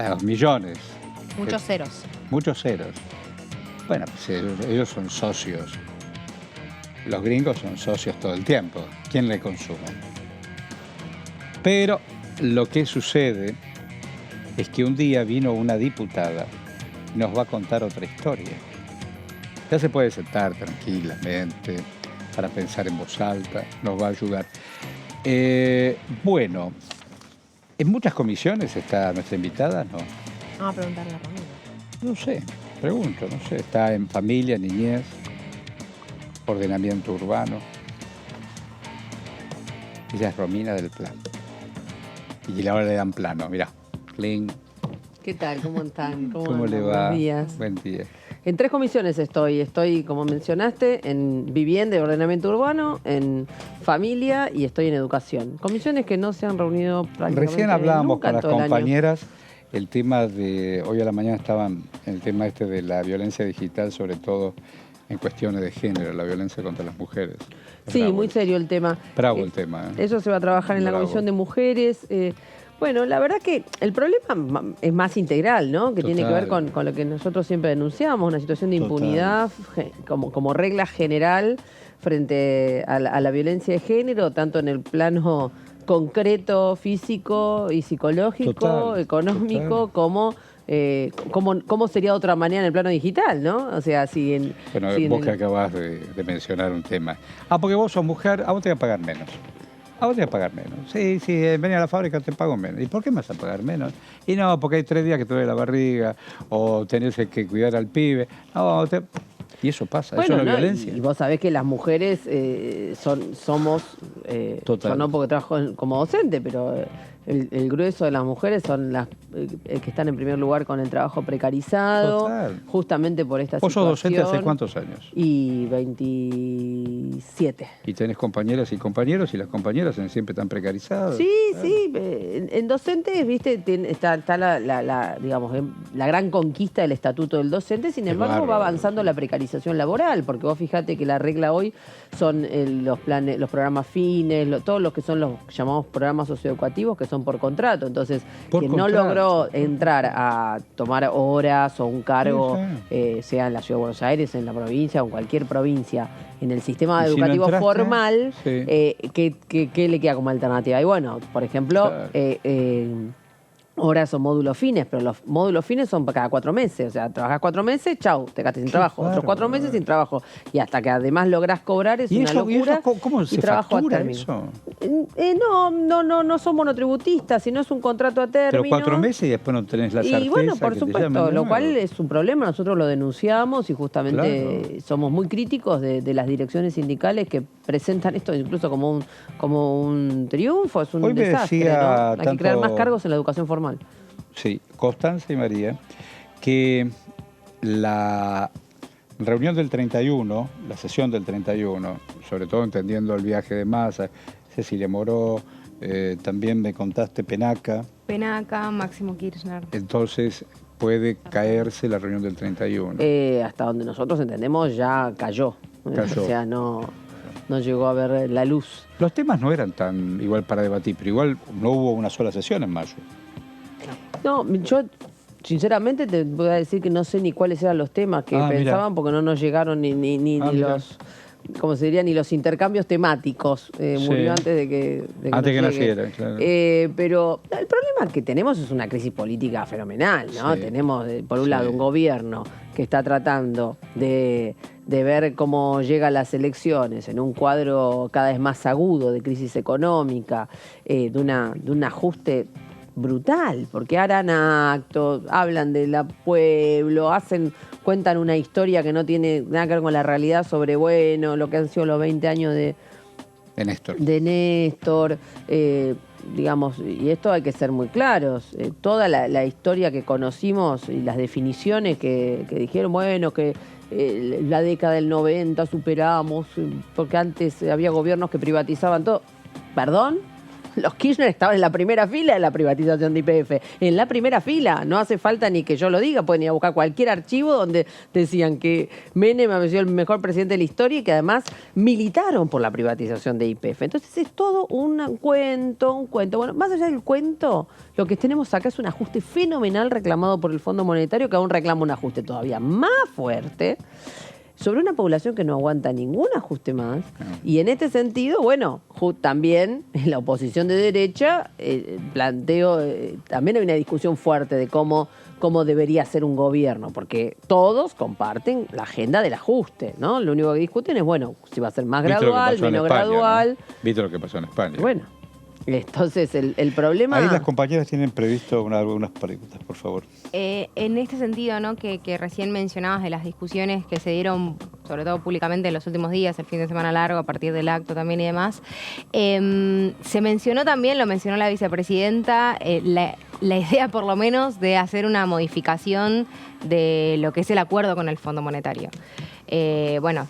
Los millones. Muchos ceros. Muchos ceros. Bueno, pues ellos son socios. Los gringos son socios todo el tiempo. ¿Quién le consume? Pero lo que sucede es que un día vino una diputada y nos va a contar otra historia. Ya se puede sentar tranquilamente para pensar en voz alta, nos va a ayudar. Bueno, en muchas comisiones está nuestra invitada, ¿no? Vamos a preguntarle a Romina. No sé, pregunto, no sé. Está en familia, niñez, ordenamiento urbano. Ella es Romina del Plan. Y ahora le dan plano, mirá. Clean. ¿Qué tal? ¿Cómo están? ¿Cómo le va? Buenos días. Buen día. En 3 comisiones estoy. Estoy, como mencionaste, en vivienda y ordenamiento urbano, en familia y estoy en educación. Comisiones que no se han reunido prácticamente Recién hablábamos nunca con las compañeras el tema de, hoy a la mañana estaban en el tema de la violencia digital, sobre todo en cuestiones de género, la violencia contra las mujeres. Sí, muy serio el tema. Bravo el tema. Eso se va a trabajar en la Comisión de Mujeres. Bueno, la verdad que el problema es más integral, ¿no? Que tiene que ver con lo que nosotros siempre denunciamos, una situación de impunidad como regla general frente a la violencia de género, tanto en el plano concreto, físico y psicológico, económico, como cómo sería de otra manera en el plano digital, ¿no? O sea, Bueno, vos que acabás de mencionar un tema. Porque vos sos mujer, a vos te voy a pagar menos. A vos te voy a pagar menos. Sí, ven a la fábrica, te pago menos. ¿Y por qué me vas a pagar menos? Y no, porque hay 3 días que te duele la barriga, o tenés que cuidar al pibe. No, y eso pasa, bueno, eso es la violencia. Y vos sabés que las mujeres somos, yo no porque trabajo como docente, pero el grueso de las mujeres son las que están en primer lugar con el trabajo precarizado, justamente por esta situación. ¿Vos sos docente hace cuántos años? Y 27. ¿Y tenés compañeras y compañeros y las compañeras siempre están precarizadas? Sí, sí. En docentes, viste, está digamos, la gran conquista del estatuto del docente, sin embargo va avanzando la precarización laboral, porque vos fijate que la regla hoy son los programas fines, todos los que son los llamamos programas socioeducativos, que son por contrato. Entonces, quien no logró entrar a tomar horas o un cargo, sea en la Ciudad de Buenos Aires, en la provincia o en cualquier provincia, en el sistema educativo formal, ¿qué le queda como alternativa? Y bueno, por ejemplo, horas o módulos fines, pero los módulos fines son cada 4 meses. O sea, trabajás 4 meses, chau, te quedaste sin trabajo. Otros 4 meses sin trabajo. Y hasta que además lográs cobrar es una locura. ¿Cómo se trabajo factura eso? No son monotributistas, sino es un contrato a término. Pero 4 meses y después no tenés la certeza. Y bueno, por supuesto, lo cual es un problema. Nosotros lo denunciamos y justamente somos muy críticos de las direcciones sindicales que presentan esto incluso como un triunfo, es un desastre, ¿no? Hay que crear más cargos en la educación formal. Sí, Constanza y María, que la reunión del 31, la sesión del 31, sobre todo entendiendo el viaje de Massa, Cecilia Moró, también me contaste Penaca. Máximo Kirchner. Entonces puede caerse la reunión del 31. Hasta donde nosotros entendemos ya cayó. O sea, no llegó a ver la luz. Los temas no eran tan igual para debatir, pero igual no hubo una sola sesión en mayo. No, yo sinceramente te voy a decir que no sé ni cuáles eran los temas que pensaban, porque no nos llegaron ni los... ¿Cómo se diría? Ni los intercambios temáticos. Murió antes de que naciera, claro. Pero el problema que tenemos es una crisis política fenomenal, ¿no? Sí. Tenemos, por un lado, un gobierno que está tratando de ver cómo llegan las elecciones en un cuadro cada vez más agudo de crisis económica, de un ajuste brutal, porque harán actos, hablan del pueblo, cuentan una historia que no tiene nada que ver con la realidad sobre, lo que han sido los 20 años de Néstor. Digamos, y esto hay que ser muy claros. Toda la historia que conocimos y las definiciones que dijeron, que la década del 90 superamos, porque antes había gobiernos que privatizaban todo. ¿Perdón? Los Kirchner estaban en la primera fila de la privatización de YPF. En la primera fila. No hace falta ni que yo lo diga. Pueden ir a buscar cualquier archivo donde decían que Menem había sido el mejor presidente de la historia y que además militaron por la privatización de YPF. Entonces es todo un cuento. Bueno, más allá del cuento, lo que tenemos acá es un ajuste fenomenal reclamado por el Fondo Monetario, que aún reclama un ajuste todavía más fuerte sobre una población que no aguanta ningún ajuste más. Y en este sentido, también en la oposición de derecha también hay una discusión fuerte de cómo debería ser un gobierno, porque todos comparten la agenda del ajuste, ¿no? Lo único que discuten es, si va a ser más gradual, menos gradual. ¿No? ¿Viste lo que pasó en España? Bueno, entonces el problema... Ahí las compañeras tienen previsto algunas preguntas, por favor. En este sentido, ¿no? que recién mencionabas de las discusiones que se dieron, sobre todo públicamente en los últimos días, el fin de semana largo, a partir del acto también y demás, se mencionó también, lo mencionó la vicepresidenta, la idea por lo menos de hacer una modificación de lo que es el acuerdo con el Fondo Monetario.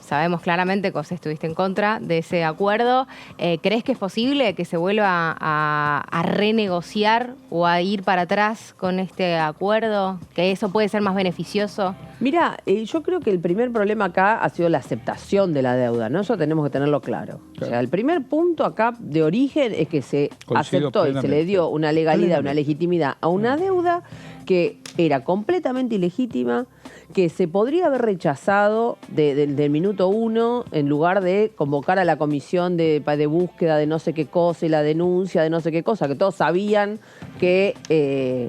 Sabemos claramente que vos estuviste en contra de ese acuerdo. ¿Crees que es posible que se vuelva a renegociar o a ir para atrás con este acuerdo? ¿Que eso puede ser más beneficioso? Mira, yo creo que el primer problema acá ha sido la aceptación de la deuda, ¿no? Eso tenemos que tenerlo claro. O sea, el primer punto acá de origen es que se aceptó y se le dio una legalidad, una legitimidad a una deuda que era completamente ilegítima, que se podría haber rechazado del minuto 1 en lugar de convocar a la comisión de búsqueda de no sé qué cosa y la denuncia de no sé qué cosa, que todos sabían que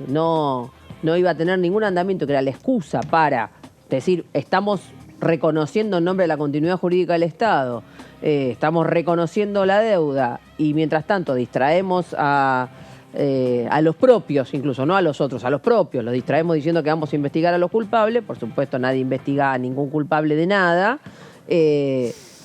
no iba a tener ningún andamiento, que era la excusa para decir, estamos reconociendo en nombre de la continuidad jurídica del Estado, estamos reconociendo la deuda y mientras tanto distraemos a los propios, incluso no a los otros, a los propios, los distraemos diciendo que vamos a investigar a los culpables. Por supuesto, nadie investiga a ningún culpable de nada.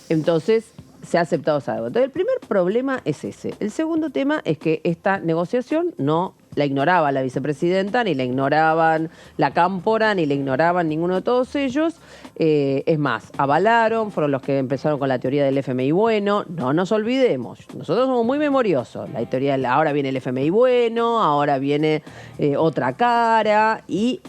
Entonces, se ha aceptado esa deuda. Entonces, el primer problema es ese. El segundo tema es que esta negociación no la ignoraba la vicepresidenta, ni la ignoraban la Cámpora, ni la ignoraban ninguno de todos ellos. Es más, avalaron, fueron los que empezaron con la teoría del FMI bueno. No nos olvidemos, nosotros somos muy memoriosos. La teoría ahora viene el FMI bueno, ahora viene otra cara y...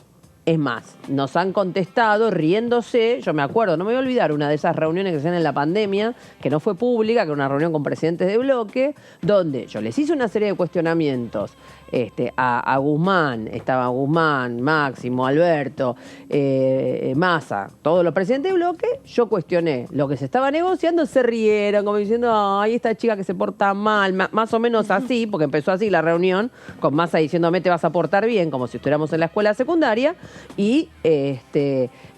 Es más, nos han contestado riéndose. Yo me acuerdo, no me voy a olvidar, una de esas reuniones que se hacían en la pandemia, que no fue pública, que era una reunión con presidentes de bloque, donde yo les hice una serie de cuestionamientos a Guzmán, estaba Guzmán, Máximo, Alberto, Massa, todos los presidentes de bloque. Yo cuestioné lo que se estaba negociando, se rieron como diciendo, ay, esta chica que se porta mal, más o menos así, porque empezó así la reunión, con Massa diciéndome te vas a portar bien, como si estuviéramos en la escuela secundaria. y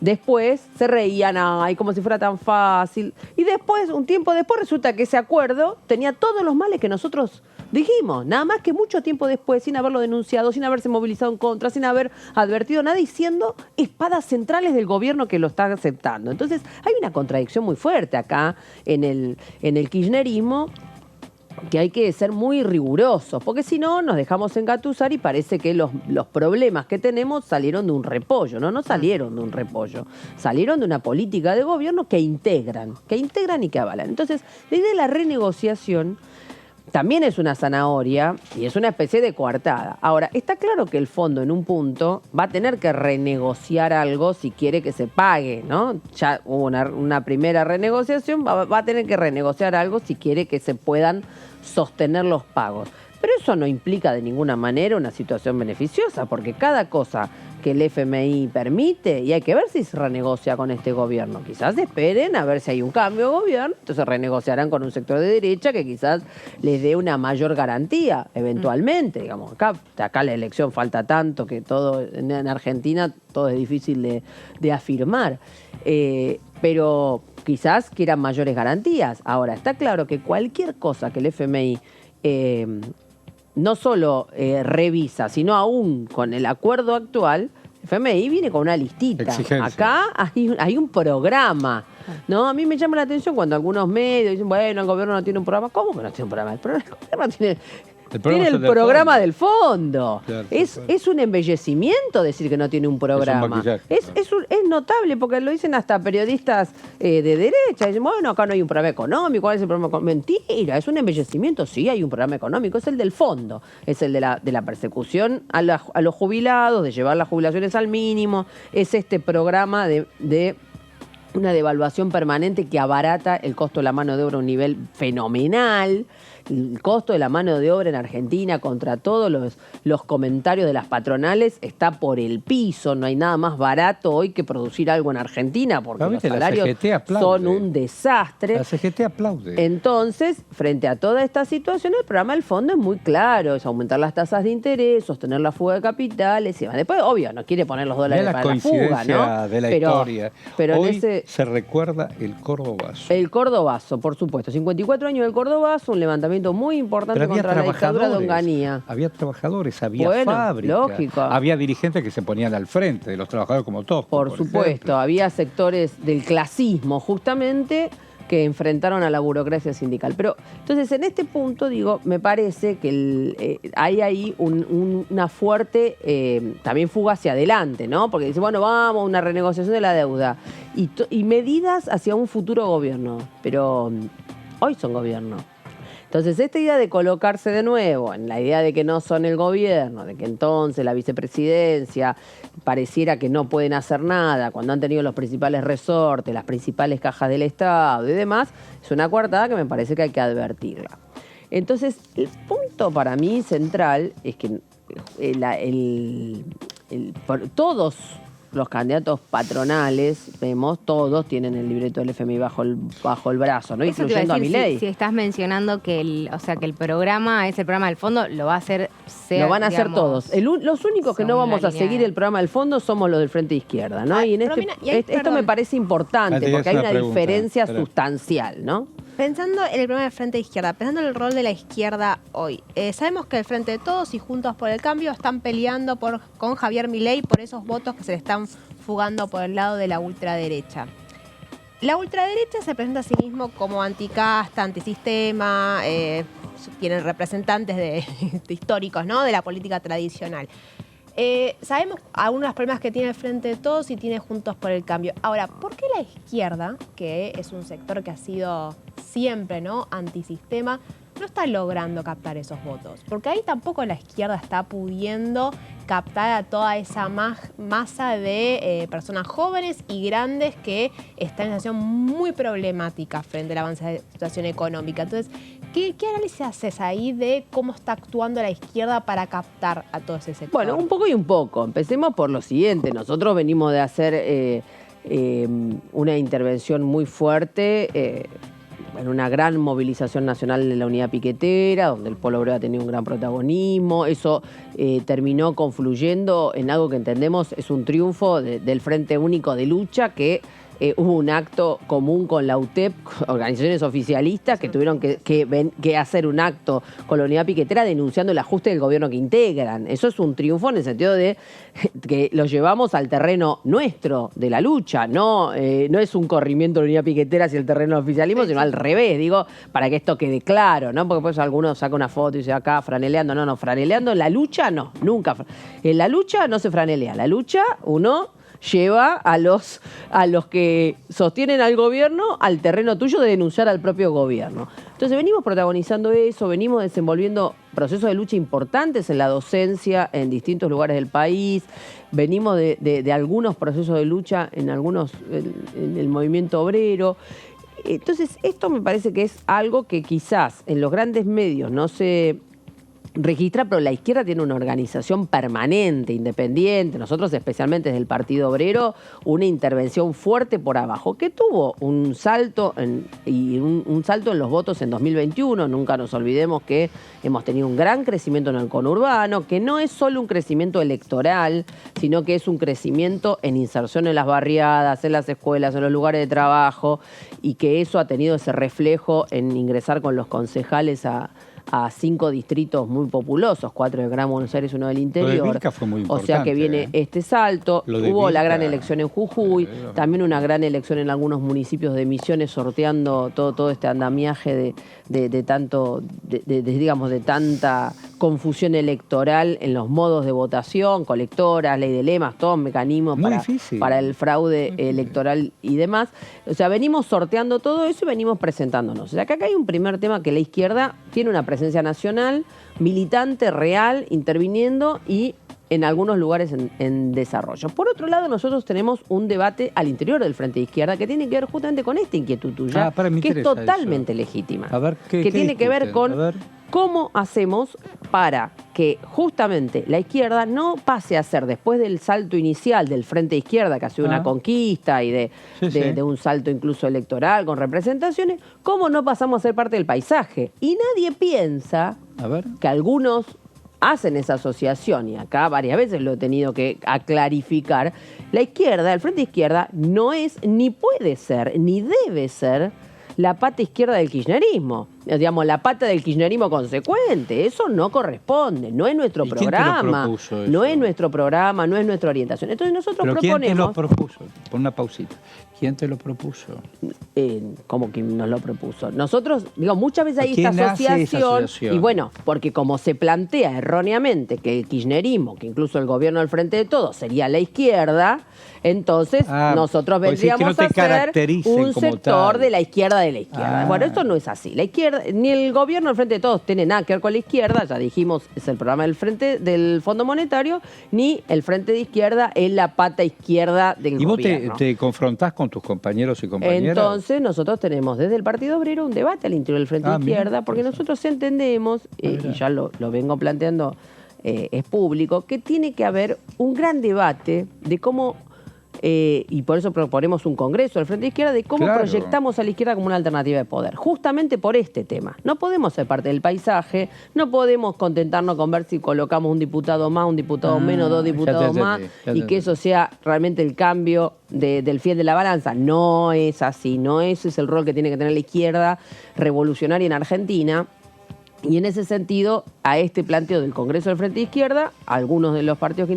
después se reían, ay, como si fuera tan fácil. Y después, un tiempo después, resulta que ese acuerdo tenía todos los males que nosotros dijimos, nada más que mucho tiempo después, sin haberlo denunciado, sin haberse movilizado en contra, sin haber advertido nada y siendo espadas centrales del gobierno que lo está aceptando. Entonces, hay una contradicción muy fuerte acá en el kirchnerismo, que hay que ser muy rigurosos, porque si no nos dejamos engatusar y parece que los problemas que tenemos salieron de un repollo, ¿no? No salieron de un repollo, salieron de una política de gobierno que integran y que avalan. Entonces, la idea de la renegociación también es una zanahoria y es una especie de coartada. Ahora, está claro que el fondo en un punto va a tener que renegociar algo si quiere que se pague, ¿no? Ya hubo una primera renegociación, va a tener que renegociar algo si quiere que se puedan sostener los pagos. Pero eso no implica de ninguna manera una situación beneficiosa, porque cada cosa que el FMI permite, y hay que ver si se renegocia con este gobierno. Quizás esperen a ver si hay un cambio de gobierno, entonces renegociarán con un sector de derecha que quizás les dé una mayor garantía, eventualmente. Digamos, acá la elección falta tanto que todo en Argentina todo es difícil de afirmar. Pero quizás quieran mayores garantías. Ahora, está claro que cualquier cosa que el FMI no solo revisa, sino aún con el acuerdo actual, el FMI viene con una listita. Exigencia. Acá hay un programa, ¿no? A mí me llama la atención cuando algunos medios dicen, bueno, el gobierno no tiene un programa. ¿Cómo que no tiene un programa? El gobierno tiene el programa del fondo. Claro, es un embellecimiento decir que no tiene un programa. Es notable porque lo dicen hasta periodistas de derecha. Dicen, bueno, acá no hay un programa económico. ¿Cuál es el programa económico? Mentira, es un embellecimiento. Sí, hay un programa económico. Es el del fondo. Es el de la persecución a los jubilados, de llevar las jubilaciones al mínimo. Es este programa de una devaluación permanente que abarata el costo de la mano de obra a un nivel fenomenal. El costo de la mano de obra en Argentina, contra todos los comentarios de las patronales, está por el piso. No hay nada más barato hoy que producir algo en Argentina, porque los salarios son un desastre. La CGT aplaude. Entonces, frente a toda esta situación, el programa del fondo es muy claro. Es aumentar las tasas de interés, sostener la fuga de capitales y demás. Después, obvio, no quiere poner los dólares para la fuga, ¿no? De la historia. Pero hoy se recuerda el Cordobazo. El Cordobazo, por supuesto. 54 años del Cordobazo, un levantamiento muy importante contra la dictadura de Onganía. Había trabajadores, había fábricas. Lógico. Había dirigentes que se ponían al frente de los trabajadores como Tosco. Por supuesto, ejemplo. Había sectores del clasismo, justamente, que enfrentaron a la burocracia sindical. Pero, entonces, en este punto, digo, me parece que hay ahí una fuerte también fuga hacia adelante, ¿no? Porque dice, bueno, vamos, una renegociación de la deuda y medidas hacia un futuro gobierno. Pero hoy son gobierno. Entonces, esta idea de colocarse de nuevo en la idea de que no son el gobierno, de que entonces la vicepresidencia pareciera que no pueden hacer nada cuando han tenido los principales resortes, las principales cajas del Estado y demás, es una coartada que me parece que hay que advertirla. Entonces, el punto para mí central es que todos los candidatos patronales, vemos, todos tienen el libreto del FMI bajo el brazo, ¿no? Eso incluyendo a Milei. Si estás mencionando que el programa es el programa del fondo, lo va a hacer lo van a hacer todos. Los únicos que no vamos a seguir el programa del fondo somos los del Frente Izquierda, ¿no? Y esto me parece importante porque hay una diferencia sustancial, ¿no? Pensando en el programa del Frente Izquierda, pensando en el rol de la izquierda hoy, sabemos que el Frente de Todos y Juntos por el Cambio están peleando con Javier Milei por esos votos que se le están fugando por el lado de la ultraderecha. La ultraderecha se presenta a sí mismo como anticasta, antisistema, tienen representantes históricos, ¿no?, de la política tradicional. Sabemos algunos de los problemas que tiene el Frente de Todos y tiene Juntos por el Cambio. Ahora, ¿por qué la izquierda, que es un sector que ha sido siempre, ¿no?, antisistema, no está logrando captar esos votos? Porque ahí tampoco la izquierda está pudiendo captar a toda esa masa de personas jóvenes y grandes que están en una situación muy problemática frente al avance de la situación económica. Entonces, ¿qué análisis haces ahí de cómo está actuando la izquierda para captar a todo ese sector? Bueno, un poco y un poco. Empecemos por lo siguiente. Nosotros venimos de hacer una intervención muy fuerte en una gran movilización nacional de la unidad piquetera, donde el Polo Obrero ha tenido un gran protagonismo. Eso terminó confluyendo en algo que entendemos es un triunfo del Frente Único de Lucha, que hubo un acto común con la UTEP, organizaciones oficialistas, que tuvieron que hacer un acto con la unidad piquetera denunciando el ajuste del gobierno que integran. Eso es un triunfo en el sentido de que lo llevamos al terreno nuestro de la lucha. No es un corrimiento de la unidad piquetera hacia el terreno del oficialismo, sino al revés, digo, para que esto quede claro, ¿no? Porque pues algunos sacan una foto y dicen acá franeleando. No, franeleando en la lucha no, nunca. En la lucha no se franelea. La lucha uno lleva a los que sostienen al gobierno al terreno tuyo de denunciar al propio gobierno. Entonces venimos protagonizando eso, venimos desenvolviendo procesos de lucha importantes en la docencia en distintos lugares del país, venimos de algunos procesos de lucha en el movimiento obrero. Entonces esto me parece que es algo que quizás en los grandes medios no se registra, pero la izquierda tiene una organización permanente, independiente. Nosotros, especialmente desde el Partido Obrero, una intervención fuerte por abajo, que tuvo un salto en los votos en 2021. Nunca nos olvidemos que hemos tenido un gran crecimiento en el conurbano, que no es solo un crecimiento electoral, sino que es un crecimiento en inserción en las barriadas, en las escuelas, en los lugares de trabajo, y que eso ha tenido ese reflejo en ingresar con los concejales a 5 distritos muy populosos, 4 del Gran Buenos Aires, 1 del interior. Lo de Vilca fue muy importante. O sea que viene este salto. Hubo la gran elección en Jujuy, también una gran elección en algunos municipios de Misiones, sorteando todo este andamiaje de tanta confusión electoral en los modos de votación, colectoras, ley de lemas, todos mecanismos para el fraude electoral y demás. O sea, venimos sorteando todo eso y venimos presentándonos. O sea, que acá hay un primer tema, que la izquierda tiene una presencia nacional, militante, real, interviniendo y en algunos lugares en desarrollo. Por otro lado, nosotros tenemos un debate al interior del Frente de Izquierda que tiene que ver justamente con esta inquietud tuya, que es totalmente legítima. A ver, que tiene que ver con cómo hacemos para que justamente la izquierda no pase a ser, después del salto inicial del Frente de Izquierda, que ha sido una conquista y de un salto incluso electoral con representaciones, cómo no pasamos a ser parte del paisaje. Y nadie piensa que algunos hacen esa asociación, y acá varias veces lo he tenido que clarificar. La izquierda, el Frente de Izquierda, no es, ni puede ser, ni debe ser la pata izquierda del kirchnerismo. Digamos, la pata del kirchnerismo consecuente. Eso no corresponde, no es nuestro programa. No es nuestro programa, no es nuestra orientación. Entonces nosotros proponemos... ¿Quién te lo propuso? Pon una pausita. ¿Quién te lo propuso? ¿Cómo que nos lo propuso? Nosotros, digo, muchas veces hay esta asociación, y bueno, porque como se plantea erróneamente que el kirchnerismo, que incluso el gobierno del Frente de Todos, sería la izquierda, entonces nosotros vendríamos a ser un sector de la izquierda de la izquierda. Bueno, esto no es así. La izquierda, ni el gobierno del Frente de Todos tiene nada que ver con la izquierda, ya dijimos, es el programa del Fondo Monetario, ni el Frente de Izquierda es la pata izquierda del gobierno. ¿Y vos te confrontás con tus compañeros y compañeras? Entonces nosotros tenemos desde el Partido Obrero un debate al interior del Frente de Izquierda, porque nosotros entendemos, y ya lo vengo planteando, es público, que tiene que haber un gran debate de cómo, y por eso proponemos un congreso del Frente de Izquierda, de cómo proyectamos a la izquierda como una alternativa de poder, justamente por este tema. No podemos ser parte del paisaje, no podemos contentarnos con ver si colocamos un diputado más, un diputado menos, 2 diputados más, y que eso sea realmente el cambio del fiel de la balanza. No es así, no ese es el rol que tiene que tener la izquierda revolucionaria en Argentina. Y en ese sentido, a este planteo del Congreso del Frente de Izquierda, algunos de los partidos que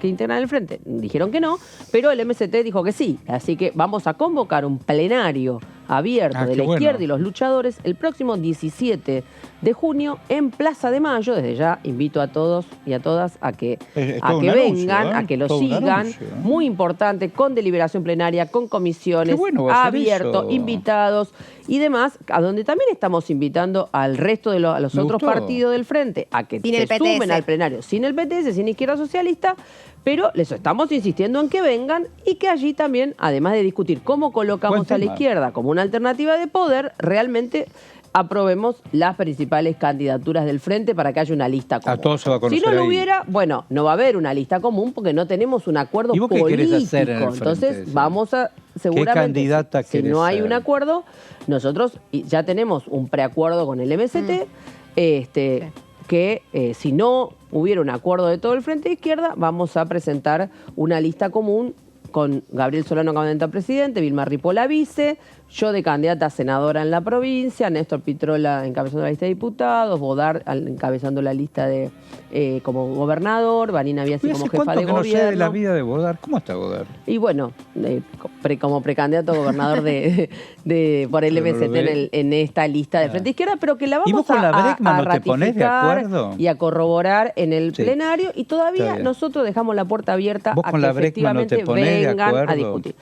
integran el Frente dijeron que no, pero el MST dijo que sí. Así que vamos a convocar un plenario abierto de la izquierda y los luchadores el próximo 17 de junio en Plaza de Mayo. Desde ya invito a todos y a todas a que vengan, a que lo sigan. Muy importante, con deliberación plenaria, con comisiones, abierto, invitados y demás, a donde también estamos invitando al resto de los otros partidos del Frente a que se sumen al plenario, sin el PTS, sin Izquierda Socialista, pero les estamos insistiendo en que vengan y que allí también, además de discutir cómo colocamos a la izquierda como una alternativa de poder, realmente aprobemos las principales candidaturas del Frente para que haya una lista común. A todos se va a conocer. Si no lo hubiera, bueno, no va a haber una lista común porque no tenemos un acuerdo político. ¿Qué querés hacer en el Frente? Entonces vamos a seguramente, ¿Qué candidata si no hay ser? un acuerdo, nosotros ya tenemos un preacuerdo con el MST, que si no hubiera un acuerdo de todo el Frente de Izquierda, vamos a presentar una lista común con Gabriel Solano, candidato a presidente, Vilma Ripoll vice, yo de candidata a senadora en la provincia, Néstor Pitrola encabezando la lista de diputados, Bodar encabezando la lista de como gobernador, Vanina Biasi como jefa de gobierno. gobierno. No sé de la vida de Bodar. ¿Cómo está Bodar? Y bueno, como precandidato a gobernador por el MST en esta lista de Frente Izquierda, pero que la vamos a ratificar y a corroborar en el plenario, y todavía nosotros dejamos la puerta abierta a que efectivamente vengan a discutir.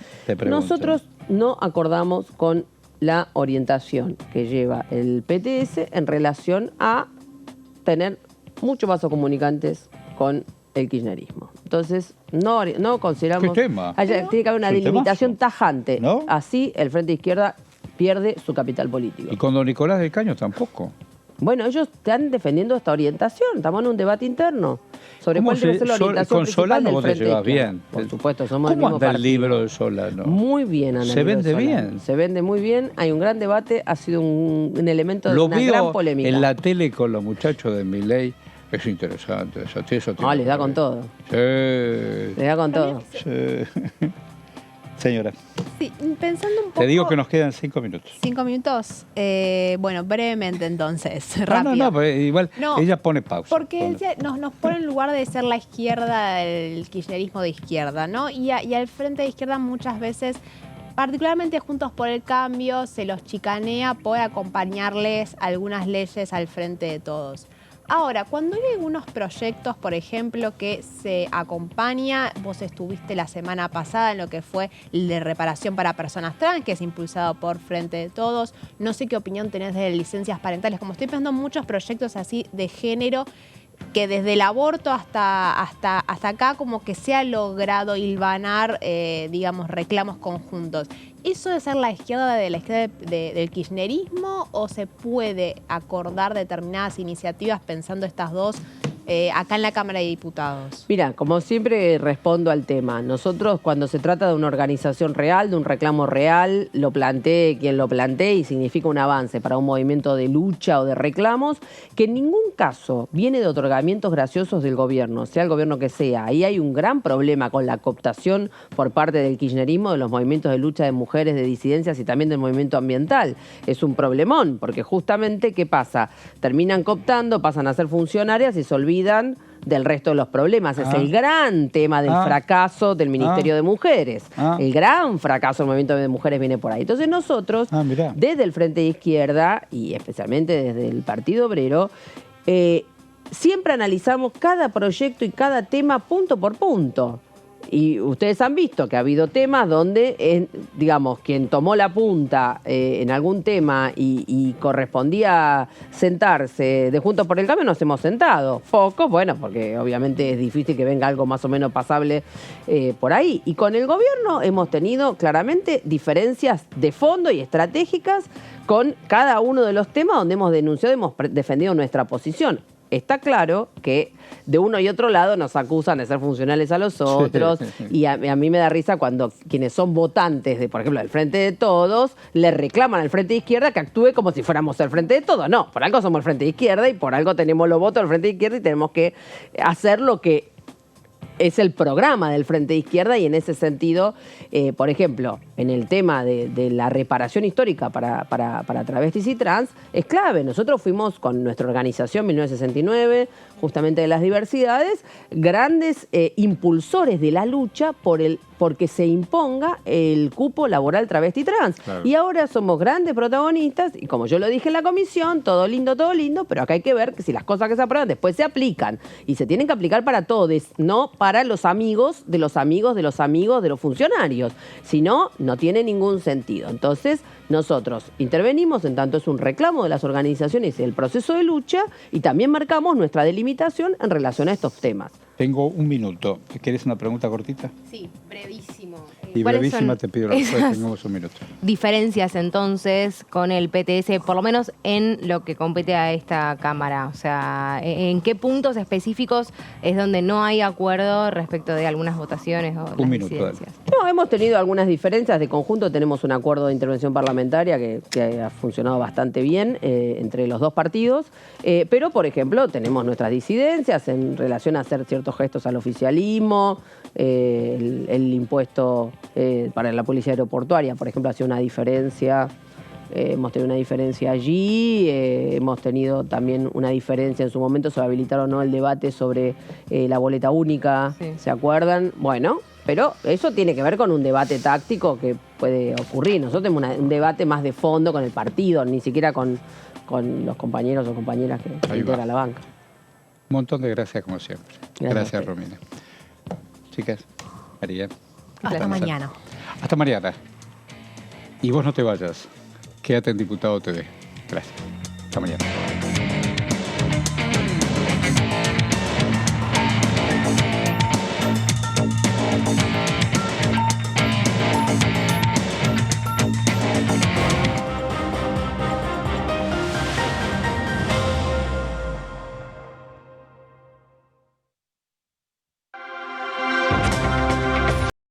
Nosotros no acordamos con la orientación que lleva el PTS en relación a tener muchos vasos comunicantes con el kirchnerismo. Entonces, no consideramos... ¿Qué tema? Tiene que haber una delimitación tajante. ¿No? Así el Frente de Izquierda pierde su capital político. Y con don Nicolás del Caño tampoco. Bueno, ellos están defendiendo esta orientación. Estamos en un debate interno sobre cuál debe ser la orientación principal del Frente de Izquierda. Bien. Por supuesto, somos ¿Cómo del mismo anda el partido. libro de Solano? Muy bien, Ana. ¿Se vende bien? Se vende muy bien. Hay un gran debate. Ha sido un elemento de una gran polémica. En la tele con los muchachos de Milei. Es interesante. Eso no, les da con todo. Sí. Les da con todo. Sí. Señora. Sí, pensando un poco... Te digo que nos quedan 5 minutos. 5 minutos. Bueno, brevemente entonces, rápido. No, igual ella pone pausa. Porque nos pone en lugar de ser la izquierda, el kirchnerismo de izquierda, ¿no? Y al Frente de Izquierda muchas veces, particularmente Juntos por el Cambio, se los chicanea por acompañarles algunas leyes al Frente de Todos. Ahora, cuando hay algunos proyectos, por ejemplo, que se acompaña, vos estuviste la semana pasada en lo que fue el de reparación para personas trans, que es impulsado por Frente de Todos. No sé qué opinión tenés de licencias parentales. Como estoy pensando en muchos proyectos así de género, que desde el aborto hasta acá como que se ha logrado hilvanar, digamos, reclamos conjuntos. ¿Eso de ser la izquierda del kirchnerismo o se puede acordar determinadas iniciativas pensando estas dos acá en la Cámara de Diputados? Mira, como siempre respondo al tema. Nosotros cuando se trata de una organización real, de un reclamo real, lo plantee quien lo plantee y significa un avance para un movimiento de lucha o de reclamos, que en ningún caso viene de otorgamientos graciosos del gobierno, sea el gobierno que sea. Ahí hay un gran problema con la cooptación por parte del kirchnerismo de los movimientos de lucha de mujeres, de disidencias y también del movimiento ambiental. Es un problemón, porque justamente, ¿qué pasa? Terminan cooptando, pasan a ser funcionarias y se olvidan del resto de los problemas. Es el gran tema del fracaso del Ministerio de Mujeres. El gran fracaso del movimiento de mujeres viene por ahí. Entonces nosotros, desde el Frente de Izquierda y especialmente desde el Partido Obrero, siempre analizamos cada proyecto y cada tema punto por punto. Y ustedes han visto que ha habido temas donde, digamos, quien tomó la punta en algún tema y correspondía sentarse de Juntos por el Cambio, nos hemos sentado. Pocos, bueno, porque obviamente es difícil que venga algo más o menos pasable por ahí. Y con el gobierno hemos tenido claramente diferencias de fondo y estratégicas con cada uno de los temas donde hemos denunciado y hemos defendido nuestra posición. Está claro que de uno y otro lado nos acusan de ser funcionales a los otros y a mí me da risa cuando quienes son votantes de, por ejemplo, del Frente de Todos, le reclaman al Frente de Izquierda que actúe como si fuéramos el Frente de Todos. No, por algo somos el Frente de Izquierda y por algo tenemos los votos del Frente de Izquierda y tenemos que hacer lo que es el programa del Frente de Izquierda y en ese sentido, por ejemplo, en el tema de la reparación histórica para travestis y trans, es clave. Nosotros fuimos con nuestra organización 1969, justamente de las diversidades, grandes impulsores de la lucha porque se imponga el cupo laboral travesti trans. Claro. Y ahora somos grandes protagonistas y como yo lo dije en la comisión, todo lindo, pero acá hay que ver que si las cosas que se aprueban después se aplican y se tienen que aplicar para todos, no para los amigos de los amigos de los amigos de los funcionarios. Si no, no tiene ningún sentido. Entonces, nosotros intervenimos en tanto es un reclamo de las organizaciones y el proceso de lucha y también marcamos nuestra delimitación en relación a estos temas. Tengo un minuto. ¿Querés una pregunta cortita? Sí, brevísimo. Y brevísima te pido la respuesta, tengamos un minuto. Diferencias entonces con el PTS, por lo menos en lo que compete a esta Cámara. O sea, ¿en qué puntos específicos es donde no hay acuerdo respecto de algunas votaciones o las disidencias? No, hemos tenido algunas diferencias. De conjunto tenemos un acuerdo de intervención parlamentaria que ha funcionado bastante bien entre los dos partidos. Pero, por ejemplo, tenemos nuestras disidencias en relación a hacer ciertos gestos al oficialismo, el impuesto para la policía aeroportuaria, por ejemplo, ha sido una diferencia. Hemos tenido una diferencia allí, hemos tenido también una diferencia en su momento sobre habilitar o no el debate sobre la boleta única, ¿se acuerdan? Bueno, pero eso tiene que ver con un debate táctico que puede ocurrir. Nosotros tenemos un debate más de fondo con el partido, ni siquiera con los compañeros o compañeras que integran la banca. Un montón de gracias como siempre. Gracias Romina. Chicas, María. Hasta mañana. Hasta mañana. Y vos no te vayas. Quédate en Diputado TV. Gracias. Hasta mañana.